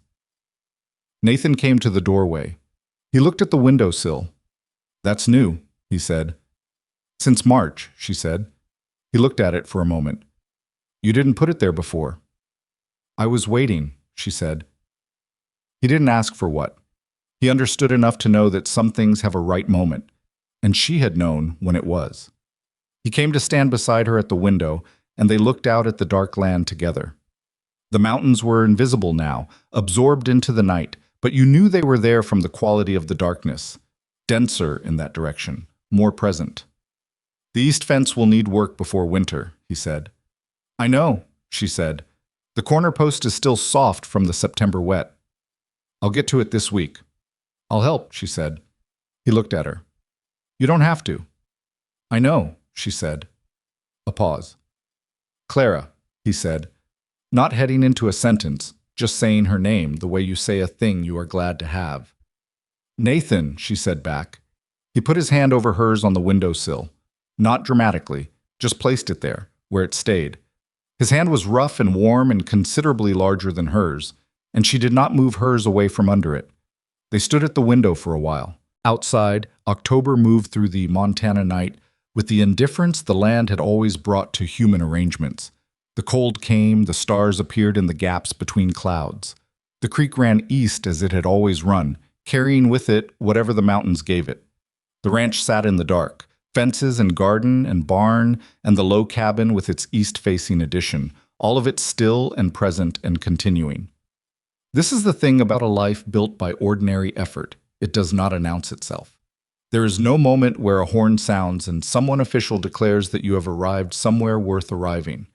Nathan came to the doorway. He looked at the windowsill. "That's new," he said. "Since March," she said. He looked at it for a moment. "You didn't put it there before." "I was waiting," she said. He didn't ask for what. He understood enough to know that some things have a right moment, and she had known when it was. He came to stand beside her at the window, and they looked out at the dark land together. The mountains were invisible now, absorbed into the night, but you knew they were there from the quality of the darkness. Denser in that direction, more present. "The east fence will need work before winter," he said. "I know," she said. "The corner post is still soft from the September wet. I'll get to it this week." "I'll help," she said. He looked at her. "You don't have to." I know, she said. A pause. Clara, he said, not heading into a sentence, just saying her name the way you say a thing you are glad to have. Nathan, she said back. He put his hand over hers on the windowsill. Not dramatically, just placed it there, where it stayed. His hand was rough and warm and considerably larger than hers, and she did not move hers away from under it. They stood at the window for a while. Outside, October moved through the Montana night with the indifference the land had always brought to human arrangements. The cold came, the stars appeared in the gaps between clouds. The creek ran east as it had always run, carrying with it whatever the mountains gave it. The ranch sat in the dark, fences and garden and barn and the low cabin with its east-facing addition, all of it still and present and continuing. This is the thing about a life built by ordinary effort. It does not announce itself. There is no moment where a horn sounds and someone official declares that you have arrived somewhere worth arriving.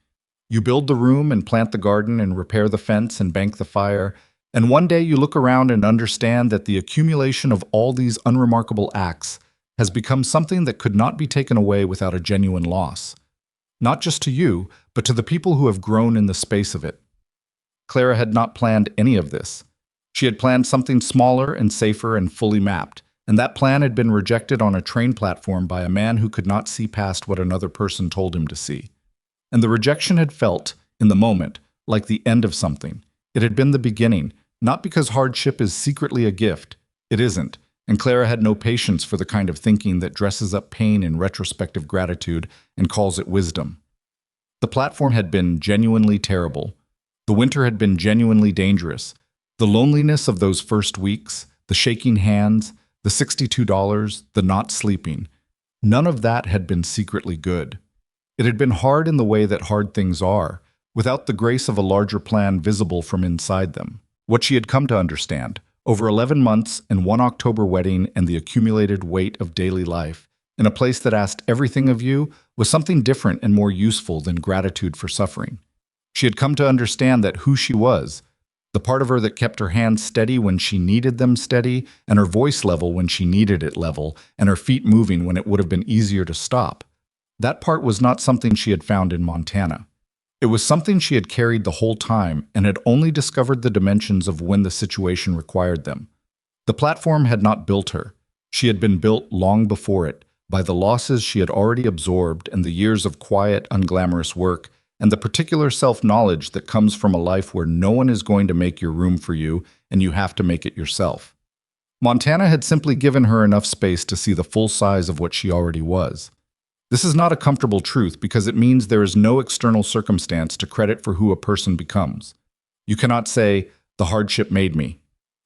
You build the room and plant the garden and repair the fence and bank the fire, and one day you look around and understand that the accumulation of all these unremarkable acts has become something that could not be taken away without a genuine loss. Not just to you, but to the people who have grown in the space of it. Clara had not planned any of this. She had planned something smaller and safer and fully mapped, and that plan had been rejected on a train platform by a man who could not see past what another person told him to see. And the rejection had felt, in the moment, like the end of something. It had been the beginning, not because hardship is secretly a gift. It isn't, and Clara had no patience for the kind of thinking that dresses up pain in retrospective gratitude and calls it wisdom. The platform had been genuinely terrible. The winter had been genuinely dangerous. The loneliness of those first weeks, the shaking hands, the $62, the not sleeping, none of that had been secretly good. It had been hard in the way that hard things are, without the grace of a larger plan visible from inside them. What she had come to understand, over 11 months and one October wedding and the accumulated weight of daily life, in a place that asked everything of you, was something different and more useful than gratitude for suffering. She had come to understand that who she was, the part of her that kept her hands steady when she needed them steady, and her voice level when she needed it level, and her feet moving when it would have been easier to stop, that part was not something she had found in Montana. It was something she had carried the whole time and had only discovered the dimensions of when the situation required them. The platform had not built her. She had been built long before it, by the losses she had already absorbed and the years of quiet, unglamorous work, and the particular self-knowledge that comes from a life where no one is going to make your room for you and you have to make it yourself. Montana had simply given her enough space to see the full size of what she already was. This is not a comfortable truth because it means there is no external circumstance to credit for who a person becomes. You cannot say, the hardship made me.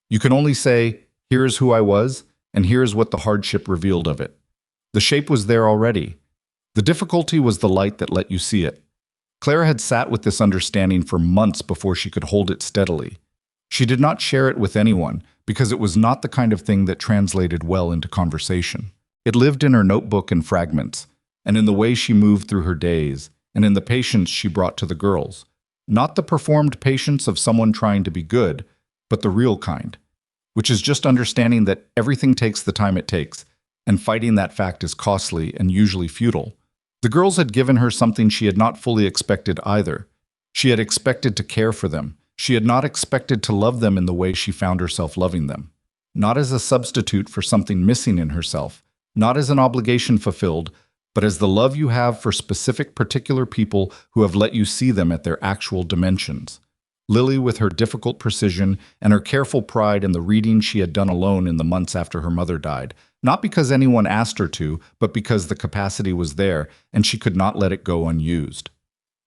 You can only say, here is who I was, and here is what the hardship revealed of it. The shape was there already. The difficulty was the light that let you see it. Clara had sat with this understanding for months before she could hold it steadily. She did not share it with anyone because it was not the kind of thing that translated well into conversation. It lived in her notebook in fragments, and in the way she moved through her days, and in the patience she brought to the girls. Not the performed patience of someone trying to be good, but the real kind, which is just understanding that everything takes the time it takes, and fighting that fact is costly and usually futile. The girls had given her something she had not fully expected either. She had expected to care for them. She had not expected to love them in the way she found herself loving them. Not as a substitute for something missing in herself, not as an obligation fulfilled, but as the love you have for specific particular people who have let you see them at their actual dimensions. Lily with her difficult precision and her careful pride in the reading she had done alone in the months after her mother died, not because anyone asked her to, but because the capacity was there and she could not let it go unused.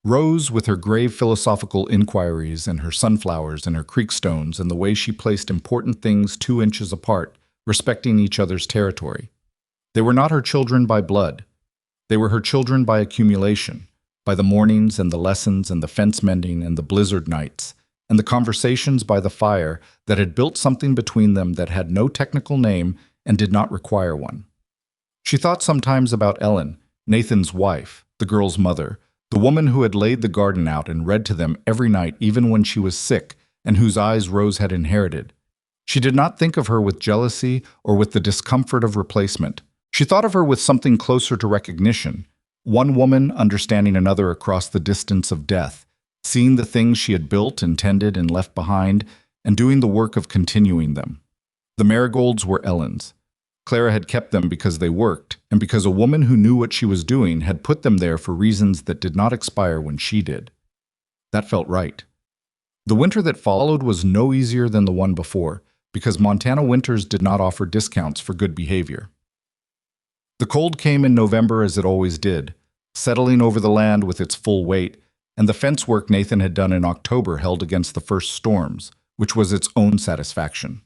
Rose with her grave philosophical inquiries and her sunflowers and her creek stones and the way she placed important things 2 inches apart, respecting each other's territory. They were not her children by blood. They were her children by accumulation, by the mornings and the lessons and the fence mending and the blizzard nights, and the conversations by the fire that had built something between them that had no technical name and did not require one. She thought sometimes about Ellen, Nathan's wife, the girl's mother, the woman who had laid the garden out and read to them every night even when she was sick and whose eyes Rose had inherited. She did not think of her with jealousy or with the discomfort of replacement. She thought of her with something closer to recognition, one woman understanding another across the distance of death, seeing the things she had built and tended and left behind, and doing the work of continuing them. The marigolds were Ellen's. Clara had kept them because they worked, and because a woman who knew what she was doing had put them there for reasons that did not expire when she did. That felt right. The winter that followed was no easier than the one before, because Montana winters did not offer discounts for good behavior. The cold came in November as it always did, settling over the land with its full weight, and the fence work Nathan had done in October held against the first storms, which was its own satisfaction.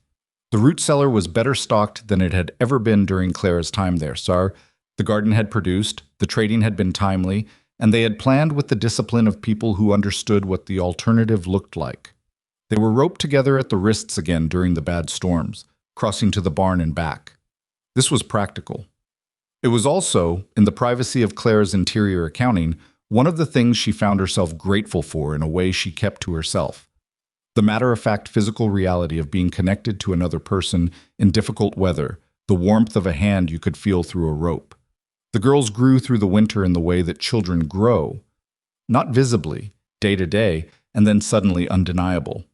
The root cellar was better stocked than it had ever been during Clara's time there, sir. The garden had produced, the trading had been timely, and they had planned with the discipline of people who understood what the alternative looked like. They were roped together at the wrists again during the bad storms, crossing to the barn and back. This was practical. It was also, in the privacy of Clara's interior accounting, one of the things she found herself grateful for in a way she kept to herself. The matter-of-fact physical reality of being connected to another person in difficult weather, the warmth of a hand you could feel through a rope. The girls grew through the winter in the way that children grow, not visibly, day to day, and then suddenly undeniable.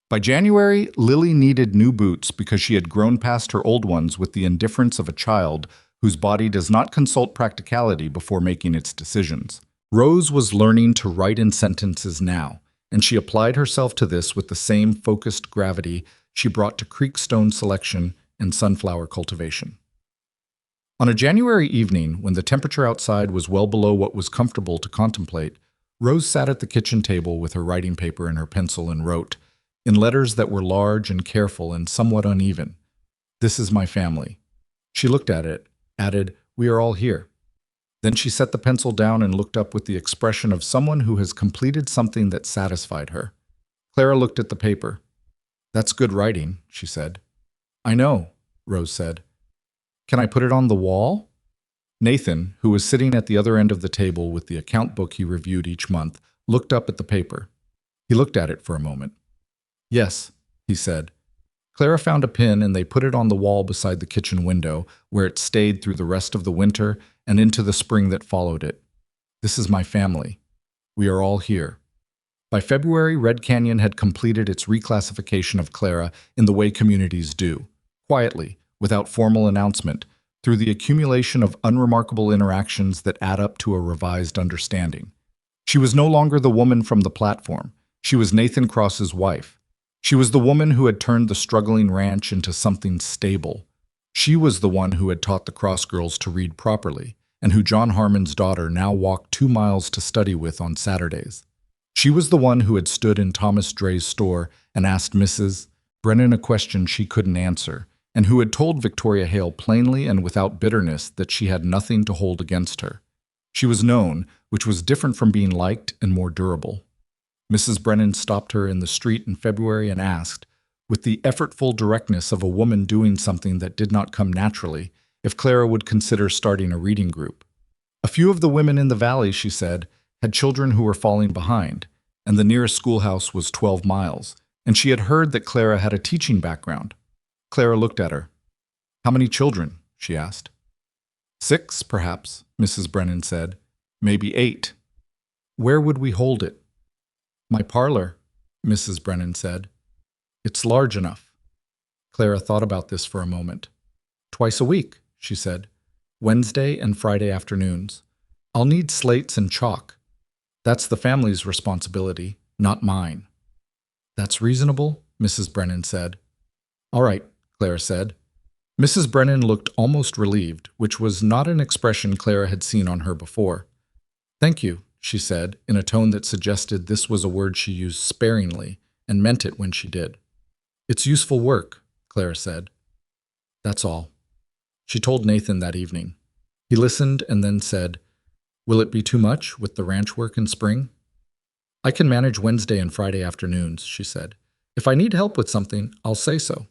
By January, Lily needed new boots because she had grown past her old ones with the indifference of a child whose body does not consult practicality before making its decisions. Rose was learning to write in sentences now, and she applied herself to this with the same focused gravity she brought to creekstone selection and sunflower cultivation. On a January evening, when the temperature outside was well below what was comfortable to contemplate, Rose sat at the kitchen table with her writing paper and her pencil and wrote, in letters that were large and careful and somewhat uneven, "This is my family." She looked at it, added, "We are all here." Then she set the pencil down and looked up with the expression of someone who has completed something that satisfied her. Clara looked at the paper. "That's good writing," she said. "I know," Rose said. "Can I put it on the wall?" Nathan, who was sitting at the other end of the table with the account book he reviewed each month, looked up at the paper. He looked at it for a moment. "Yes," he said. Clara found a pin and they put it on the wall beside the kitchen window, where it stayed through the rest of the winter and into the spring that followed it. "This is my family. We are all here." By February, Red Canyon had completed its reclassification of Clara in the way communities do, quietly, without formal announcement, through the accumulation of unremarkable interactions that add up to a revised understanding. She was no longer the woman from the platform. She was Nathan Cross's wife. She was the woman who had turned the struggling ranch into something stable. She was the one who had taught the Cross girls to read properly, and who John Harmon's daughter now walked 2 miles to study with on Saturdays. She was the one who had stood in Thomas Dre's store and asked Mrs. Brennan a question she couldn't answer, and who had told Victoria Hale plainly and without bitterness that she had nothing to hold against her. She was known, which was different from being liked and more durable. Mrs. Brennan stopped her in the street in February and asked, with the effortful directness of a woman doing something that did not come naturally, if Clara would consider starting a reading group. A few of the women in the valley, she said, had children who were falling behind, and the nearest schoolhouse was 12 miles, and she had heard that Clara had a teaching background. Clara looked at her. "How many children?" she asked. 6, perhaps, Mrs. Brennan said. "Maybe 8. Where would we hold it?" "My parlor," Mrs. Brennan said. "It's large enough." Clara thought about this for a moment. "Twice a week," she said. "Wednesday and Friday afternoons. I'll need slates and chalk. That's the family's responsibility, not mine." "That's reasonable," Mrs. Brennan said. "All right," Clara said. Mrs. Brennan looked almost relieved, which was not an expression Clara had seen on her before. "Thank you," she said, in a tone that suggested this was a word she used sparingly and meant it when she did. "It's useful work," Clara said. "That's all." She told Nathan that evening. He listened and then said, "Will it be too much with the ranch work in spring?" "I can manage Wednesday and Friday afternoons," she said. "If I need help with something, I'll say so."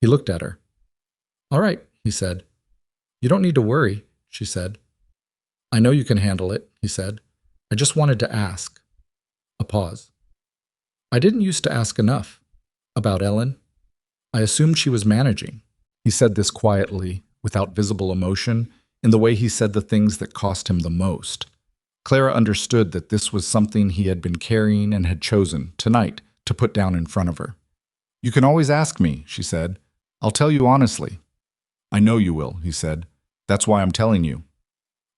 He looked at her. "All right," he said. "You don't need to worry," she said. "I know you can handle it," he said. "I just wanted to ask." A pause. "I didn't used to ask enough. About Ellen. I assumed she was managing." He said this quietly, without visible emotion, in the way he said the things that cost him the most. Clara understood that this was something he had been carrying and had chosen, tonight, to put down in front of her. "You can always ask me," she said. "I'll tell you honestly." "I know you will," he said. "That's why I'm telling you."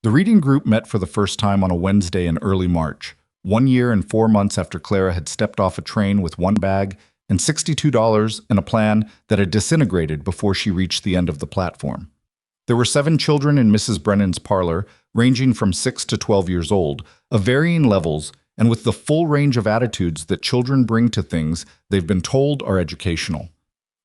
The reading group met for the first time on a Wednesday in early March, 1 year and 4 months after Clara had stepped off a train with one bag and $62 and a plan that had disintegrated before she reached the end of the platform. There were 7 children in Mrs. Brennan's parlor, ranging from 6 to 12 years old, of varying levels and with the full range of attitudes that children bring to things they've been told are educational.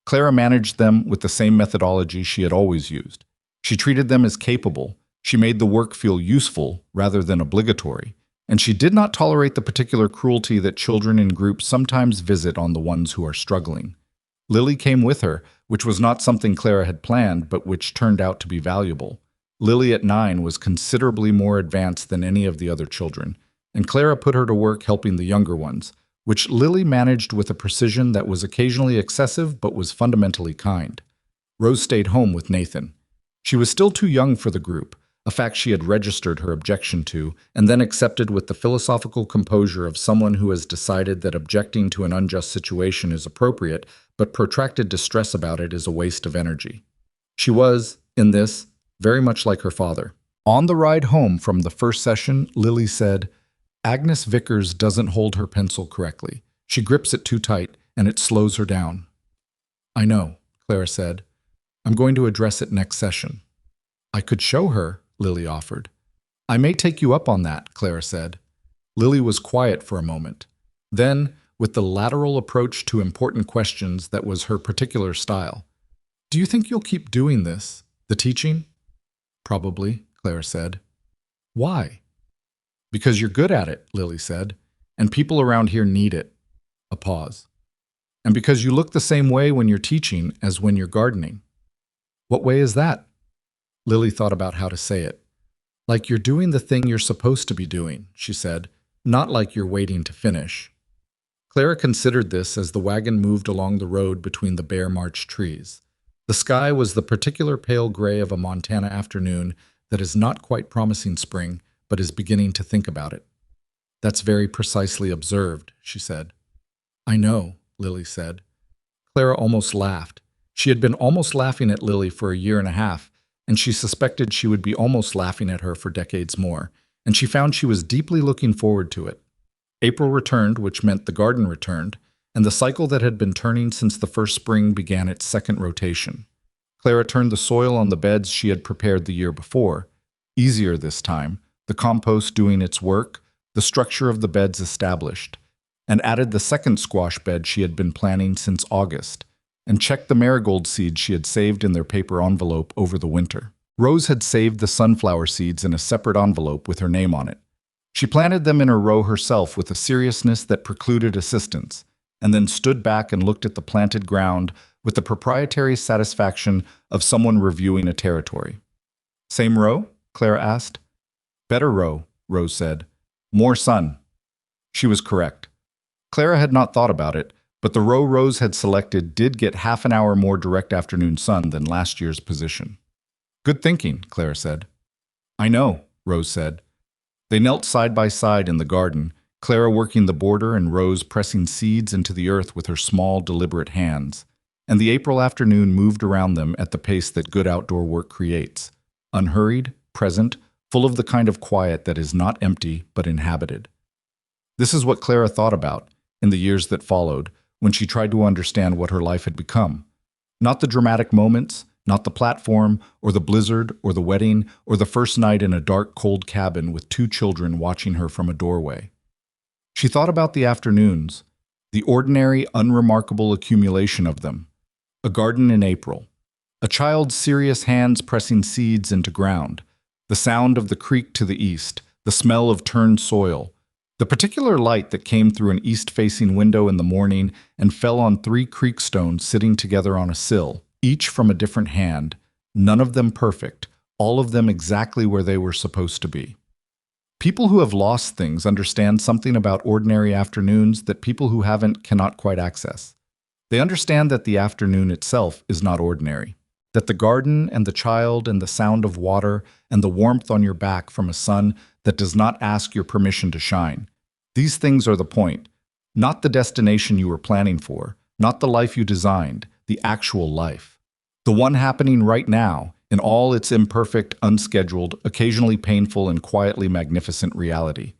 Clara managed them with the same methodology she had always used. She treated them as capable. She made the work feel useful rather than obligatory, and she did not tolerate the particular cruelty that children in groups sometimes visit on the ones who are struggling. Lily came with her, which was not something Clara had planned, but which turned out to be valuable. Lily at 9 was considerably more advanced than any of the other children, and Clara put her to work helping the younger ones, which Lily managed with a precision that was occasionally excessive but was fundamentally kind. Rose stayed home with Nathan. She was still too young for the group, a fact she had registered her objection to, and then accepted with the philosophical composure of someone who has decided that objecting to an unjust situation is appropriate, but protracted distress about it is a waste of energy. She was, in this, very much like her father. On the ride home from the first session, Lily said, "Agnes Vickers doesn't hold her pencil correctly. She grips it too tight, and it slows her down." "I know," Clara said. "I'm going to address it next session." "I could show her," Lily offered. "I may take you up on that," Clara said. Lily was quiet for a moment. Then, with the lateral approach to important questions that was her particular style, "Do you think you'll keep doing this, the teaching?" "Probably," Clara said. "Why?" "Because you're good at it," Lily said, "and people around here need it." A pause. "And because you look the same way when you're teaching as when you're gardening." "What way is that?" Lily thought about how to say it. "Like you're doing the thing you're supposed to be doing," she said, "not like you're waiting to finish." Clara considered this as the wagon moved along the road between the bare March trees. The sky was the particular pale gray of a Montana afternoon that is not quite promising spring, but is beginning to think about it. "That's very precisely observed," she said. "I know," Lily said. Clara almost laughed. She had been almost laughing at Lily for a year and a half, and she suspected she would be almost laughing at her for decades more, and she found she was deeply looking forward to it. April returned, which meant the garden returned, and the cycle that had been turning since the first spring began its second rotation. Clara turned the soil on the beds she had prepared the year before. Easier this time, the compost doing its work, the structure of the beds established, and added the second squash bed she had been planning since August, and checked the marigold seeds she had saved in their paper envelope over the winter. Rose had saved the sunflower seeds in a separate envelope with her name on it. She planted them in her row herself with a seriousness that precluded assistance, and then stood back and looked at the planted ground with the proprietary satisfaction of someone reviewing a territory. "Same row?" Clara asked. "Better row," Rose said. "More sun." She was correct. Clara had not thought about it, but the row Rose had selected did get half an hour more direct afternoon sun than last year's position. "Good thinking," Clara said. "I know," Rose said. They knelt side by side in the garden, Clara working the border and Rose pressing seeds into the earth with her small, deliberate hands. And the April afternoon moved around them at the pace that good outdoor work creates, unhurried, present, full of the kind of quiet that is not empty but inhabited. This is what Clara thought about, in the years that followed, when she tried to understand what her life had become. Not the dramatic moments, not the platform, or the blizzard, or the wedding, or the first night in a dark, cold cabin with 2 children watching her from a doorway. She thought about the afternoons, the ordinary, unremarkable accumulation of them. A garden in April. A child's serious hands pressing seeds into ground. The sound of the creek to the east. The smell of turned soil. The particular light that came through an east-facing window in the morning and fell on 3 creek stones sitting together on a sill, each from a different hand, none of them perfect, all of them exactly where they were supposed to be. People who have lost things understand something about ordinary afternoons that people who haven't cannot quite access. They understand that the afternoon itself is not ordinary. That the garden and the child and the sound of water and the warmth on your back from a sun that does not ask your permission to shine. These things are the point, not the destination you were planning for, not the life you designed, the actual life. The one happening right now, in all its imperfect, unscheduled, occasionally painful, and quietly magnificent reality.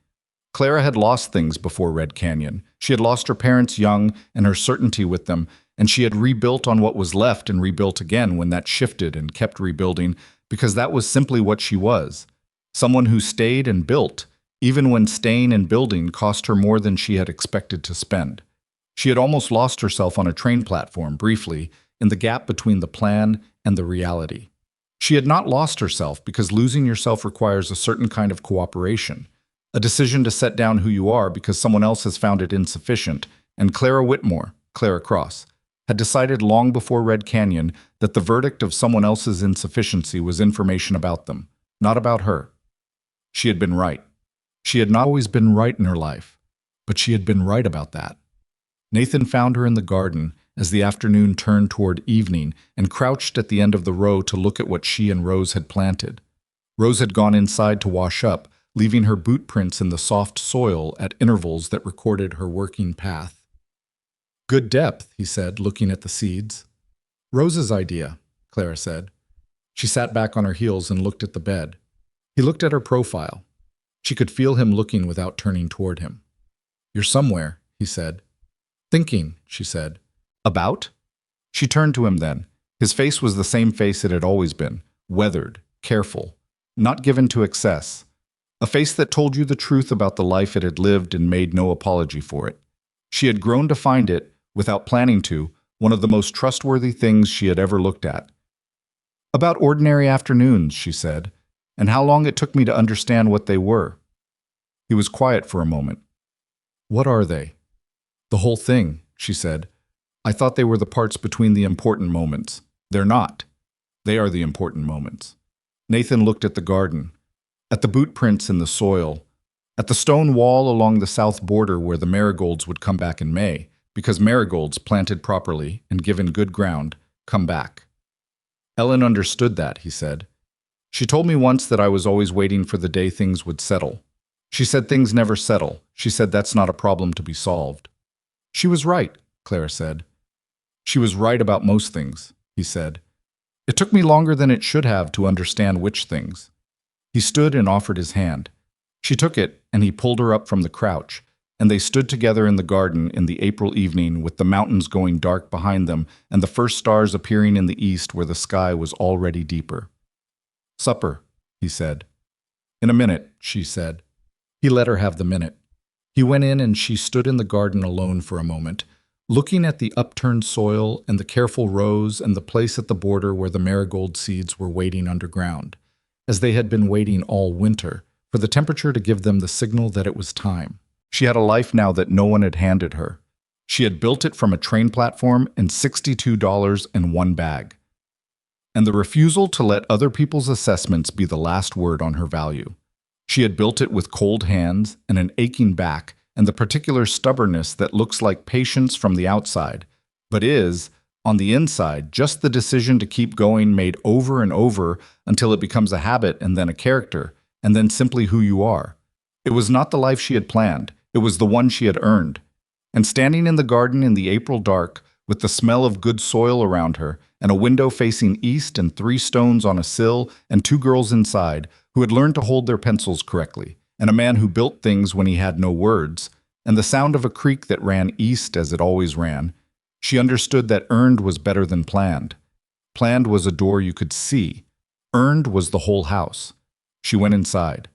Clara had lost things before Red Canyon. She had lost her parents young and her certainty with them, and she had rebuilt on what was left and rebuilt again when that shifted and kept rebuilding, because that was simply what she was. Someone who stayed and built, even when staying and building cost her more than she had expected to spend. She had almost lost herself on a train platform, briefly, in the gap between the plan and the reality. She had not lost herself because losing yourself requires a certain kind of cooperation, a decision to set down who you are because someone else has found it insufficient, and Clara Whitmore, Clara Cross, had decided long before Red Canyon that the verdict of someone else's insufficiency was information about them, not about her. She had been right. She had not always been right in her life, but she had been right about that. Nathan found her in the garden as the afternoon turned toward evening and crouched at the end of the row to look at what she and Rose had planted. Rose had gone inside to wash up, leaving her boot prints in the soft soil at intervals that recorded her working path. "Good depth," he said, looking at the seeds. "Rose's idea," Clara said. She sat back on her heels and looked at the bed. He looked at her profile. She could feel him looking without turning toward him. "You're somewhere," he said. "Thinking," she said. "About?" She turned to him then. His face was the same face it had always been, weathered, careful, not given to excess. A face that told you the truth about the life it had lived and made no apology for it. She had grown to find it, without planning to, one of the most trustworthy things she had ever looked at. "About ordinary afternoons," she said, "and how long it took me to understand what they were." He was quiet for a moment. "What are they?" "The whole thing," she said. "I thought they were the parts between the important moments. They're not. They are the important moments." Nathan looked at the garden, at the boot prints in the soil, at the stone wall along the south border where the marigolds would come back in May, because marigolds, planted properly and given good ground, come back. "Ellen understood that," he said. "She told me once that I was always waiting for the day things would settle. She said things never settle. She said that's not a problem to be solved." "She was right," Clara said. "She was right about most things," he said. "It took me longer than it should have to understand which things." He stood and offered his hand. She took it, and he pulled her up from the crouch, and they stood together in the garden in the April evening with the mountains going dark behind them and the first stars appearing in the east where the sky was already deeper. "Supper," he said. "In a minute," she said. He let her have the minute. He went in and she stood in the garden alone for a moment, looking at the upturned soil and the careful rows and the place at the border where the marigold seeds were waiting underground, as they had been waiting all winter, for the temperature to give them the signal that it was time. She had a life now that no one had handed her. She had built it from a train platform and $62 in one bag. And the refusal to let other people's assessments be the last word on her value. She had built it with cold hands and an aching back and the particular stubbornness that looks like patience from the outside, but is, on the inside, just the decision to keep going made over and over until it becomes a habit and then a character, and then simply who you are. It was not the life she had planned. It was the one she had earned. And standing in the garden in the April dark, with the smell of good soil around her, and a window facing east and 3 stones on a sill, and 2 girls inside, who had learned to hold their pencils correctly, and a man who built things when he had no words, and the sound of a creek that ran east as it always ran, she understood that earned was better than planned. Planned was a door you could see. Earned was the whole house. She went inside.